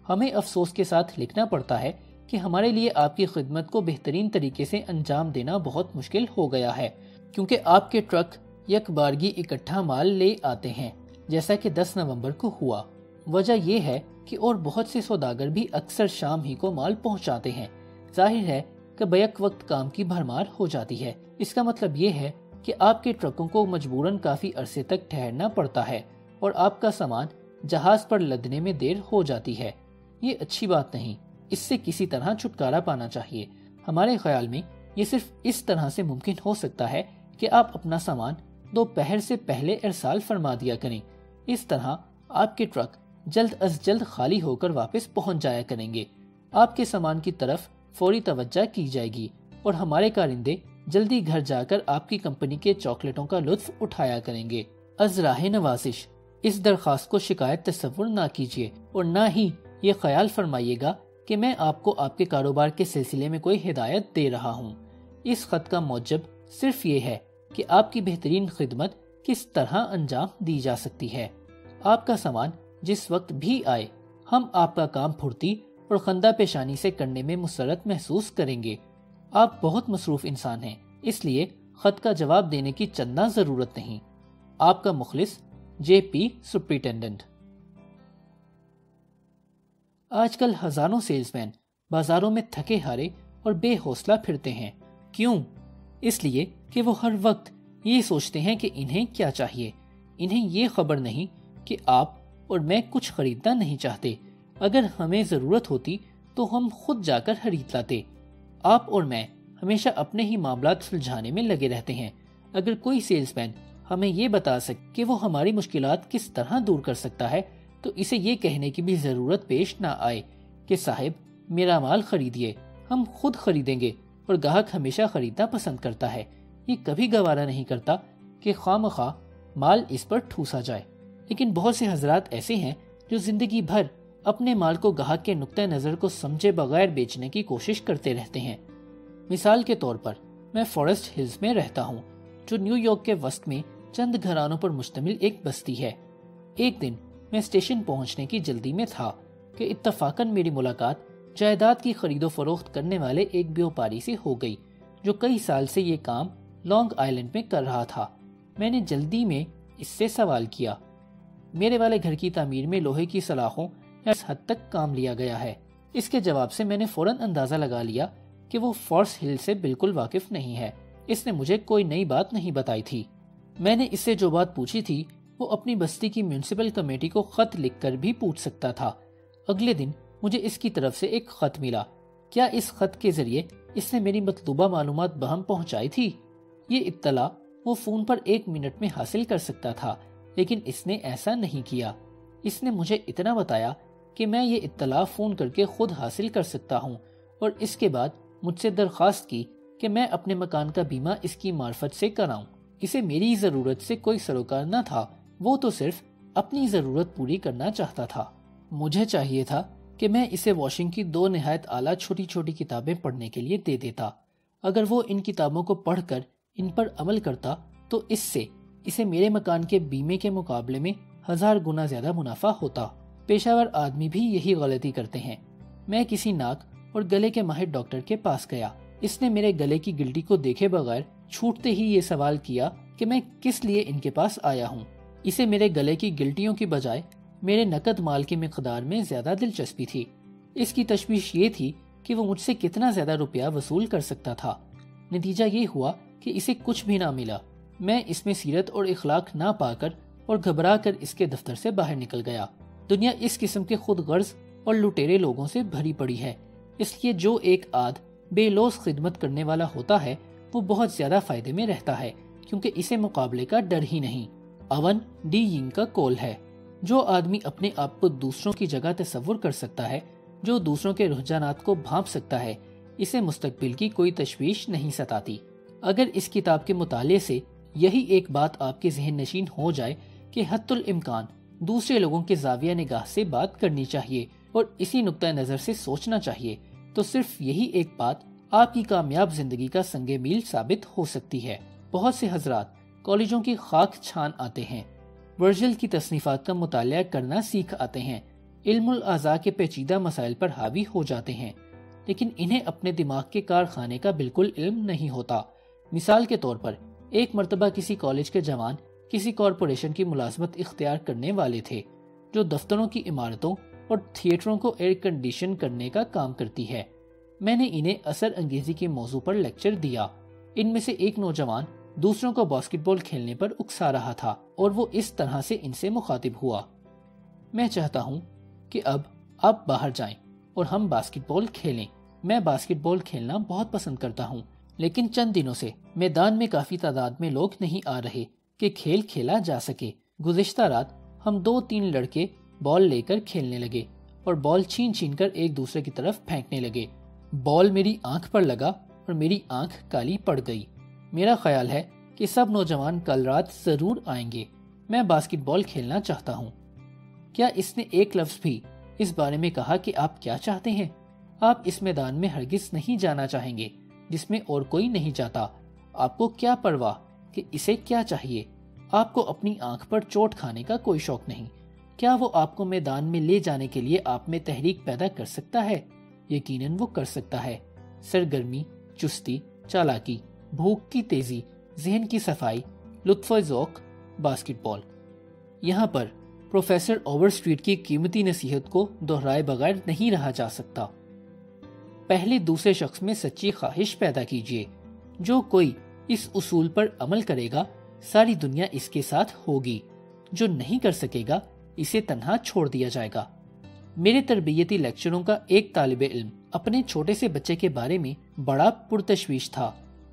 Speaker 2: ہمیں افسوس کے ساتھ لکھنا پڑتا ہے کہ ہمارے لیے آپ کی خدمت کو بہترین طریقے سے انجام دینا بہت مشکل ہو گیا ہے، کیونکہ آپ کے ٹرک یک بارگی اکٹھا مال لے آتے ہیں، جیسا کہ 10 نومبر کو ہوا۔ وجہ یہ ہے کہ اور بہت سے سوداگر بھی اکثر شام ہی کو مال پہنچاتے ہیں۔ ظاہر ہے کہ بیک وقت کام کی بھرمار ہو جاتی ہے۔ اس کا مطلب یہ ہے کہ آپ کے ٹرکوں کو مجبوراً کافی عرصے تک ٹھہرنا پڑتا ہے اور آپ کا سامان جہاز پر لدنے میں دیر ہو جاتی ہے۔ یہ اچھی بات نہیں، اس سے کسی طرح چھٹکارا پانا چاہیے۔ ہمارے خیال میں یہ صرف اس طرح سے ممکن ہو سکتا ہے کہ آپ اپنا سامان دوپہر سے پہلے ارسال فرما دیا کریں۔ اس طرح آپ کے ٹرک جلد از جلد خالی ہو کر واپس پہنچ جایا کریں گے۔ آپ کے سامان کی طرف فوری توجہ کی جائے گی اور ہمارے کارندے جلدی گھر جا کر آپ کی کمپنی کے چاکلیٹوں کا لطف اٹھایا کریں گے۔ از راہ نوازش اس درخواست کو شکایت تصور نہ کیجیے اور نہ ہی یہ خیال فرمائیے گا کہ میں آپ کو آپ کے کاروبار کے سلسلے میں کوئی ہدایت دے رہا ہوں۔ اس خط کا موجب صرف یہ ہے کہ آپ کی بہترین خدمت کس طرح انجام دی جا سکتی ہے۔ آپ کا سامان جس وقت بھی آئے، ہم آپ کا کام پھرتی اور خندہ پیشانی سے کرنے میں مسرت محسوس کریں گے۔ آپ بہت مصروف انسان ہیں، اس لیے خط کا جواب دینے کی چندہ ضرورت نہیں۔ آپ کا مخلص جے پی، سپرنٹینڈنٹ۔ آج کل ہزاروں سیلز مین بازاروں میں تھکے ہارے اور بے حوصلہ پھرتے ہیں۔ کیوں؟ اس لیے کہ وہ ہر وقت یہ سوچتے ہیں کہ انہیں کیا چاہیے۔ انہیں یہ خبر نہیں کہ آپ اور میں کچھ خریدنا نہیں چاہتے۔ اگر ہمیں ضرورت ہوتی تو ہم خود جا کر خرید لاتے۔ آپ اور میں ہمیشہ اپنے ہی معاملات سلجھانے میں لگے رہتے ہیں۔ اگر کوئی سیلز مین ہمیں یہ بتا سکے کہ وہ ہماری مشکلات کس طرح دور کر سکتا ہے تو اسے یہ کہنے کی بھی ضرورت پیش نہ آئے کہ صاحب میرا مال خریدیے، ہم خود خریدیں گے۔ اور گاہک ہمیشہ خریدنا پسند کرتا ہے، یہ کبھی گوارا نہیں کرتا کہ خواہ مال اس پر ٹھوسا جائے۔ لیکن بہت سے حضرات ایسے ہیں جو زندگی بھر اپنے مال کو گاہک کے نقطہ نظر کو سمجھے بغیر بیچنے کی کوشش کرتے رہتے ہیں۔ مثال کے طور پر میں فارسٹ ہلز میں رہتا ہوں، جو نیو یارک کے وسط میں چند گھرانوں پر مشتمل ایک بستی ہے۔ ایک دن میں اسٹیشن پہنچنے کی جلدی میں تھا کہ اتفاقاً میری ملاقات جائیداد کی خرید و فروخت کرنے والے ایک بیوپاری سے ہو گئی، جو کئی سال سے یہ کام لانگ آئلینڈ میں کر رہا تھا۔ میں نے جلدی میں اس سے سوال کیا، میرے والے گھر کی تعمیر میں لوہے کی سلاخوں یا اس حد تک کام لیا گیا ہے؟ اس کے جواب سے میں نے فوراً اندازہ لگا لیا کہ وہ فارسٹ ہل سے بالکل واقف نہیں ہے۔ اس نے مجھے کوئی نئی بات نہیں بتائی تھی۔ میں نے اس سے جو بات پوچھی تھی وہ اپنی بستی کی میونسپل کمیٹی کو خط لکھ کر بھی پوچھ سکتا تھا۔ اگلے دن مجھے اس کی طرف سے ایک خط ملا۔ کیا اس خط کے ذریعے اس نے میری مطلوبہ معلومات بہم پہنچائی تھی؟ یہ اطلاع وہ فون پر 1 منٹ میں حاصل کر سکتا تھا، لیکن اس نے ایسا نہیں کیا۔ اس نے مجھے اتنا بتایا کہ میں یہ اطلاع فون کر کے خود حاصل کر سکتا ہوں، اور اس کے بعد مجھ سے درخواست کی کہ میں اپنے مکان کا بیمہ اس کی معرفت سے کراؤں۔ اسے میری ضرورت سے کوئی سروکار نہ تھا، وہ تو صرف اپنی ضرورت پوری کرنا چاہتا تھا۔ مجھے چاہیے تھا کہ میں اسے واشنگ کی 2 نہایت اعلیٰ چھوٹی چھوٹی کتابیں پڑھنے کے لیے دے دیتا۔ اگر وہ ان کتابوں کو پڑھ کر ان پر عمل کرتا تو اس سے اسے میرے مکان کے بیمے کے مقابلے میں 1000 گنا زیادہ منافع ہوتا۔ پیشہ ور آدمی بھی یہی غلطی کرتے ہیں۔ میں کسی ناک اور گلے کے ماہر ڈاکٹر کے پاس گیا۔ اس نے میرے گلے کی گلٹی کو دیکھے بغیر چھوٹتے ہی یہ سوال کیا کہ میں کس لیے ان کے پاس آیا ہوں۔ اسے میرے گلے کی گلٹیوں کی بجائے میرے نقد مال کی مقدار میں زیادہ دلچسپی تھی۔ اس کی تشویش یہ تھی کہ وہ مجھ سے کتنا زیادہ روپیہ وصول کر سکتا تھا۔ نتیجہ یہ ہوا کہ اسے کچھ بھی نہ ملا۔ میں اس میں سیرت اور اخلاق نہ پا کر اور گھبرا کر اس کے دفتر سے باہر نکل گیا۔ دنیا اس قسم کے خود غرض اور لٹیرے لوگوں سے بھری پڑی ہے، اس لیے جو ایک آدھ بے لوث خدمت کرنے والا ہوتا ہے وہ بہت زیادہ فائدے میں رہتا ہے، کیونکہ اسے مقابلے کا ڈر ہی نہیں۔ اون ڈی ینگ کا قول ہے، جو آدمی اپنے آپ کو دوسروں کی جگہ تصور کر سکتا ہے، جو دوسروں کے رجحانات کو بھانپ سکتا ہے، اسے مستقبل کی کوئی تشویش نہیں ستاتی۔ اگر اس کتاب کے مطالعے سے یہی ایک بات آپ کے ذہن نشین ہو جائے کہ حتی الامکان دوسرے لوگوں کے زاویہ نگاہ سے بات کرنی چاہیے اور اسی نقطہ نظر سے سوچنا چاہیے، تو صرف یہی ایک بات آپ کی کامیاب زندگی کا سنگ میل ثابت ہو سکتی ہے۔ بہت سے حضرات کالجوں کی خاک چھان آتے ہیں، ورجل کی تصنیفات کا مطالعہ کرنا سیکھ آتے ہیں، علم الاعضاء کے پیچیدہ مسائل پر حاوی ہو جاتے ہیں، لیکن انہیں اپنے دماغ کے کارخانے کا بالکل علم نہیں ہوتا۔ مثال کے طور پر ایک مرتبہ کسی کالج کے جوان کسی کارپوریشن کی ملازمت اختیار کرنے والے تھے، جو دفتروں کی عمارتوں اور تھیٹروں کو ایئر کنڈیشن کرنے کا کام کرتی ہے۔ میں نے انہیں اثر انگیزی کے موضوع پر لیکچر دیا۔ ان میں سے ایک نوجوان دوسروں کو باسکٹ بال کھیلنے پر اکسا رہا تھا اور وہ اس طرح سے ان سے مخاطب ہوا: میں چاہتا ہوں کہ اب آپ باہر جائیں اور ہم باسکٹ بال کھیلیں۔ میں باسکٹ بال کھیلنا بہت پسند کرتا ہوں، لیکن چند دنوں سے میدان میں کافی تعداد میں لوگ نہیں آ رہے کہ کھیل کھیلا جا سکے۔ گزشتہ رات ہم 2-3 لڑکے بال لے کر کھیلنے لگے اور بال چھین چھین کر ایک دوسرے کی طرف پھینکنے لگے۔ بال میری آنکھ پر لگا اور میری آنکھ کالی پڑ گئی۔ میرا خیال ہے کہ سب نوجوان کل رات ضرور آئیں گے۔ میں باسکٹ بال کھیلنا چاہتا ہوں۔ کیا اس نے ایک لفظ بھی اس بارے میں کہا کہ آپ کیا چاہتے ہیں؟ آپ اس میدان میں ہرگز نہیں جانا چاہیں گے جس میں اور کوئی نہیں جاتا۔ آپ کو کیا پرواہ کہ اسے کیا چاہیے؟ آپ کو اپنی آنکھ پر چوٹ کھانے کا کوئی شوق نہیں۔ کیا وہ آپ کو میدان میں لے جانے کے لیے آپ میں تحریک پیدا کر سکتا ہے؟ یقیناً وہ کر سکتا ہے۔ سرگرمی، چستی، چالاکی، بھوک کی تیزی، ذہن کی صفائی، لطف و ذوق، باسکٹ بال۔ یہاں پر پروفیسر اوور اسٹریٹ کی قیمتی نصیحت کو دہرائے بغیر نہیں رہا جا سکتا۔ پہلے دوسرے شخص میں سچی خواہش پیدا کیجیے۔ جو کوئی اس اصول پر عمل کرے گا ساری دنیا اس کے ساتھ ہوگی، جو نہیں کر سکے گا اسے تنہا چھوڑ دیا جائے گا۔ میرے تربیتی لیکچروں کا ایک طالب علم اپنے چھوٹے سے بچے کے بارے میں بڑا پرتشویش تھا۔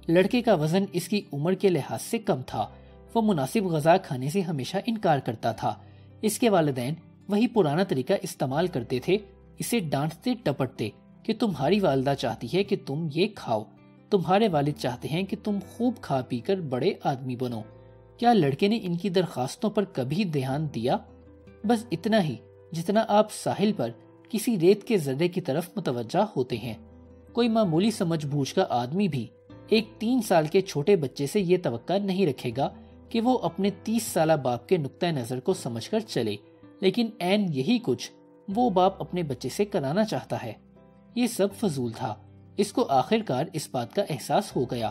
Speaker 2: لڑکے کا وزن اس کی عمر کے لحاظ سے کم تھا۔ وہ مناسب غذا کھانے سے ہمیشہ انکار کرتا تھا۔ اس کے والدین وہی پرانا طریقہ استعمال کرتے تھے، اسے ڈانٹتے ٹپٹتے کہ تمہاری والدہ چاہتی ہے کہ تم یہ کھاؤ، تمہارے والد چاہتے ہیں کہ تم خوب کھا پی کر بڑے آدمی بنو۔ کیا لڑکے نے ان کی درخواستوں پر کبھی دھیان دیا؟ بس اتنا ہی جتنا آپ ساحل پر کسی ریت کے ذرے کی طرف متوجہ ہوتے ہیں۔ کوئی معمولی سمجھ بوجھ کا آدمی بھی ایک 3 سال کے چھوٹے بچے سے یہ توقع نہیں رکھے گا کہ وہ اپنے 30 سالہ باپ کے نقطہ نظر کو سمجھ کر چلے، لیکن عین یہی کچھ وہ باپ اپنے بچے سے کرانا چاہتا ہے۔ یہ سب فضول تھا۔ اس کو آخر کار اس بات کا احساس ہو گیا۔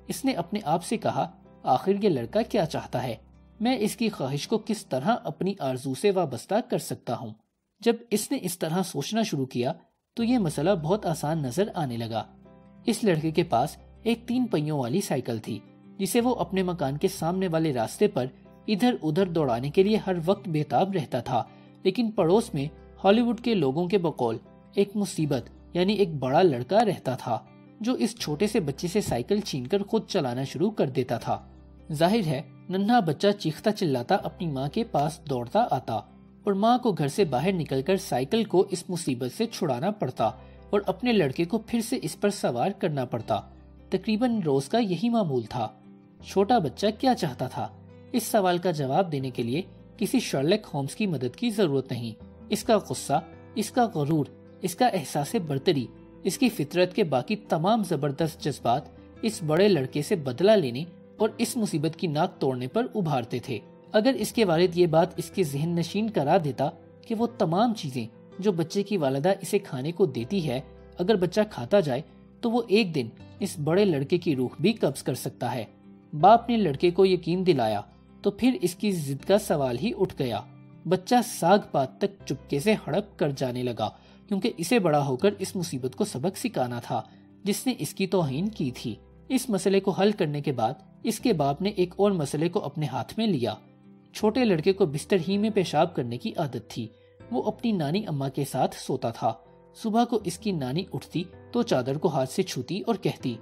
Speaker 2: اس نے اپنے آپ سے کہا، آخر یہ لڑکا کیا چاہتا ہے؟ میں اس کی خواہش کو کس طرح اپنی آرزو سے وابستہ کر سکتا ہوں؟ جب اس نے اس طرح سوچنا شروع کیا تو یہ مسئلہ بہت آسان نظر آنے لگا۔ اس لڑکے کے پاس ایک 3 پہیوں والی سائیکل تھی جسے وہ اپنے مکان کے سامنے والے راستے پر ادھر ادھر دوڑانے کے لیے ہر وقت بےتاب رہتا تھا، لیکن پڑوس میں ہالی ووڈ کے لوگوں کے بقول ایک مصیبت یعنی ایک بڑا لڑکا رہتا تھا جو اس چھوٹے سے بچے سے سائیکل چھین کر خود چلانا شروع کر دیتا تھا۔ ظاہر ہے ننھا بچہ چیختا چلاتا اپنی ماں کے پاس دوڑتا آتا اور ماں کو گھر سے باہر نکل کر سائیکل کو اس مصیبت سے چھڑانا پڑتا اور اپنے لڑکے کو پھر سے اس پر سوار کرنا پڑتا۔ تقریباً روز کا یہی معمول تھا۔ چھوٹا بچہ کیا چاہتا تھا؟ اس سوال کا جواب دینے کے لیے کسی شرلک ہومز کی مدد کی ضرورت نہیں۔ اس کا غصہ، اس کا غرور، اس کا احساس برتری، اس کی فطرت کے باقی تمام زبردست جذبات اس بڑے لڑکے سے بدلہ لینے اور اس مصیبت کی ناک توڑنے پر ابھارتے تھے۔ اگر اس کے والد یہ بات اس کے ذہن نشین کرا دیتا کہ وہ تمام چیزیں جو بچے کی والدہ اسے کھانے کو دیتی ہے، اگر بچہ کھاتا جائے تو وہ ایک دن اس بڑے لڑکے کی روح بھی قبض کر سکتا ہے۔ باپ نے لڑکے کو یقین دلایا تو پھر اس کی ضد کا سوال ہی اٹھ گیا۔ بچہ ساگ پات تک چپکے سے ہڑپ کر جانے لگا، کیونکہ اسے بڑا ہو کر اس مصیبت کو سبق سکھانا تھا جس نے اس کی توہین کی تھی۔ اس مسئلے کو حل کرنے کے بعد اس کے باپ نے ایک اور مسئلے کو اپنے ہاتھ میں لیا۔ چھوٹے لڑکے کو بستر ہی میں پیشاب کرنے کی عادت تھی۔ وہ اپنی نانی اماں کے ساتھ سوتا تھا۔ صبح کو اس کی نانی اٹھتی تو چادر کو ہاتھ سے چھوتی اور کہتی،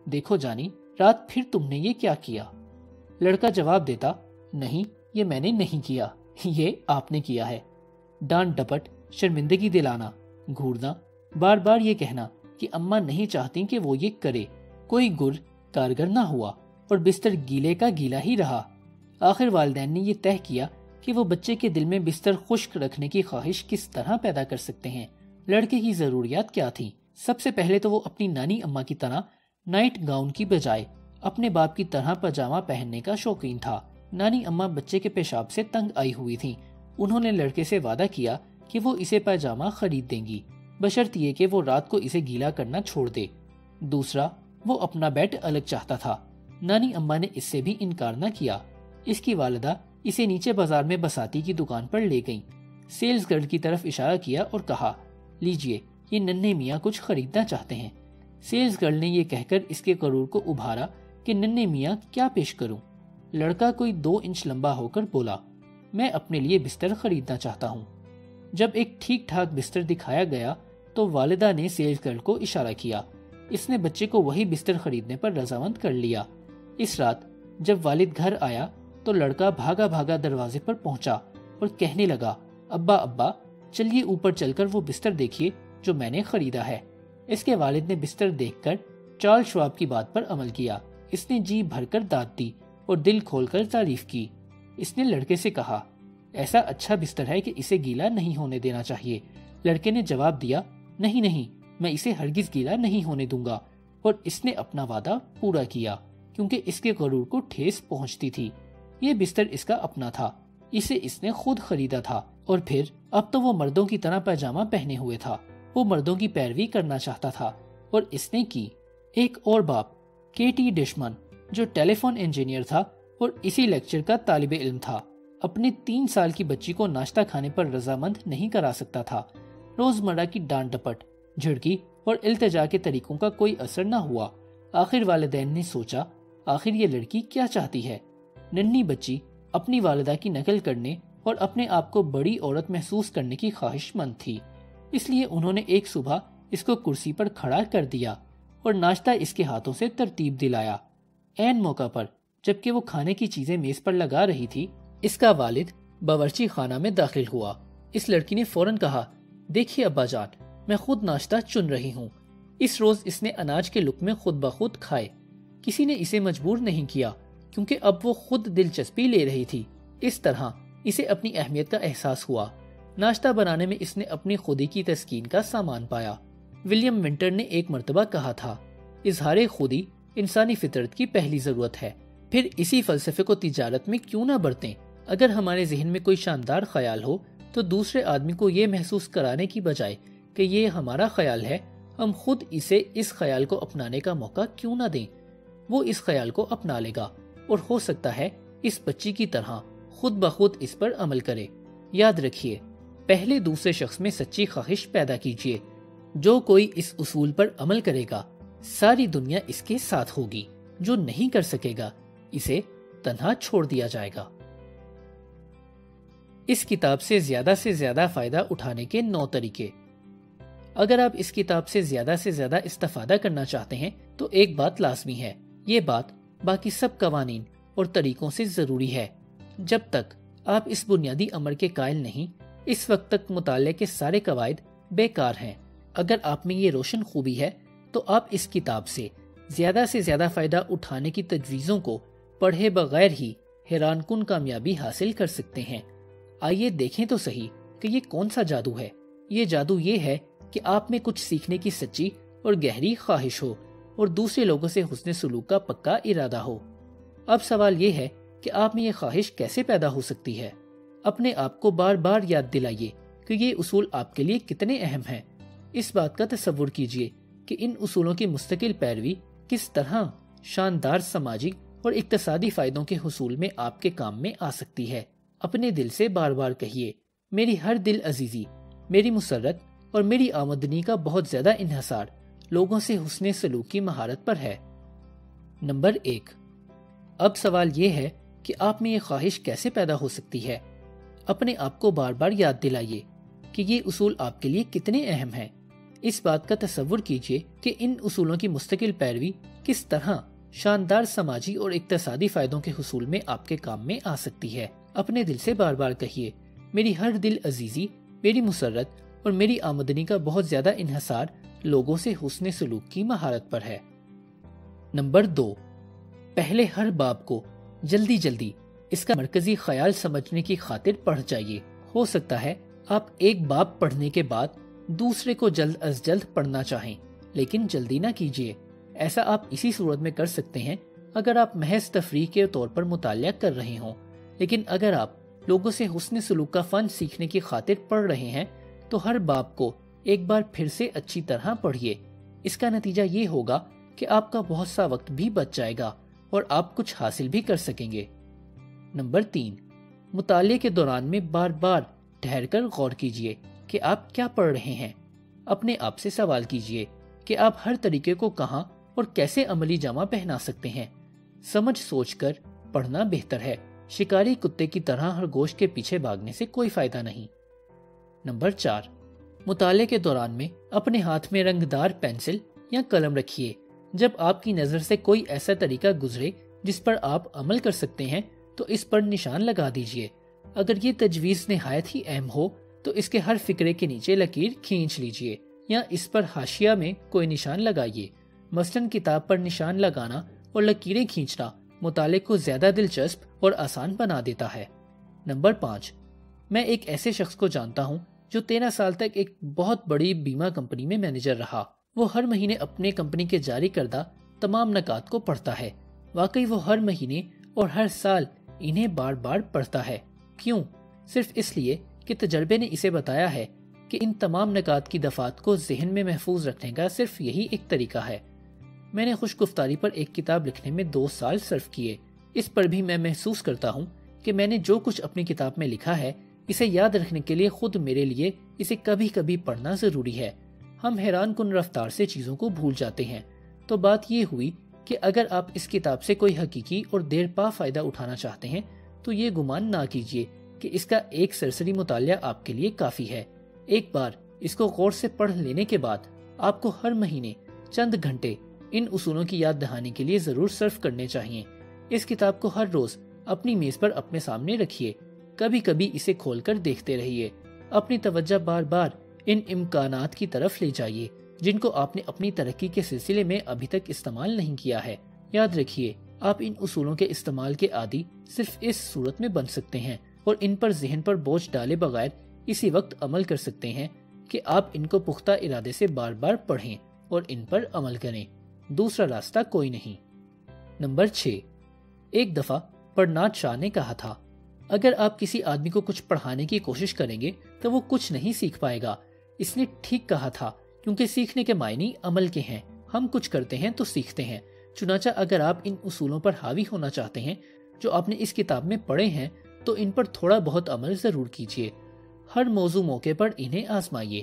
Speaker 2: دیکھو جانی، رات پھر تم نے یہ کیا کیا؟ لڑکا جواب دیتا، نہیں، یہ میں نے نہیں کیا، یہ آپ نے کیا ہے۔ ڈانٹ ڈپٹ، شرمندگی دلانا، گھورنا، بار بار یہ کہنا کہ اماں نہیں چاہتی کہ وہ یہ کرے، کوئی گر کارگر نہ ہوا اور بستر گیلے کا گیلا ہی رہا۔ آخر والدین نے یہ طے کیا کہ وہ بچے کے دل میں بستر خشک رکھنے کی خواہش کس طرح پیدا کر سکتے ہیں۔ لڑکے کی ضروریات کیا تھیں؟ سب سے پہلے تو وہ اپنی نانی اماں کی طرح نائٹ گاؤن کی بجائے اپنے باپ کی طرح پاجامہ پہننے کا شوقین تھا۔ نانی اماں بچے کے پیشاب سے تنگ آئی ہوئی تھیں۔ انہوں نے لڑکے سے وعدہ کیا کہ وہ اسے پاجامہ خرید دیں گی، بشرط یہ کہ وہ رات کو اسے گیلا کرنا چھوڑ دے۔ دوسرا، وہ اپنا بیڈ الگ چاہتا تھا۔ نانی اماں نے اس سے بھی انکار نہ کیا۔ اس کی والدہ اسے نیچے بازار میں بساتی کی دکان پر لے گئیں۔ سیلز گرل کی طرف اشارہ کیا اور کہا، لیجئے، یہ ننھے میاں کچھ خریدنا چاہتے ہیں۔ سیلز گرل نے یہ کہہ کر اس کے غرور کو ابھارا کہ ننھے میاں کیا پیش کروں؟ لڑکا کوئی 2 انچ لمبا ہو کر بولا، میں اپنے لیے بستر خریدنا چاہتا ہوں۔ جب ایک ٹھیک ٹھاک بستر دکھایا گیا تو والدہ نے سیلز گرل کو اشارہ کیا۔ اس نے بچے کو وہی بستر خریدنے پر رضامند کر لیا۔ اس رات جب والد گھر آیا تو لڑکا بھاگا بھاگا دروازے پر پہنچا اور کہنے لگا، ابا ابا، چلیے اوپر چل کر وہ بستر دیکھیے جو میں نے خریدا ہے۔ اس کے والد نے بستر دیکھ کر چارلس شواب کی بات پر عمل کیا۔ اس نے جی بھر کر داد دی اور دل کھول کر تعریف کی۔ اس نے لڑکے سے کہا، ایسا اچھا بستر ہے کہ اسے گیلا نہیں ہونے دینا چاہیے۔ لڑکے نے جواب دیا، نہیں نہیں، میں اسے ہرگز گیلا نہیں ہونے دوں گا، اور اس نے اپنا وعدہ پورا کیا کیونکہ اس کے غرور کو ٹھیس پہنچتی تھی۔ یہ بستر اس کا اپنا تھا، اسے اس نے خود خریدا تھا، اور پھر اب تو وہ مردوں کی طرح پاجامہ پہنے ہوئے تھا۔ وہ مردوں کی پیروی کرنا چاہتا تھا، اور اس نے کی۔ ایک اور باپ، کیٹی ڈشمن، جو ٹیلی فون انجینئر تھا اور اسی لیکچر کا طالب علم تھا، اپنے 3 سال کی بچی کو ناشتہ کھانے پر رضامند نہیں کرا سکتا تھا۔ روزمرہ کی ڈانٹ ڈپٹ، جھڑکی اور التجا کے طریقوں کا کوئی اثر نہ ہوا۔ آخر والدین نے سوچا، آخر یہ لڑکی کیا چاہتی ہے؟ ننھی بچی اپنی والدہ کی نقل کرنے اور اپنے آپ کو بڑی عورت محسوس کرنے کی خواہش مند تھی، اس لیے انہوں نے ایک صبح اس کو کرسی پر کھڑا کر دیا اور ناشتہ اس کے ہاتھوں سے ترتیب دلایا۔ عین موقع پر جبکہ وہ کھانے کی چیزیں میز پر لگا رہی تھی، اس کا والد باورچی خانہ میں داخل ہوا۔ اس لڑکی نے فوراً کہا، دیکھیے ابا جان، میں خود ناشتہ چن رہی ہوں۔ اس روز اس نے اناج کے لقمے خود بخود کھائے، کسی نے اسے مجبور نہیں کیا، کیونکہ اب وہ خود دلچسپی لے رہی تھی۔ اس طرح اسے اپنی اہمیت کا احساس ہوا۔ ناشتہ بنانے میں اس نے اپنی خودی کی تسکین کا سامان پایا۔ ولیم ونٹر نے ایک مرتبہ کہا تھا، اظہار خودی انسانی فطرت کی پہلی ضرورت ہے، پھر اسی فلسفے کو تجارت میں کیوں نہ برتیں؟ اگر ہمارے ذہن میں کوئی شاندار خیال ہو تو دوسرے آدمی کو یہ محسوس کرانے کی بجائے کہ یہ ہمارا خیال ہے، ہم خود اسے اس خیال کو اپنانے کا موقع کیوں نہ دیں؟ وہ اس خیال کو اپنا لے گا اور ہو سکتا ہے اس بچی کی طرح خود بخود اس پر عمل کرے۔ یاد رکھیے، پہلے دوسرے شخص میں سچی خواہش پیدا کیجیے۔ جو کوئی اس اصول پر عمل کرے گا، ساری دنیا اس کے ساتھ ہوگی۔ جو نہیں کر سکے گا، اسے تنہا چھوڑ دیا جائے گا۔ اس کتاب سے زیادہ فائدہ اٹھانے کے 9 طریقے۔ اگر آپ اس کتاب سے زیادہ استفادہ کرنا چاہتے ہیں تو ایک بات لازمی ہے، یہ بات باقی سب قوانین اور طریقوں سے ضروری ہے۔ جب تک آپ اس بنیادی امر کے قائل نہیں، اس وقت تک مطالعے کے سارے قواعد بیکار ہیں۔ اگر آپ میں یہ روشن خوبی ہے تو آپ اس کتاب سے زیادہ فائدہ اٹھانے کی تجویزوں کو پڑھے بغیر ہی حیران کن کامیابی حاصل کر سکتے ہیں۔ آئیے دیکھیں تو صحیح کہ یہ کون سا جادو ہے۔ یہ جادو یہ ہے کہ آپ میں کچھ سیکھنے کی سچی اور گہری خواہش ہو اور دوسرے لوگوں سے حسن سلوک کا پکا ارادہ ہو۔ اب سوال یہ ہے کہ آپ میں یہ خواہش کیسے پیدا ہو سکتی ہے؟ اپنے آپ کو بار بار یاد دلائیے کہ یہ اصول آپ کے لیے کتنے اہم ہیں۔ اس بات کا تصور کیجیے کہ ان اصولوں کی مستقل پیروی کس طرح شاندار سماجی اور اقتصادی فائدوں کے حصول میں آپ کے کام میں آ سکتی ہے۔ اپنے دل سے بار بار کہیے، میری ہر دل عزیزی، میری مسرت اور میری آمدنی کا بہت زیادہ انحصار لوگوں سے حسن سلوک کی مہارت پر ہے۔ نمبر 1۔ اب سوال یہ ہے کہ آپ میں یہ خواہش کیسے پیدا ہو سکتی ہے؟ اپنے آپ کو بار بار یاد دلائیے کہ یہ اصول آپ کے لیے کتنے اہم ہیں۔ اس بات کا تصور کیجیے کہ ان اصولوں کی مستقل پیروی کس طرح شاندار سماجی اور اقتصادی فائدوں کے حصول میں آپ کے کام میں آ سکتی ہے۔ اپنے دل سے بار بار کہیے، میری ہر دل عزیزی، میری مسرت اور میری آمدنی کا بہت زیادہ انحصار لوگوں سے حسن سلوک کی مہارت پر ہے۔ نمبر 2۔ پہلے ہر باب کو جلدی اس کا مرکزی خیال سمجھنے کی خاطر پڑھ جائیے۔ ہو سکتا ہے آپ ایک باب پڑھنے کے بعد دوسرے کو جلد از جلد پڑھنا چاہیں، لیکن جلدی نہ کیجیے۔ ایسا آپ اسی صورت میں کر سکتے ہیں اگر آپ محض تفریح کے طور پر مطالعہ کر رہے ہوں، لیکن اگر آپ لوگوں سے حسن سلوک کا فن سیکھنے کی خاطر پڑھ رہے ہیں تو ہر باب کو ایک بار پھر سے اچھی طرح پڑھیے۔ اس کا نتیجہ یہ ہوگا کہ آپ کا بہت سا وقت بھی بچ جائے گا اور آپ کچھ حاصل بھی کر سکیں گے۔ نمبر 3۔ مطالعے کے دوران میں بار بار ٹھہر کر غور کیجیے کہ آپ کیا پڑھ رہے ہیں۔ اپنے آپ سے سوال کیجیے کہ آپ ہر طریقے کو کہاں اور کیسے عملی جامہ پہنا سکتے ہیں۔ سمجھ سوچ کر پڑھنا بہتر ہے۔ شکاری کتے کی طرح ہر گوشت کے پیچھے بھاگنے سے کوئی فائدہ نہیں۔ نمبر 4۔ مطالعے کے دوران میں اپنے ہاتھ میں رنگدار پینسل یا قلم رکھیے۔ جب آپ کی نظر سے کوئی ایسا طریقہ گزرے جس پر آپ عمل کر سکتے ہیں تو اس پر نشان لگا دیجیے۔ اگر یہ تجویز نہایت ہی اہم ہو تو اس کے ہر فقرے کے نیچے لکیر کھینچ لیجیے یا اس پر حاشیہ میں کوئی نشان لگائیے۔ مثلاً کتاب پر نشان لگانا اور لکیریں کھینچنا مطالعے کو زیادہ دلچسپ اور آسان بنا دیتا ہے۔ نمبر 5۔ میں ایک ایسے شخص کو جانتا ہوں جو 13 سال تک ایک بہت بڑی بیمہ کمپنی میں مینیجر رہا۔ وہ ہر مہینے اپنے کمپنی کے جاری کردہ تمام نکات کو پڑھتا ہے۔ واقعی وہ ہر مہینے اور ہر سال انہیں بار بار پڑھتا ہے۔ کیوں؟ صرف اس لیے کہ تجربے نے اسے بتایا ہے کہ ان تمام نکات کی دفعات کو ذہن میں محفوظ رکھنے کا صرف یہی ایک طریقہ ہے۔ میں نے خوش گفتاری پر ایک کتاب لکھنے میں 2 سال صرف کیے۔ اس پر بھی میں محسوس کرتا ہوں کہ میں نے جو کچھ اپنی کتاب میں لکھا ہے اسے یاد رکھنے کے لیے خود میرے لیے اسے کبھی کبھی پڑھنا ضروری ہے۔ ہم حیران کن رفتار سے چیزوں کو بھول جاتے ہیں۔ تو بات یہ ہوئی کہ اگر آپ اس کتاب سے کوئی حقیقی اور دیر پا فائدہ اٹھانا چاہتے ہیں تو یہ گمان نہ کیجیے کہ اس کا ایک سرسری مطالعہ آپ کے لیے کافی ہے۔ ایک بار اس کو غور سے پڑھ لینے کے بعد آپ کو ہر مہینے چند گھنٹے ان اصولوں کی یاد دہانی کے لیے ضرور صرف کرنے چاہیے۔ اس کتاب کو ہر روز اپنی میز پر اپنے سامنے رکھیے۔ کبھی کبھی اسے کھول کر دیکھتے رہیے۔ اپنی توجہ بار بار ان امکانات کی طرف لے جائیے جن کو آپ نے اپنی ترقی کے سلسلے میں ابھی تک استعمال نہیں کیا ہے۔ یاد رکھیے، آپ ان اصولوں کے استعمال کے عادی صرف اس صورت میں بن سکتے ہیں اور ان پر ذہن پر بوجھ ڈالے بغیر اسی وقت عمل کر سکتے ہیں کہ آپ ان کو پختہ ارادے سے بار بار پڑھیں اور ان پر عمل کریں۔ دوسرا راستہ کوئی نہیں۔ نمبر 6۔ ایک دفعہ پرنات شاہ نے کہا تھا، اگر آپ کسی آدمی کو کچھ پڑھانے کی کوشش کریں گے تو وہ کچھ نہیں سیکھ پائے گا۔ اس نے ٹھیک کہا تھا، کیونکہ سیکھنے کے معنی عمل کے ہیں۔ ہم کچھ کرتے ہیں تو سیکھتے ہیں۔ چنانچہ اگر آپ ان اصولوں پر حاوی ہونا چاہتے ہیں جو آپ نے اس کتاب میں پڑھے ہیں تو ان پر تھوڑا بہت عمل ضرور کیجیے۔ ہر موضوع موقع پر انہیں آزمائیے۔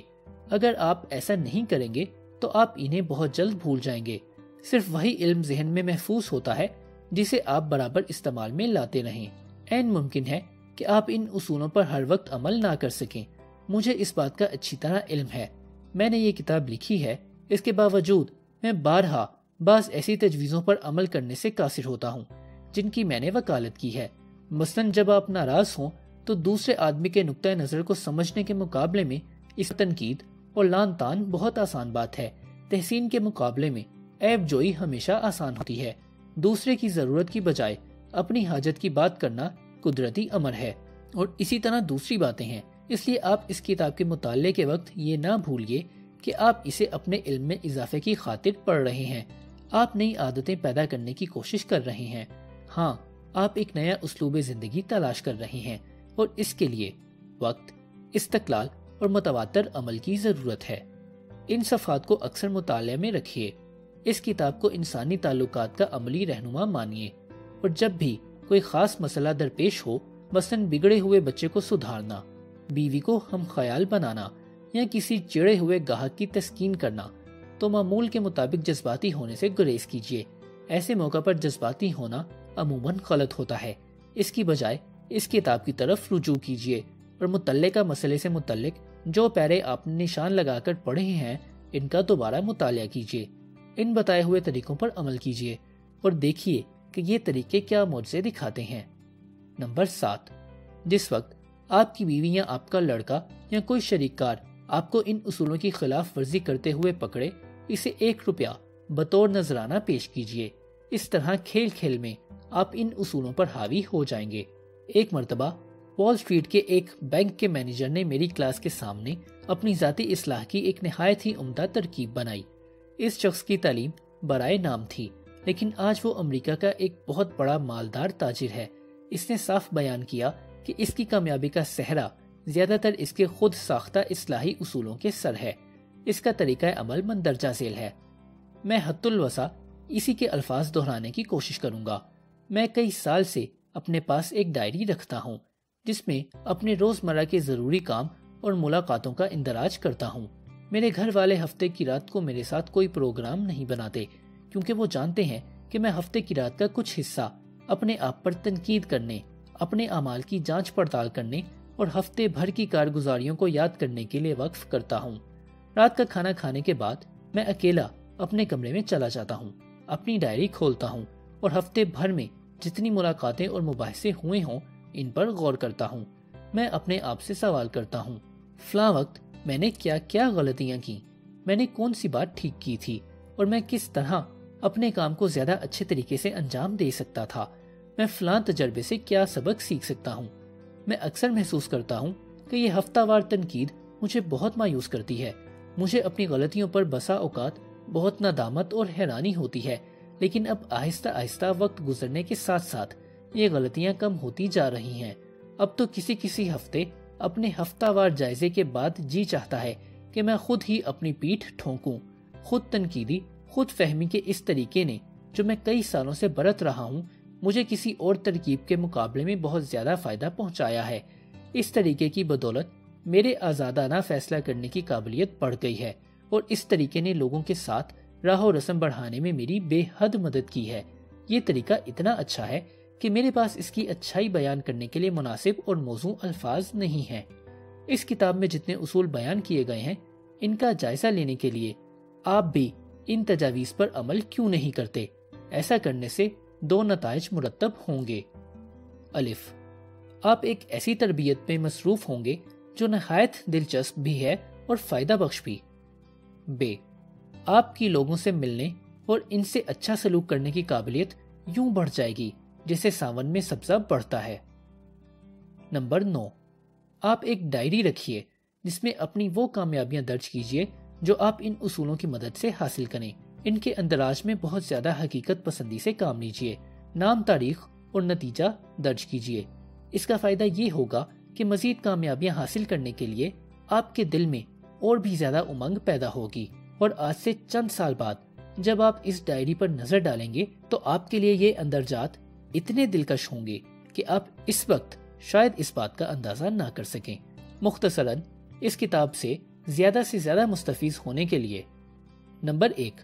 Speaker 2: اگر آپ ایسا نہیں کریں گے تو آپ انہیں بہت جلد بھول جائیں گے۔ صرف وہی علم ذہن میں محفوظ ہوتا ہے جسے آپ برابر استعمال میں لاتے رہیں۔ عین ممکن ہے کہ آپ ان اصولوں پر ہر وقت عمل نہ کر سکیں۔ مجھے اس بات کا اچھی طرح علم ہے۔ میں نے یہ کتاب لکھی ہے، اس کے باوجود میں بارہا بعض ایسی تجویزوں پر عمل کرنے سے قاصر ہوتا ہوں جن کی میں نے وکالت کی ہے۔ مثلاً جب آپ ناراض ہوں تو دوسرے آدمی کے نقطۂ نظر کو سمجھنے کے مقابلے میں اس تنقید اور لان تان بہت آسان بات ہے۔ تحسین کے مقابلے میں عیب جوئی ہمیشہ آسان ہوتی ہے۔ دوسرے کی ضرورت کی بجائے اپنی حاجت کی بات کرنا قدرتی امر ہے، اور اسی طرح دوسری باتیں ہیں۔ اس لیے آپ اس کتاب کے مطالعے کے وقت یہ نہ بھولیے کہ آپ اسے اپنے علم میں اضافے کی خاطر پڑھ رہے ہیں۔ آپ نئی عادتیں پیدا کرنے کی کوشش کر رہے ہیں۔ ہاں، آپ ایک نیا اسلوب زندگی تلاش کر رہے ہیں، اور اس کے لیے وقت، استقلال اور متواتر عمل کی ضرورت ہے۔ ان صفحات کو اکثر مطالعے میں رکھیے۔ اس کتاب کو انسانی تعلقات کا عملی رہنما مانیے، اور جب بھی کوئی خاص مسئلہ درپیش ہو، مثلاً بگڑے ہوئے بچے کو سدھارنا، بیوی کو ہم خیال بنانا یا کسی چڑے ہوئے گاہک کی تسکین کرنا، تو معمول کے مطابق جذباتی ہونے سے گریز کیجیے۔ ایسے موقع پر جذباتی ہونا عموماً غلط ہوتا ہے۔ اس کی بجائے اس کتاب کی طرف رجوع کیجیے اور متعلقہ مسئلے سے متعلق جو پیرے آپ نے نشان لگا کر پڑھے ہیں ان کا دوبارہ مطالعہ کیجیے۔ ان بتائے ہوئے طریقوں پر عمل کیجیے اور دیکھیے کہ یہ طریقے کیا معجزے دکھاتے ہیں۔ نمبر 7، جس وقت آپ کی بیوی یا آپ کا لڑکا یا کوئی شریک کار آپ کو ان اصولوں کی خلاف ورزی کرتے ہوئے پکڑے، اسے 1 روپیہ بطور نذرانہ پیش کیجیے۔ اس طرح کھیل کھیل میں آپ ان اصولوں پر حاوی ہو جائیں گے۔ ایک مرتبہ وال اسٹریٹ کے ایک بینک کے مینیجر نے میری کلاس کے سامنے اپنی ذاتی اصلاح کی ایک نہایت ہی عمدہ ترکیب بنائی۔ اس شخص کی تعلیم برائے نام تھی، لیکن آج وہ امریکہ کا ایک بہت بڑا مالدار تاجر ہے۔ اس نے صاف بیان کیا کہ اس کی کامیابی کا صحرا زیادہ تر اس کے خود ساختہ اصلاحی اصولوں کے سر ہے۔ اس کا طریقہ عمل مندرجہ ذیل ہے۔ میں حد الوسع اسی کے الفاظ دہرانے کی کوشش کروں گا۔ میں کئی سال سے اپنے پاس ایک ڈائری رکھتا ہوں جس میں اپنے روزمرہ کے ضروری کام اور ملاقاتوں کا اندراج کرتا ہوں۔ میرے گھر والے ہفتے کی رات کو میرے ساتھ کوئی پروگرام نہیں بناتے، کیونکہ وہ جانتے ہیں کہ میں ہفتے کی رات کا کچھ حصہ اپنے آپ پر تنقید کرنے، اپنے اعمال کی جانچ پڑتال کرنے اور ہفتے بھر کی کارگزاریوں کو یاد کرنے کے لیے وقف کرتا ہوں۔ رات کا کھانا کھانے کے بعد میں اکیلا اپنے کمرے میں چلا جاتا ہوں، اپنی ڈائری کھولتا ہوں اور ہفتے بھر میں جتنی ملاقاتیں اور مباحثے ہوئے ہوں ان پر غور کرتا ہوں۔ میں اپنے آپ سے سوال کرتا ہوں، فلاں وقت میں نے کیا کیا غلطیاں کی، میں نے کون سی بات ٹھیک کی تھی، اور میں کس طرح اپنے کام کو زیادہ اچھے طریقے سے انجام دے سکتا تھا۔ میں فلاں تجربے سے کیا سبق سیکھ سکتا ہوں۔ میں اکثر محسوس کرتا ہوں کہ یہ ہفتہ وار تنقید مجھے بہت مایوس کرتی ہے۔ مجھے اپنی غلطیوں پر بسا اوقات بہت ندامت اور حیرانی ہوتی ہے، لیکن اب آہستہ آہستہ وقت گزرنے کے ساتھ ساتھ یہ غلطیاں کم ہوتی جا رہی ہیں۔ اب تو کسی ہفتے اپنے ہفتہ وار جائزے کے بعد جی چاہتا ہے کہ میں خود ہی اپنی پیٹھ ٹھونکوں۔ خود تنقیدی، خود فہمی کے اس طریقے نے جو میں کئی سالوں سے برت رہا ہوں، مجھے کسی اور ترکیب کے مقابلے میں بہت زیادہ فائدہ پہنچایا ہے۔ اس طریقے کی بدولت میرے آزادانہ فیصلہ کرنے کی قابلیت بڑھ گئی ہے، اور اس طریقے نے لوگوں کے ساتھ راہ و رسم بڑھانے میں میری بے حد مدد کی ہے۔ یہ طریقہ اتنا اچھا ہے کہ میرے پاس اس کی اچھائی بیان کرنے کے لیے مناسب اور موزوں الفاظ نہیں ہیں۔ اس کتاب میں جتنے اصول بیان کیے گئے ہیں، ان کا جائزہ لینے کے لیے آپ بھی ان تجاویز پر عمل کیوں نہیں کرتے؟ ایسا کرنے سے 2 نتائج مرتب ہوں گے۔ الف، آپ ایک ایسی تربیت میں مصروف ہوں گے جو نہایت دلچسپ بھی ہے اور فائدہ بخش بھی۔ ب، آپ کی لوگوں سے ملنے اور ان سے اچھا سلوک کرنے کی قابلیت یوں بڑھ جائے گی جیسے ساون میں سبزہ بڑھتا ہے۔ نمبر 9، آپ ایک ڈائری رکھیے جس میں اپنی وہ کامیابیاں درج کیجیے جو آپ ان اصولوں کی مدد سے حاصل کریں۔ ان کے اندراج میں بہت زیادہ حقیقت پسندی سے کام لیجیے۔ نام، تاریخ اور نتیجہ درج کیجیے۔ اس کا فائدہ یہ ہوگا کہ مزید کامیابیاں حاصل کرنے کے لیے آپ کے دل میں اور بھی زیادہ امنگ پیدا ہوگی، اور آج سے چند سال بعد جب آپ اس ڈائری پر نظر ڈالیں گے تو آپ کے لیے یہ اندرجات اتنے دلکش ہوں گے کہ آپ اس وقت شاید اس بات کا اندازہ نہ کر سکیں۔ مختصراً اس کتاب سے زیادہ مستفیض ہونے کے لیے: نمبر 1،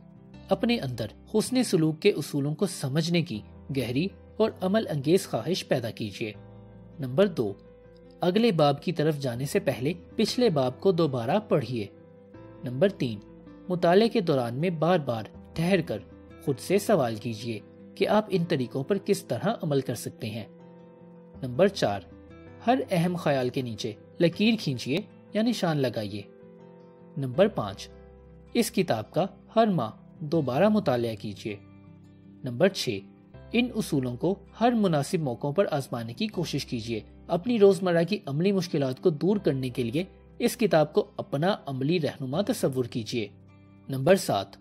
Speaker 2: اپنے اندر حسن سلوک کے اصولوں کو سمجھنے کی گہری اور عمل انگیز خواہش پیدا کیجیے۔ نمبر 2، اگلے باب کی طرف جانے سے پہلے پچھلے باب کو دوبارہ پڑھیے۔ نمبر 3، مطالعے کے دوران میں بار بار ٹھہر کر خود سے سوال کیجیے کہ آپ ان طریقوں پر کس طرح عمل کر سکتے ہیں۔ نمبر 4، ہر اہم خیال کے نیچے لکیر کھینچیے یا نشان لگائیے۔ نمبر 5، اس کتاب کا ہر ماہ دوبارہ مطالعہ کیجیے۔ نمبر 6، ان اصولوں کو ہر مناسب موقعوں پر آزمانے کی کوشش کیجیے۔ اپنی روزمرہ کی عملی مشکلات کو دور کرنے کے لیے اس کتاب کو اپنا عملی رہنما تصور کیجیے۔ نمبر 7،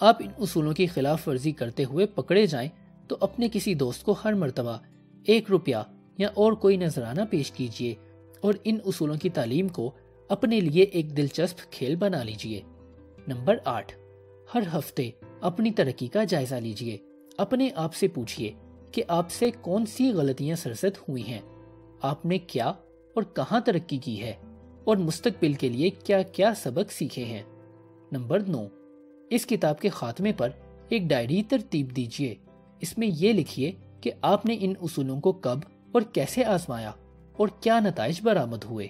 Speaker 2: آپ ان اصولوں کی خلاف ورزی کرتے ہوئے پکڑے جائیں تو اپنے کسی دوست کو ہر مرتبہ 1 روپیہ یا اور کوئی نذرانہ پیش کیجیے اور ان اصولوں کی تعلیم کو اپنے لیے ایک دلچسپ کھیل بنا لیجیے۔ نمبر 8، ہر ہفتے اپنی ترقی کا جائزہ لیجیے۔ اپنے آپ سے پوچھیے کہ آپ سے کون سی غلطیاں سرزد ہوئی ہیں، آپ نے کیا اور کہاں ترقی کی ہے، اور مستقبل کے لیے کیا کیا سبق سیکھے ہیں۔ نمبر 9، اس کتاب کے خاتمے پر ایک ڈائری ترتیب دیجیے۔ اس میں یہ لکھیے کہ آپ نے ان اصولوں کو کب اور کیسے آزمایا اور کیا نتائج برآمد ہوئے۔